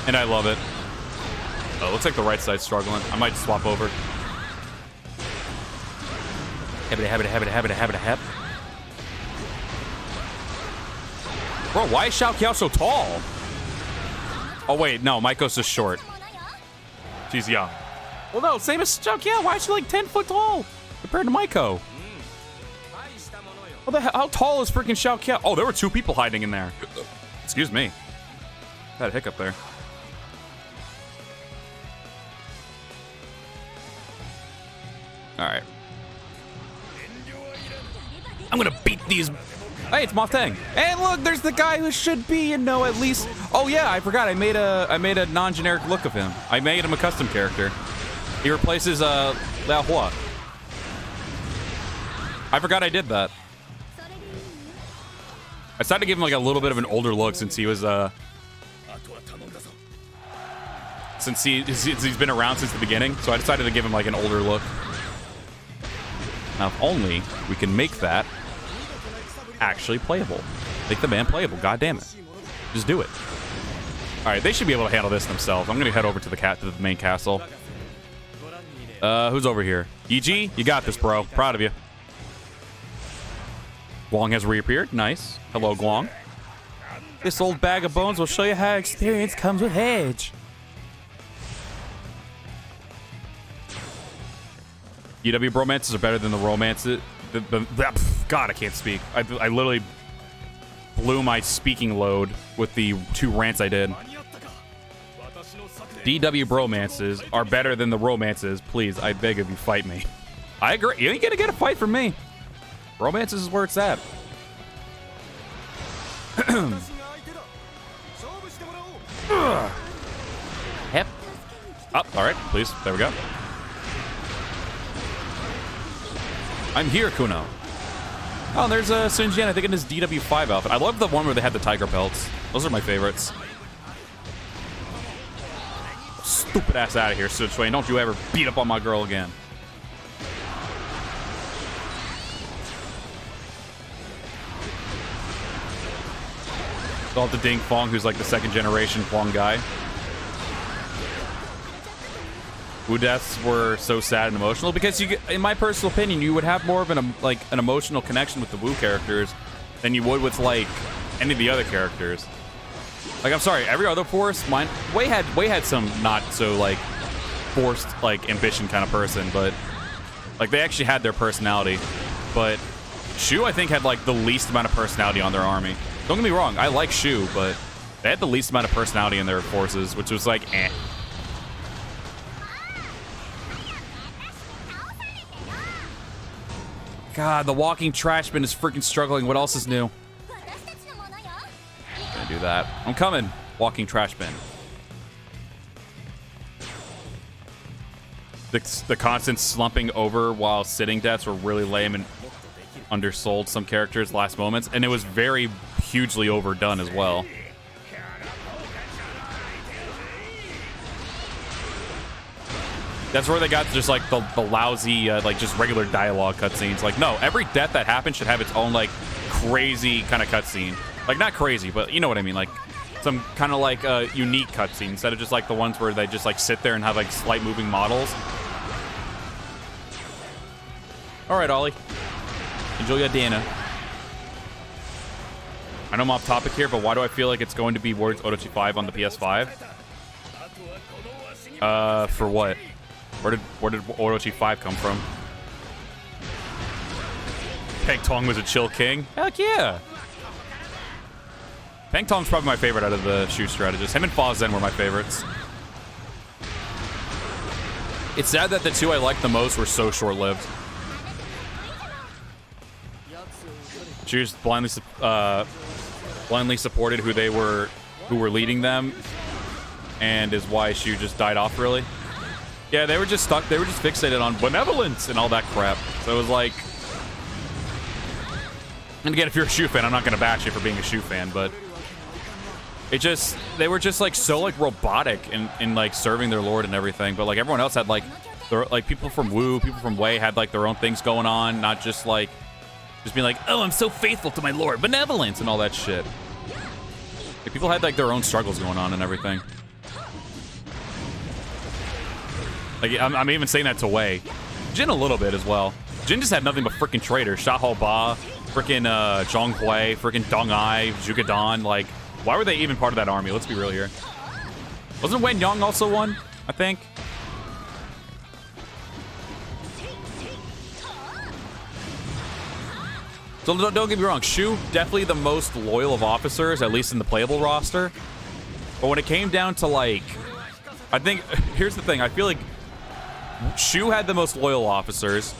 And I love it. Oh, looks like the right side's struggling. I might swap over. Habit. Bro, why is Xiao Qiao so tall? Oh, wait, no, Maiko's just short. She's young. Well, no, same as Xiao Qiao. Why is she like 10 foot tall compared to Maiko? What the hell? How tall is freaking Xiao Qiao? Oh, there were two people hiding in there. Excuse me. Had a hiccup there. All right. I'm gonna beat these. Hey, it's Moff Tang. And look, there's the guy who should be, you know, at least. Oh yeah, I forgot. I made a non-generic look of him. I made him a custom character. He replaces Lao Hua. I forgot I did that. I decided to give him like a little bit of an older look since he was since he's been around since the beginning. So I decided to give him like an older look. Now, if only we can make that actually playable. Make the man playable. God damn it. Just do it. All right, they should be able to handle this themselves. I'm going to head over to the main castle. Who's over here? EG, you got this, bro. Proud of you. Guang has reappeared. Nice. Hello, Guang. This old bag of bones will show you how experience comes with age. DW bromances are better than the romances. God, I can't speak. I literally blew my speaking load with the 2 rants I did. DW bromances are better than the romances. Please, I beg of you, fight me. I agree. You ain't gonna get a fight from me. Romances is where it's at. Hep. Up. All right, please. There we go. I'm here, Kuno. Oh, and there's Sinjin, I think, in his DW5 outfit. I love the one where they had the tiger pelts. Those are my favorites. Stupid ass out of here, Sichuan. Don't you ever beat up on my girl again. All the Ding Fong, who's like the 2nd generation Fong guy. Wu deaths were so sad and emotional because you, in my personal opinion, you would have more of an emotional connection with the Wu characters than you would with like any of the other characters. Like, I'm sorry, every other force, Wei had some not so like forced like ambition kind of person, but like they actually had their personality. But Shu, I think, had like the least amount of personality on their army. Don't get me wrong, I like Shu, but they had the least amount of personality in their forces, which was like, eh. God, the walking trash bin is freaking struggling. What else is new? Gonna do that. I'm coming. Walking trash bin. The constant slumping over while sitting deaths were really lame and undersold some characters last moments, and it was very hugely overdone as well. That's where they got just like the lousy, like just regular dialogue cutscenes. Like, no, every death that happens should have its own like crazy kind of cutscene. Like, not crazy, but you know what I mean. Like some kind of like unique cutscene instead of just like the ones where they just like sit there and have like slight moving models. All right, Ollie. Enjoy your dinner. I know I'm off topic here, but why do I feel like it's going to be Words Orochi 5 on the PS5? For what? Where did Orochi 5 come from? Peng Tong was a chill king? Heck yeah! Peng Tong's probably my favorite out of the Shu strategists. Him and Fa Zhen were my favorites. It's sad that the 2 I liked the most were so short-lived. She just blindly supported who were leading them, and is why Shu just died off, really. Yeah, they were just stuck. They were just fixated on benevolence and all that crap. So it was like, and again, if you're a Shu fan, I'm not gonna bash you for being a Shu fan, but they were just like so like robotic in like serving their lord and everything. But like everyone else had like, people from Wu, people from Wei had like their own things going on, not just like. Just being like, oh, I'm so faithful to my lord, benevolence, and all that shit. Like, people had like their own struggles going on and everything. Like, I'm even saying that to Wei. Jin a little bit as well. Jin just had nothing but freaking traitors. Xiahou Ba, freaking Zhong Hui, freaking Dong Ai, Zhuge Dan. Like, why were they even part of that army? Let's be real here. Wasn't Wen Yang also one? I think. So don't get me wrong, Shu, definitely the most loyal of officers, at least in the playable roster. But when it came down to, like, I think, here's the thing, I feel like Shu had the most loyal officers,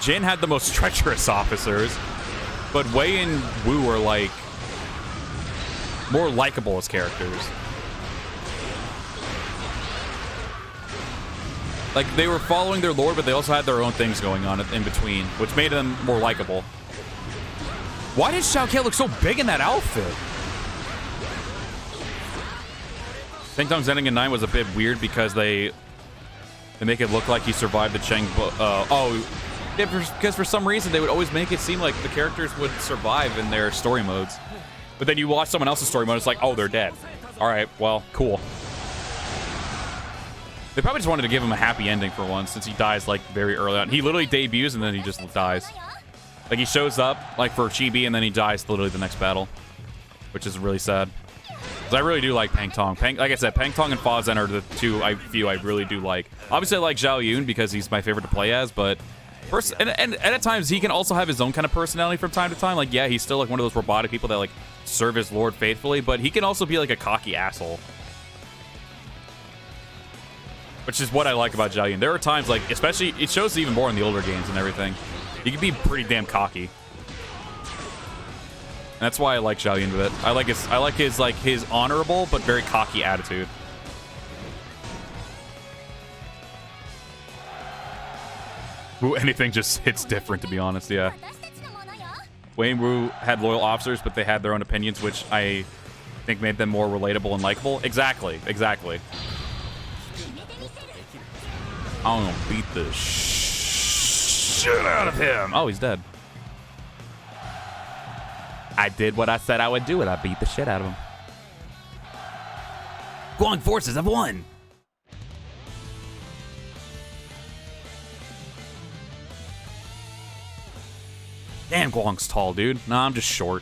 Jin had the most treacherous officers, but Wei and Wu are, like, more likable as characters. Like, they were following their lord, but they also had their own things going on in between, which made them more likable. Why did Shao Kahn look so big in that outfit? Peng Tong's ending in 9 was a bit weird because they make it look like he survived the Cheng... because for some reason they would always make it seem like the characters would survive in their story modes. But then you watch someone else's story mode, it's like, oh, they're dead. All right, well, cool. They probably just wanted to give him a happy ending for once, since he dies, like, very early on. He literally debuts, and then he just dies. Like, he shows up, like, for Chibi, and then he dies literally the next battle. Which is really sad. Because I really do like Pang Tong. Like I said, Pang Tong and Fa Zhen are the two I really do like. Obviously, I like Zhao Yun because he's my favorite to play as, but... and at times, he can also have his own kind of personality from time to time. Like, yeah, he's still, like, one of those robotic people that, like, serve his lord faithfully, but he can also be, like, a cocky asshole. Which is what I like about Zhao Yun. There are times, like, especially, it shows even more in the older games and everything. He can be pretty damn cocky. And that's why I like Zhao Yun with it. I like his honorable but very cocky attitude. Ooh, anything just hits different, to be honest, yeah. Wayne Wu had loyal officers, but they had their own opinions, which I think made them more relatable and likable. Exactly, exactly. I'm gonna beat the shit out of him. Oh, he's dead. I did what I said I would do, and I beat the shit out of him. Guang forces have won. Damn, Guang's tall, dude. Nah, I'm just short.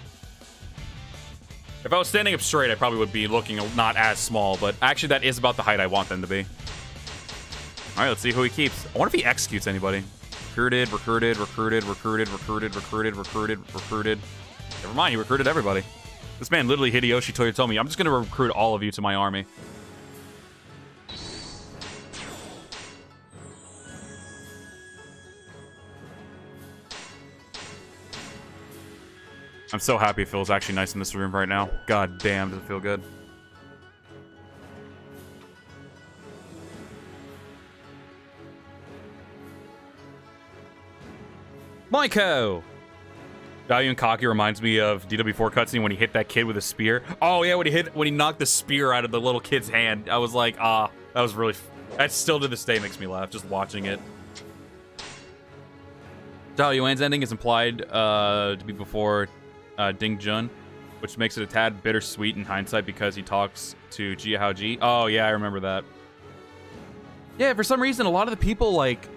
If I was standing up straight, I probably would be looking not as small, but actually that is about the height I want them to be. All right, let's see who he keeps. I wonder if he executes anybody. Recruited, recruited, recruited, recruited, recruited, recruited, recruited, recruited. Never mind, he recruited everybody. This man literally Hideyoshi Toyotomi. I'm just going to recruit all of you to my army. I'm so happy it feels actually nice in this room right now. God damn, does it feel good. Moiko! Zhao Yun cocky reminds me of DW4 cutscene when he hit that kid with a spear. Oh yeah, when he knocked the spear out of the little kid's hand. I was like, that was really... That still to this day makes me laugh, just watching it. Zhao Yuan's ending is implied to be before Ding Jun, which makes it a tad bittersweet in hindsight because he talks to Jia Haoji. Oh yeah, I remember that. Yeah, for some reason, a lot of the people, like,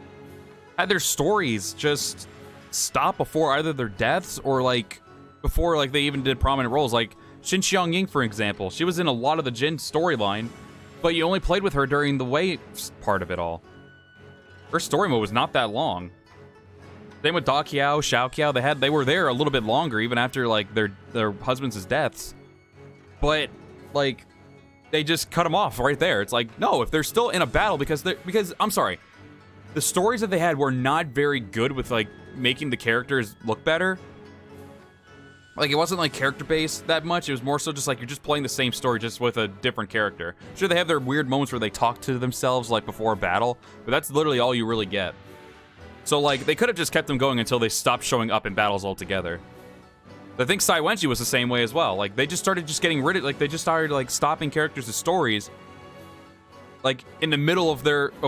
had their stories just stop before either their deaths or, like, before, like, they even did prominent roles. Like, Xin Xiangying, for example. She was in a lot of the Jin storyline, but you only played with her during the Wei part of it all. Her story mode was not that long. Same with Da Qiao, Xiao Qiao. They were there a little bit longer, even after, like, their husbands' deaths. But, like, they just cut them off right there. It's like, no, if they're still in a battle, because I'm sorry, the stories that they had were not very good with, like, making the characters look better. Like, it wasn't, like, character-based that much. It was more so just, like, you're just playing the same story just with a different character. Sure, they have their weird moments where they talk to themselves, like, before a battle, but that's literally all you really get. So, like, they could have just kept them going until they stopped showing up in battles altogether. I think Sai Wenji was the same way as well. Like, they just started just getting rid of, like, they just started, like, stopping characters' stories, like, in the middle of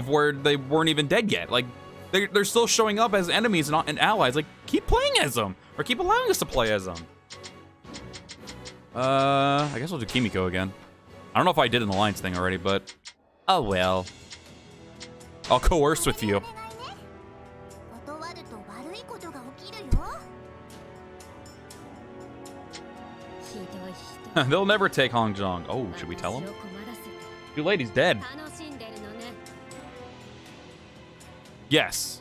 where they weren't even dead yet. Like, they're still showing up as enemies and allies. Like, keep playing as them, or keep allowing us to play as them. I guess we'll do Kimiko again. I don't know if I did an alliance thing already, but oh well. I'll coerce with you. They'll never take Hong Zhong. Oh, should we tell him? Too late, he's dead. Yes.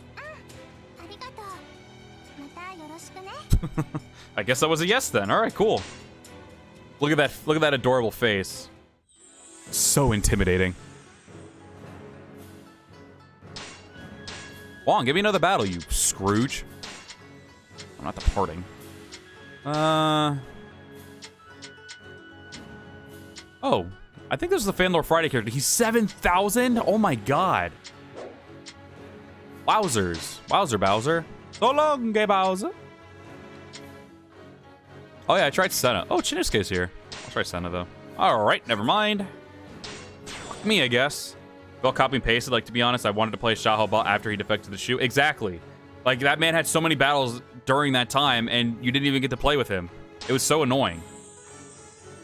I guess that was a yes then. All right, cool. Look at that. Look at that adorable face. So intimidating. Wong, give me another battle, you Scrooge. I'm not departing. Oh, I think this is the Fanlore Friday character. He's 7,000? Oh my god. Wowzers. Wowzer Bowser. So long, gay Bowser. Oh yeah, I tried Senna. Oh, Chinosuke's here. I'll try Senna though. Alright, never mind. Fuck me, I guess. Well, copy and pasted. Like, to be honest, I wanted to play Xiahou Ba after he defected the shoe. Exactly. Like, that man had so many battles during that time, and you didn't even get to play with him. It was so annoying.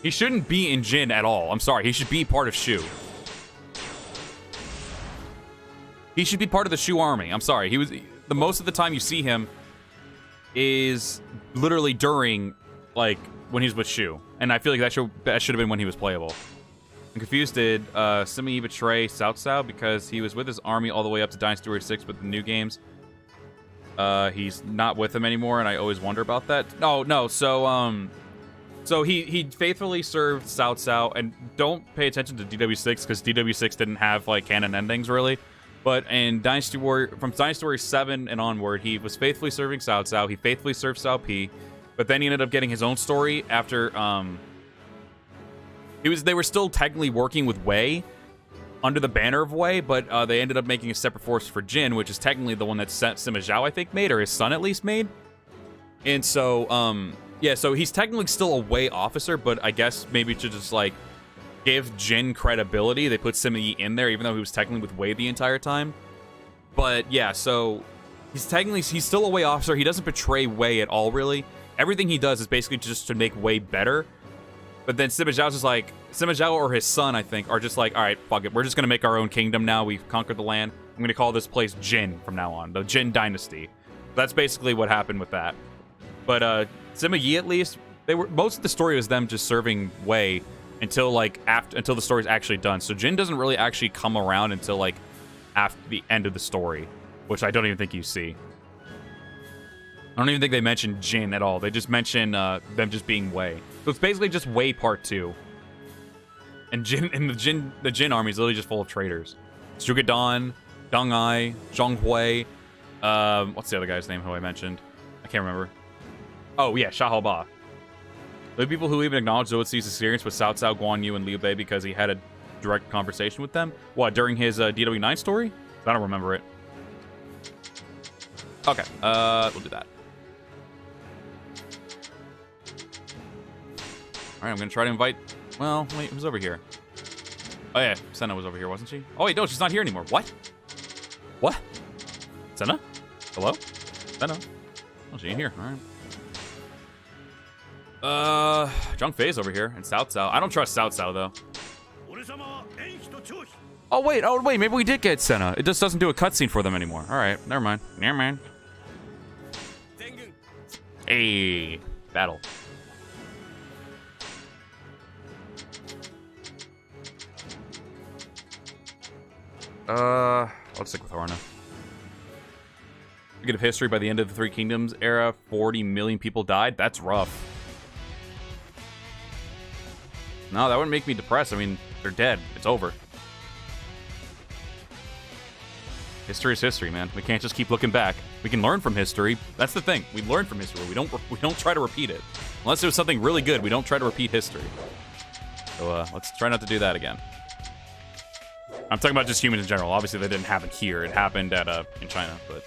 He shouldn't be in Jin at all. I'm sorry. He should be part of Shu. He should be part of the Shu army. I'm sorry. He was the most of the time you see him is literally during like when he's with Shu, and I feel like that should have been when he was playable. I'm confused. Did Sima Yi betray Cao Cao because he was with his army all the way up to Dynasty Warrior 6, but the new games he's not with them anymore, and I always wonder about that. No. So he faithfully served Cao Cao, and don't pay attention to DW6 because DW6 didn't have like canon endings really. But in Dynasty Warrior, from Dynasty Warrior 7 and onward, he was faithfully serving Cao Cao. He faithfully served Cao Pi, but then he ended up getting his own story after. They were still technically working with Wei under the banner of Wei, but they ended up making a separate force for Jin, which is technically the one that Sima Zhao, I think, made, or his son at least made. And so, yeah, so he's technically still a Wei officer, but I guess maybe to just like give Jin credibility, they put Sima Yi in there, even though he was technically with Wei the entire time. But yeah, so he's still a Wei officer. He doesn't betray Wei at all, really. Everything he does is basically just to make Wei better. But then Sima Zhao's just like, Sima Zhao or his son, I think, are just like, all right, fuck it. We're just going to make our own kingdom now. We've conquered the land. I'm going to call this place Jin from now on, the Jin Dynasty. That's basically what happened with that. But Sima Yi, at least, most of the story was them just serving Wei until the story's actually done. So Jin doesn't really actually come around until like after the end of the story, which I don't even think you see. I don't even think they mention Jin at all. They just mention them just being Wei. So it's basically just Wei Part 2. And the Jin army is literally just full of traitors. Zhuge Deng Ai, Zhang Hui. What's the other guy's name who I mentioned? I can't remember. Oh yeah, Xiahou Ba. The people who even acknowledge Zhou Zi's experience with Cao Cao, Guan Yu, and Liu Bei because he had a direct conversation with them. What, during his DW9 story? I don't remember it. Okay, we'll do that. Alright, I'm gonna try to invite... Well, wait, who's over here? Oh yeah, Senna was over here, wasn't she? Oh wait, no, she's not here anymore. What? What? Senna? Hello? Senna? Oh, she ain't here. Alright. Zhang Fei's over here, and Cao Cao. I don't trust Cao Cao, though. Oh, wait, maybe we did get Senna. It just doesn't do a cutscene for them anymore. Alright, never mind. Hey, battle. Let's stick with Horna. Speaking of history, by the end of the Three Kingdoms era, 40 million people died. That's rough. No, that wouldn't make me depressed. I mean, they're dead. It's over. History is history, man. We can't just keep looking back. We can learn from history. That's the thing. We learn from history. We don't try to repeat it. Unless it was something really good, we don't try to repeat history. So let's try not to do that again. I'm talking about just humans in general. Obviously, that didn't happen here. It happened at in China, but.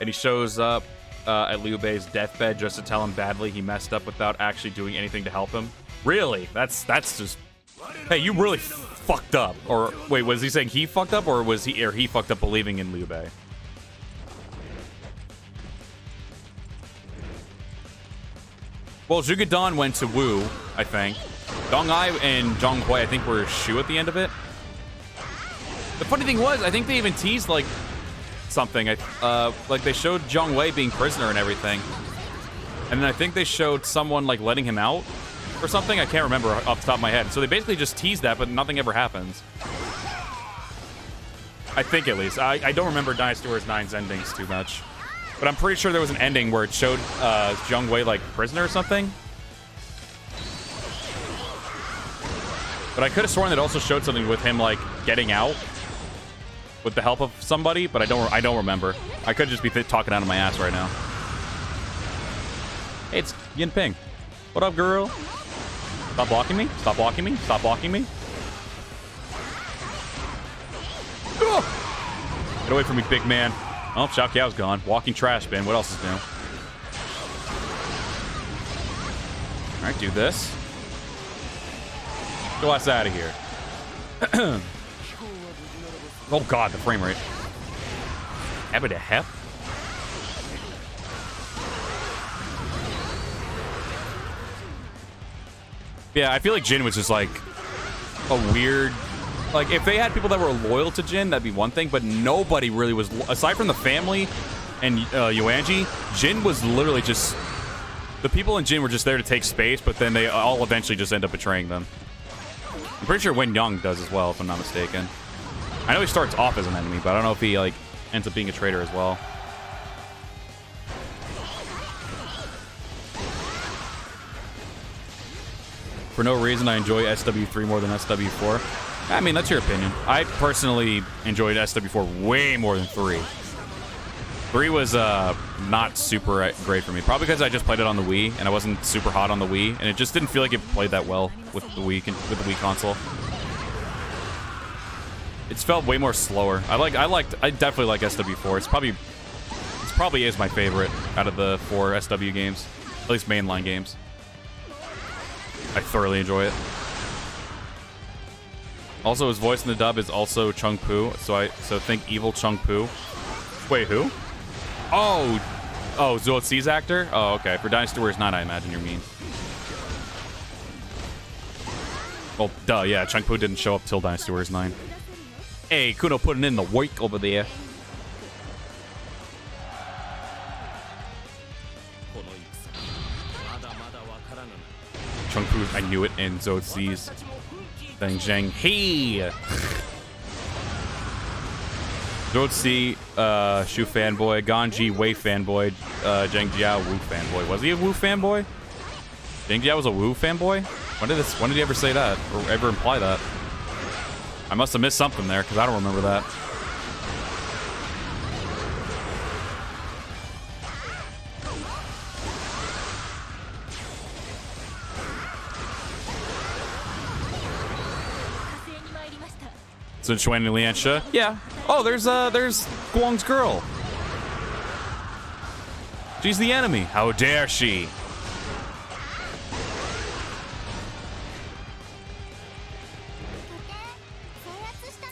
And he shows up at Liu Bei's deathbed just to tell him badly he messed up without actually doing anything to help him. Really? That's just. Hey, you really fucked up. Or wait, was he saying he fucked up, or he fucked up believing in Liu Bei? Well, Zhuge Dan went to Wu, I think. Deng Ai and Zhang Hui, I think, were Shu at the end of it. The funny thing was, I think they even teased, like, something. Like, they showed Zhang Wei being prisoner and everything. And then I think they showed someone, like, letting him out or something. I can't remember off the top of my head. So they basically just teased that, but nothing ever happens. I think, at least. I don't remember Dynasty Warriors 9's endings too much. But I'm pretty sure there was an ending where it showed Zhang Wei, like, prisoner or something. But I could have sworn that it also showed something with him, like, getting out with the help of somebody, but I don't remember. I could just be talking out of my ass right now. Hey, it's Yin Ping. What up, girl? Stop blocking me? Stop blocking me? Stop blocking me? Ugh! Get away from me, big man. Oh, Xiao Qiao's gone. Walking trash bin. What else is new? Alright, do this. Get your ass out of here. Oh god, the frame rate. Abba the hep. Yeah, I feel like Jin was just like a weird. Like, if they had people that were loyal to Jin, that'd be one thing, but nobody really was. Aside from the family and Yuanji, Jin was literally just. The people in Jin were just there to take space, but then they all eventually just end up betraying them. I'm pretty sure Wen Young does as well, if I'm not mistaken. I know he starts off as an enemy, but I don't know if he, like, ends up being a traitor as well. For no reason, I enjoy SW3 more than SW4. I mean, that's your opinion. I personally enjoyed SW4 way more than 3. 3 was not super great for me. Probably because I just played it on the Wii, and I wasn't super hot on the Wii, and it just didn't feel like it played that well with the Wii console. It's felt way more slower. I definitely like SW4. It's probably is my favorite out of the 4 SW games, at least mainline games. I thoroughly enjoy it. Also, his voice in the dub is also Chung Poo, so think evil Chung Poo. Wait, who? Oh, Zuo C's actor? Oh, okay. For Dynasty Warriors 9, I imagine you mean. Well, duh, yeah. Chung Poo didn't show up till Dynasty Warriors 9. Hey, Kuno putting in the work over there. Chung Poo, I knew it, and Zuo C's thing. Zhang He. Zuo-C, Shu fanboy, Ganji, Wei fanboy, Zhang Jiao, Wu fanboy. Was he a Wu fanboy? Zhang Jiao was a Wu fanboy? When did he ever say that? Or ever imply that? I must have missed something there, because I don't remember that. So Chuan and Liansha? Yeah. Oh, there's Guang's girl. She's the enemy. How dare she?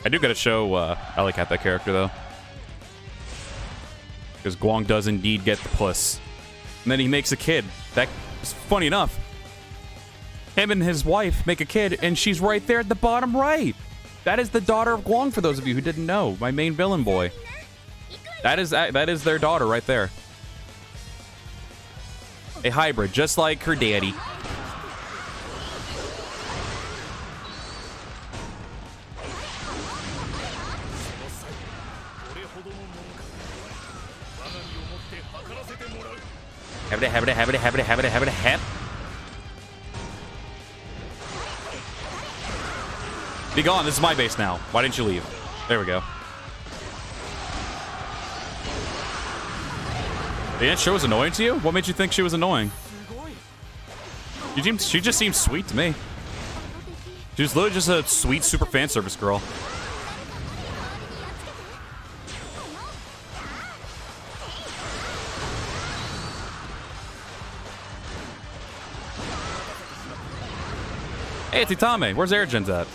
I do gotta show Ellie Cat that character though. Because Guang does indeed get the puss. And then he makes a kid. That is funny enough. Him and his wife make a kid, and she's right there at the bottom right. That is the daughter of Guang, for those of you who didn't know. My main villain boy. That is their daughter right there. A hybrid, just like her daddy. Have it. Be gone. This is my base now. Why didn't you leave? There we go. The Aunt Show was annoying to you? What made you think she was annoying? She just seems sweet to me. She was literally just a sweet super fan service girl. Hey, it's Itame. Where's Airgens at?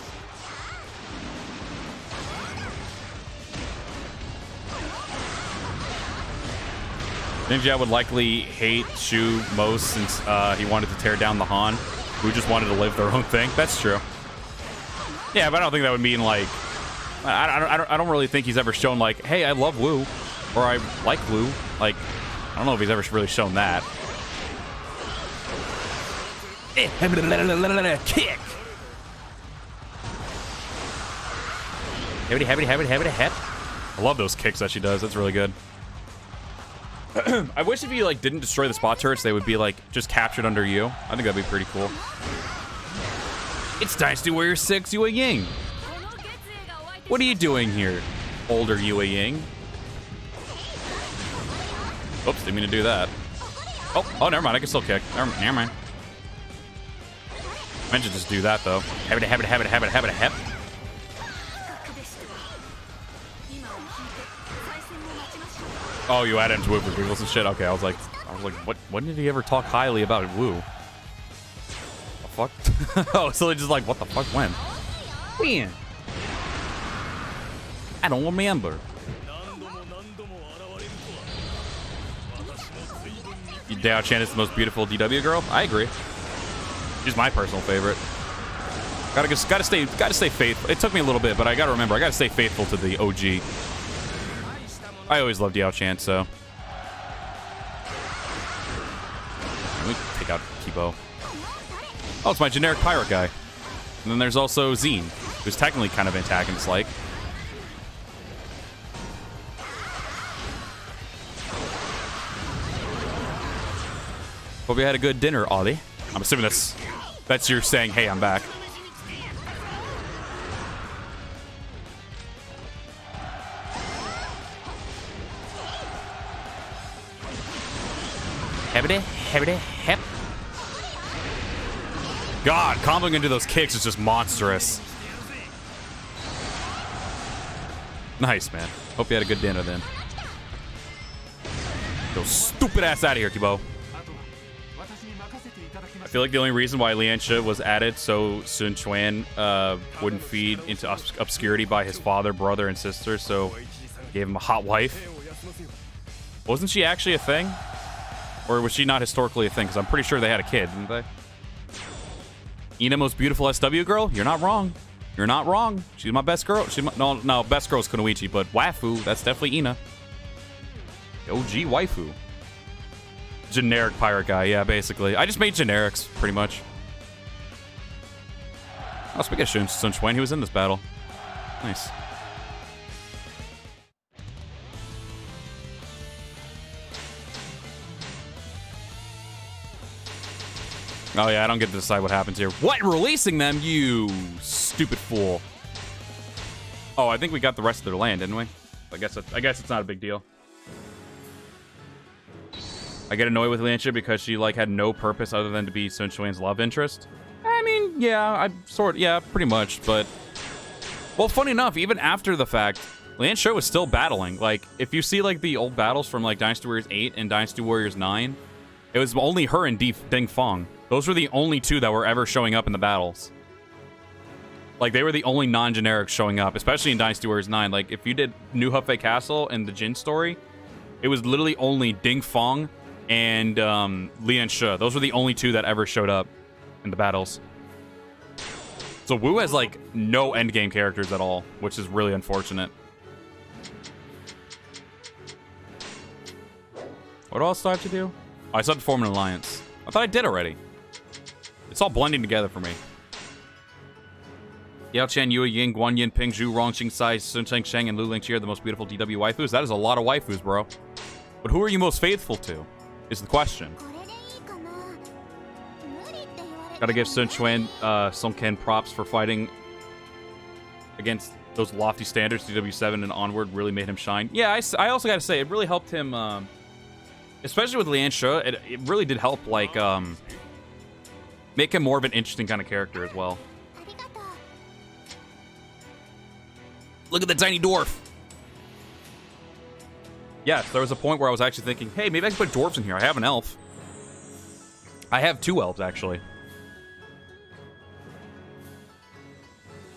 Ninja would likely hate Shu most since he wanted to tear down the Han, who just wanted to live their own thing. That's true. Yeah, but I don't think that would mean like I don't really think he's ever shown like, hey, I love Wu, or I like Wu. Like, I don't know if he's ever really shown that. Kick. I love those kicks that she does. That's really good. I wish if you like didn't destroy the spot turrets, they would be like just captured under you. I think that'd be pretty cool. It's Dynasty Warrior 6, Yue Ying. What are you doing here, older Yue Ying? Oops, didn't mean to do that. Oh, never mind. I can still kick. Never mind. I should just do that though. Have it. Oh, you added into Wu for giggles and shit. Okay, I was like, what? When did he ever talk highly about Wu? The fuck? Oh, so they just like, what the fuck? When? When? I don't remember. Dao Chan is the most beautiful DW girl. I agree. She's my personal favorite. Gotta stay faithful. It took me a little bit, but I gotta remember, I gotta stay faithful to the OG. I always loved Yao Chan, so. Let me take out Kibo. Oh, it's my generic pirate guy. And then there's also Zine, who's technically kind of antagonist-like. Hope you had a good dinner, Ollie. I'm assuming that's your saying, hey, I'm back. Hep. God, comboing into those kicks is just monstrous. Nice, man. Hope you had a good dinner then. Go stupid ass out of here, Kibo. I feel like the only reason why Lianxia was added so Sun Quan wouldn't feed into obscurity by his father, brother, and sister, so gave him a hot wife. Wasn't she actually a thing? Or was she not historically a thing? Because I'm pretty sure they had a kid, didn't they? Ina, most beautiful SW girl? You're not wrong. You're not wrong. She's my best girl. No, best girl is Kunoichi, but waifu, that's definitely Ina. OG waifu. Generic pirate guy, yeah, basically. I just made generics, pretty much. Oh, speaking of Sun Quan, he was in this battle. Nice. Oh, yeah, I don't get to decide what happens here. What? Releasing them? You stupid fool. Oh, I think we got the rest of their land, didn't we? I guess it's not a big deal. I get annoyed with Lianxia because she, like, had no purpose other than to be Sun Quan's love interest. I mean, yeah, yeah, pretty much, but... Well, funny enough, even after the fact, Lianxia was still battling. Like, if you see, like, the old battles from, like, Dynasty Warriors 8 and Dynasty Warriors 9, it was only her and Ding Fong. Those were the only two that were ever showing up in the battles. Like, they were the only non-generics showing up, especially in Dynasty Warriors 9. Like, if you did New Hefei Castle and the Jin story, it was literally only Ding Fong and Lianxia. Those were the only two that ever showed up in the battles. So Wu has, like, no endgame characters at all, which is really unfortunate. What else do I have to do? Oh, I still have to form an alliance. I thought I did already. It's all blending together for me. Yao Chen, Yue Ying, Guan Yin, Ping Zhu, Rongqing Sai, Sun Cheng Sheng, and Lu Lingqi are the most beautiful DW waifus. That is a lot of waifus, bro. But who are you most faithful to? Is the question. Gotta give Sun Quan, Song Ken props for fighting against those lofty standards. DW7 and onward really made him shine. Yeah, I also gotta say, it really helped him, especially with Lianxia, it really did help, like, make him more of an interesting kind of character as well. Look at the tiny dwarf. Yes, there was a point where I was actually thinking, hey, maybe I can put dwarves in here. I have an elf. I have 2 elves, actually.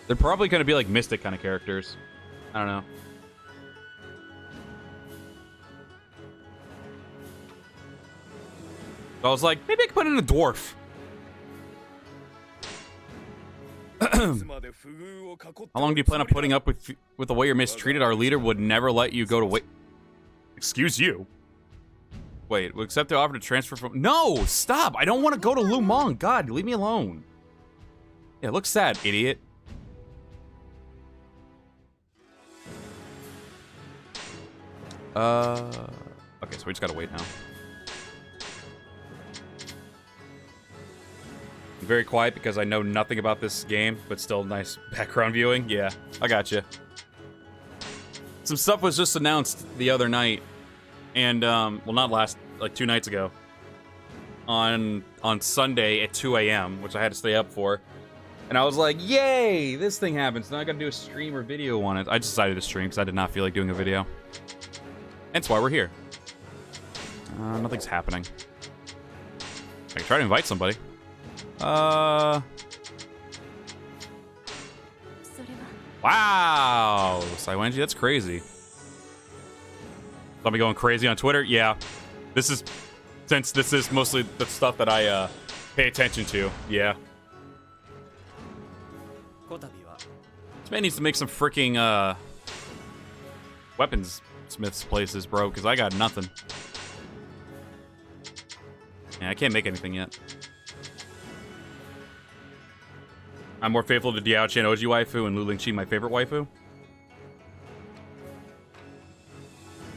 They're probably going to be like mystic kind of characters. I don't know. So I was like, maybe I can put in a dwarf. How long do you plan on putting up with the way you're mistreated? Our leader would never let you go to wait. Excuse you. Wait, we'll accept the offer to transfer from... No, stop. I don't want to go to Lumong. God, leave me alone. Yeah, look sad, idiot. Okay, so we just gotta wait now. I'm very quiet because I know nothing about this game, but still nice background viewing. Yeah, I got you. Some stuff was just announced the other night, and well, not like 2 nights ago. On Sunday at 2 a.m., which I had to stay up for. And I was like, yay, this thing happens. Now I gotta do a stream or video on it. I just decided to stream because I did not feel like doing a video. That's why we're here. Nothing's happening. I can try to invite somebody. Wow! Saiwenji, that's crazy. I'll be going crazy on Twitter? Yeah. Since this is mostly the stuff that I pay attention to. Yeah. This man needs to make some freaking weapons smiths places, bro, because I got nothing. Yeah, I can't make anything yet. I'm more faithful to Diao-chan Oji waifu and Lu Lingqi my favorite waifu.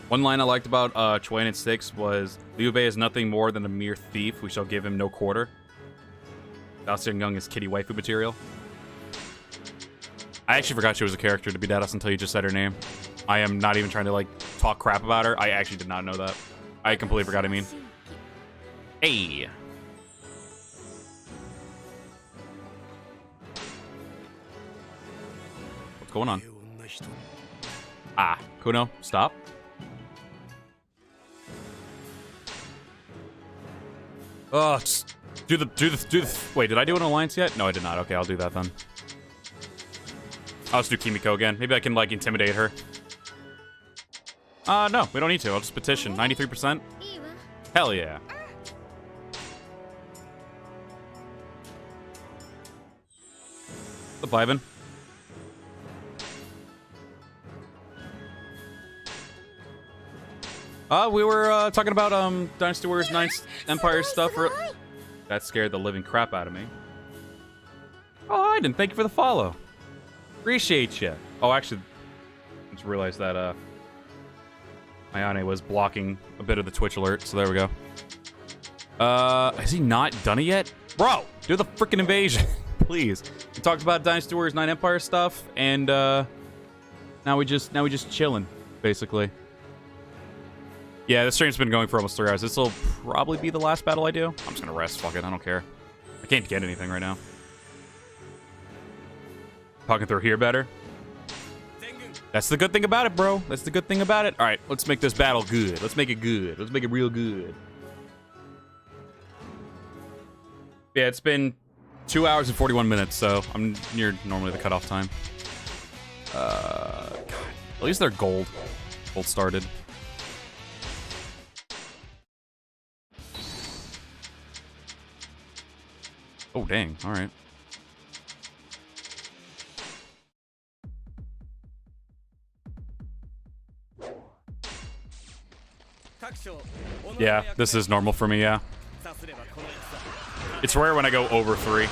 One line I liked about Chuan and Six was, Liu Bei is nothing more than a mere thief. We shall give him no quarter. Bao Xiangyang is kitty waifu material. I actually forgot she was a character, to be dead until you just said her name. I am not even trying to, like, talk crap about her. I actually did not know that. I completely forgot, I mean. Hey! What's going on? Ah, Kuno, stop. Oh, just do the. Wait, did I do an alliance yet? No, I did not. Okay, I'll do that then. I'll just do Kimiko again. Maybe I can, like, intimidate her. No, we don't need to. I'll just petition. 93%? Hell yeah. What's up, Ivan? We were talking about Dynasty Warriors 9 Empires stuff. That scared the living crap out of me. Oh, I didn't. Thank you for the follow. Appreciate you. Oh, actually, I just realized that Ayane was blocking a bit of the Twitch alert, so there we go. Has he not done it yet? Bro, do the freaking invasion, please. We talked about Dynasty Warriors 9 Empires stuff, and now we just chilling, basically. Yeah, this stream's been going for almost 3 hours. This will probably be the last battle I do. I'm just gonna rest. Fuck it. I don't care. I can't get anything right now. Talking through here better. That's the good thing about it, bro. That's the good thing about it. All right, let's make this battle good. Let's make it good. Let's make it real good. Yeah, it's been 2 hours and 41 minutes, so I'm near normally the cutoff time. God, at least they're gold. Gold started. Oh, dang. All right. Yeah, this is normal for me, yeah. It's rare when I go over 3.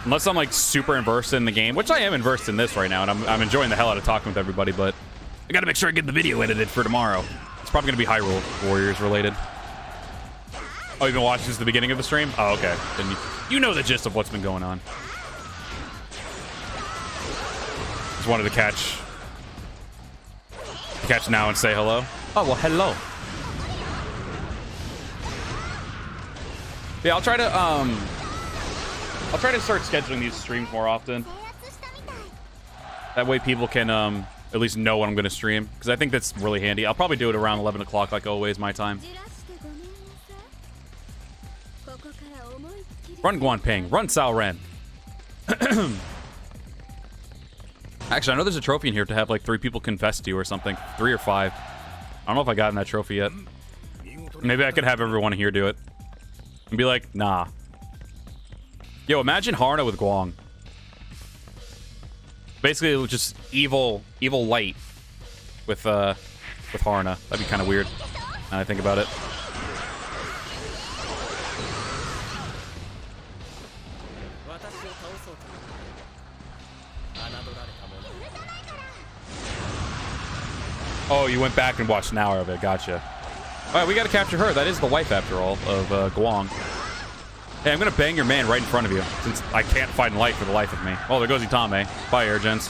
Unless I'm, like, super versed in the game, which I am versed in this right now, and I'm enjoying the hell out of talking with everybody, but I gotta make sure I get the video edited for tomorrow. It's probably gonna be Hyrule Warriors related. Oh, you've been watching since the beginning of the stream? Oh, okay. Then you know the gist of what's been going on. Just wanted to catch now and say hello. Oh, well, hello. Yeah, I'll try to start scheduling these streams more often. That way people can at least know when I'm going to stream, because I think that's really handy. I'll probably do it around 11 o'clock, like always, my time. Run Guanping. Run Sao Ren. Actually, I know there's a trophy in here to have like 3 people confess to you or something. 3 or 5. I don't know if I got in that trophy yet. Maybe I could have everyone here do it. And be like, nah. Yo, imagine Harna with Guang. Basically, it was just evil light with Harna. That'd be kind of weird. Now I think about it. Oh, you went back and watched an hour of it. Gotcha. All right, we got to capture her. That is the wife, after all, of Guang. Hey, I'm going to bang your man right in front of you, since I can't fight in light for the life of me. Oh, there goes Itame. Bye, air gents.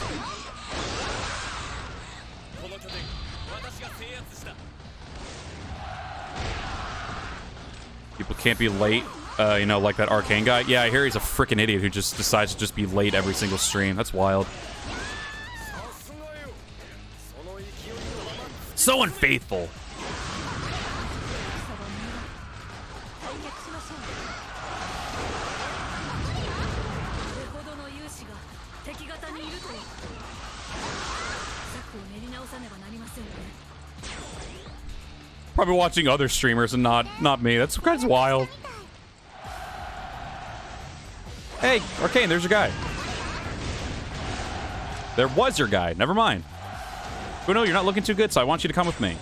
People can't be late, you know, like that arcane guy. Yeah, I hear he's a freaking idiot who just decides to just be late every single stream. That's wild. So unfaithful. Probably watching other streamers and not me. That's wild. Hey, Arcane, there's your guy. There was your guy. Never mind. Uno, you're not looking too good, so I want you to come with me.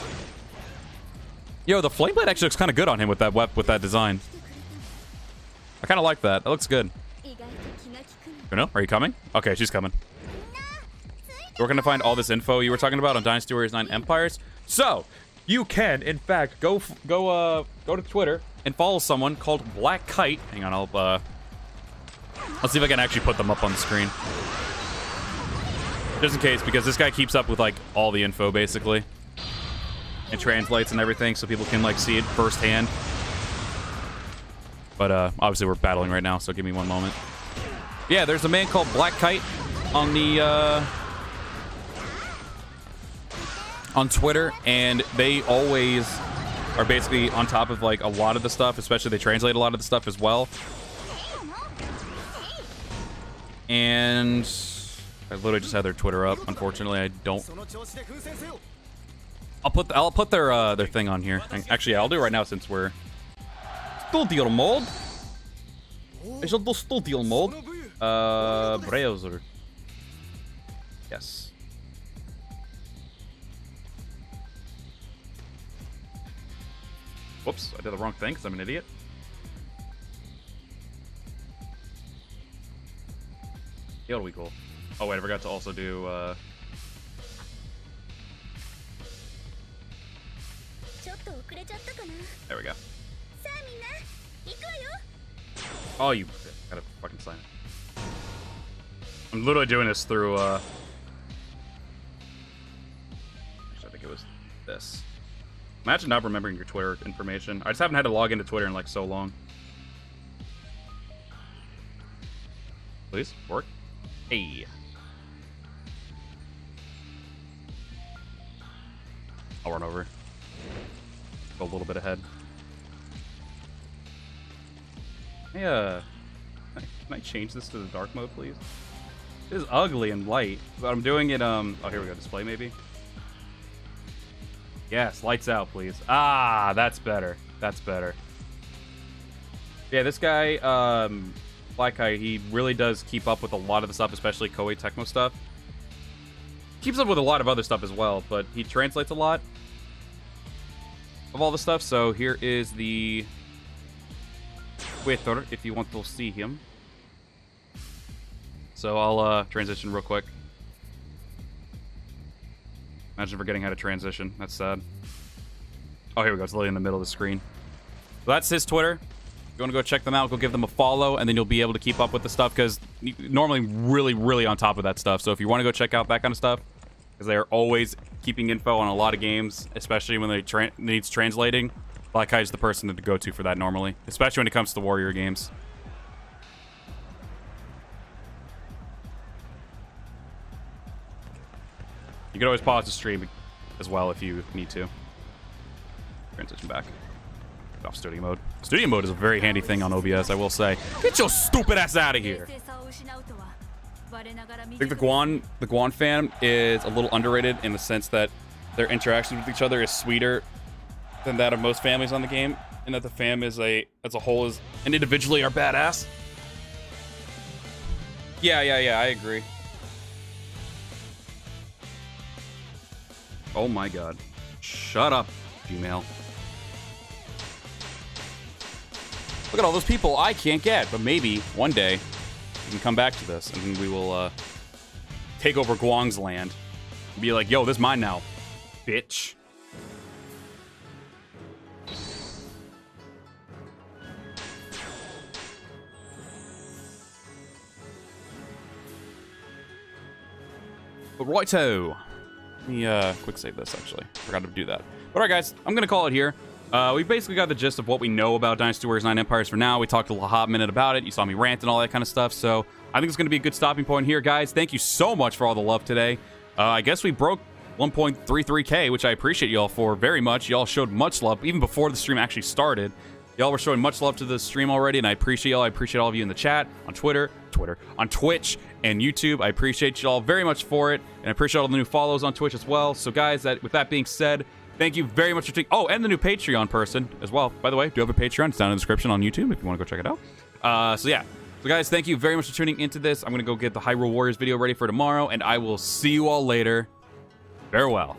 Yo, the flame blade actually looks kind of good on him with that design. I kind of like that. That looks good. Uno, are you coming? Okay, she's coming. We're going to find all this info you were talking about on Dynasty Warriors 9 Empires. So, you can, in fact, go to Twitter and follow someone called Black Kite. Hang on, I'll see if I can actually put them up on the screen. Just in case, because this guy keeps up with, like, all the info, basically. And translates and everything, so people can, like, see it firsthand. But, obviously we're battling right now, so give me one moment. Yeah, there's a man called Black Kite on the, on Twitter, and they always are basically on top of, like, a lot of the stuff, especially they translate a lot of the stuff as well. And I literally just had their Twitter up. Unfortunately, I don't. I'll put their thing on here. Actually, yeah, I'll do it right now since we're studio mode. I shall do studio mode. Browser. Yes. Whoops, I did the wrong thing because I'm an idiot. Yeah, it'll be cool. Oh wait, I forgot to also do there we go. Oh, you gotta fucking sign it. I'm literally doing this through actually, I think it was this. Imagine not remembering your Twitter information. I just haven't had to log into Twitter in like so long. Please, work. Hey. I'll run over. Go a little bit ahead. Hey, can I change this to the dark mode, please? This is ugly and light, but I'm doing it, oh, here we go, display maybe? Yes, lights out, please. Ah, that's better. That's better. Yeah, this guy, Black Guy, he really does keep up with a lot of the stuff, especially Koei Tecmo stuff. Keeps up with a lot of other stuff as well, but he translates a lot of all the stuff. So here is the Twitter, if you want to see him. So I'll transition real quick. Imagine forgetting how to transition. That's sad. Oh, here we go. It's literally in the middle of the screen. So that's his Twitter. If you want to go check them out, go give them a follow, and then you'll be able to keep up with the stuff, because normally really on top of that stuff. So if you want to go check out that kind of stuff, because they are always keeping info on a lot of games, especially when they needs translating, Black Eye is the person to go to for that normally, especially when it comes to the Warrior games. You can always pause the stream as well if you need to. Transition back. Get off studio mode. Studio mode is a very handy thing on OBS, I will say. Get your stupid ass out of here! I think the Guan fam is a little underrated in the sense that their interactions with each other is sweeter than that of most families on the game, and that the fam is as a whole and individually are badass. Yeah, I agree. Oh my god. Shut up, Gmail. Look at all those people I can't get, but maybe one day we can come back to this and then we will take over Guang's land and be like, yo, this is mine now, bitch. But righto. Let me quick save this, actually. Forgot to do that. But alright, guys, I'm going to call it here. We basically got the gist of what we know about Dynasty Warriors 9 Empires for now. We talked a hot minute about it. You saw me rant and all that kind of stuff. So I think it's going to be a good stopping point here, guys. Thank you so much for all the love today. I guess we broke 1.33K, which I appreciate y'all for very much. Y'all showed much love even before the stream actually started. Y'all were showing much love to the stream already, and I appreciate y'all. I appreciate all of you in the chat, on Twitter, on Twitch, and YouTube. I appreciate y'all very much for it, and I appreciate all the new follows on Twitch as well. So, guys, with that being said, thank you very much for taking... Oh, and the new Patreon person as well. By the way, do have a Patreon. It's down in the description on YouTube if you want to go check it out. So, yeah. So guys, thank you very much for tuning into this. I'm going to go get the Hyrule Warriors video ready for tomorrow, and I will see you all later. Farewell.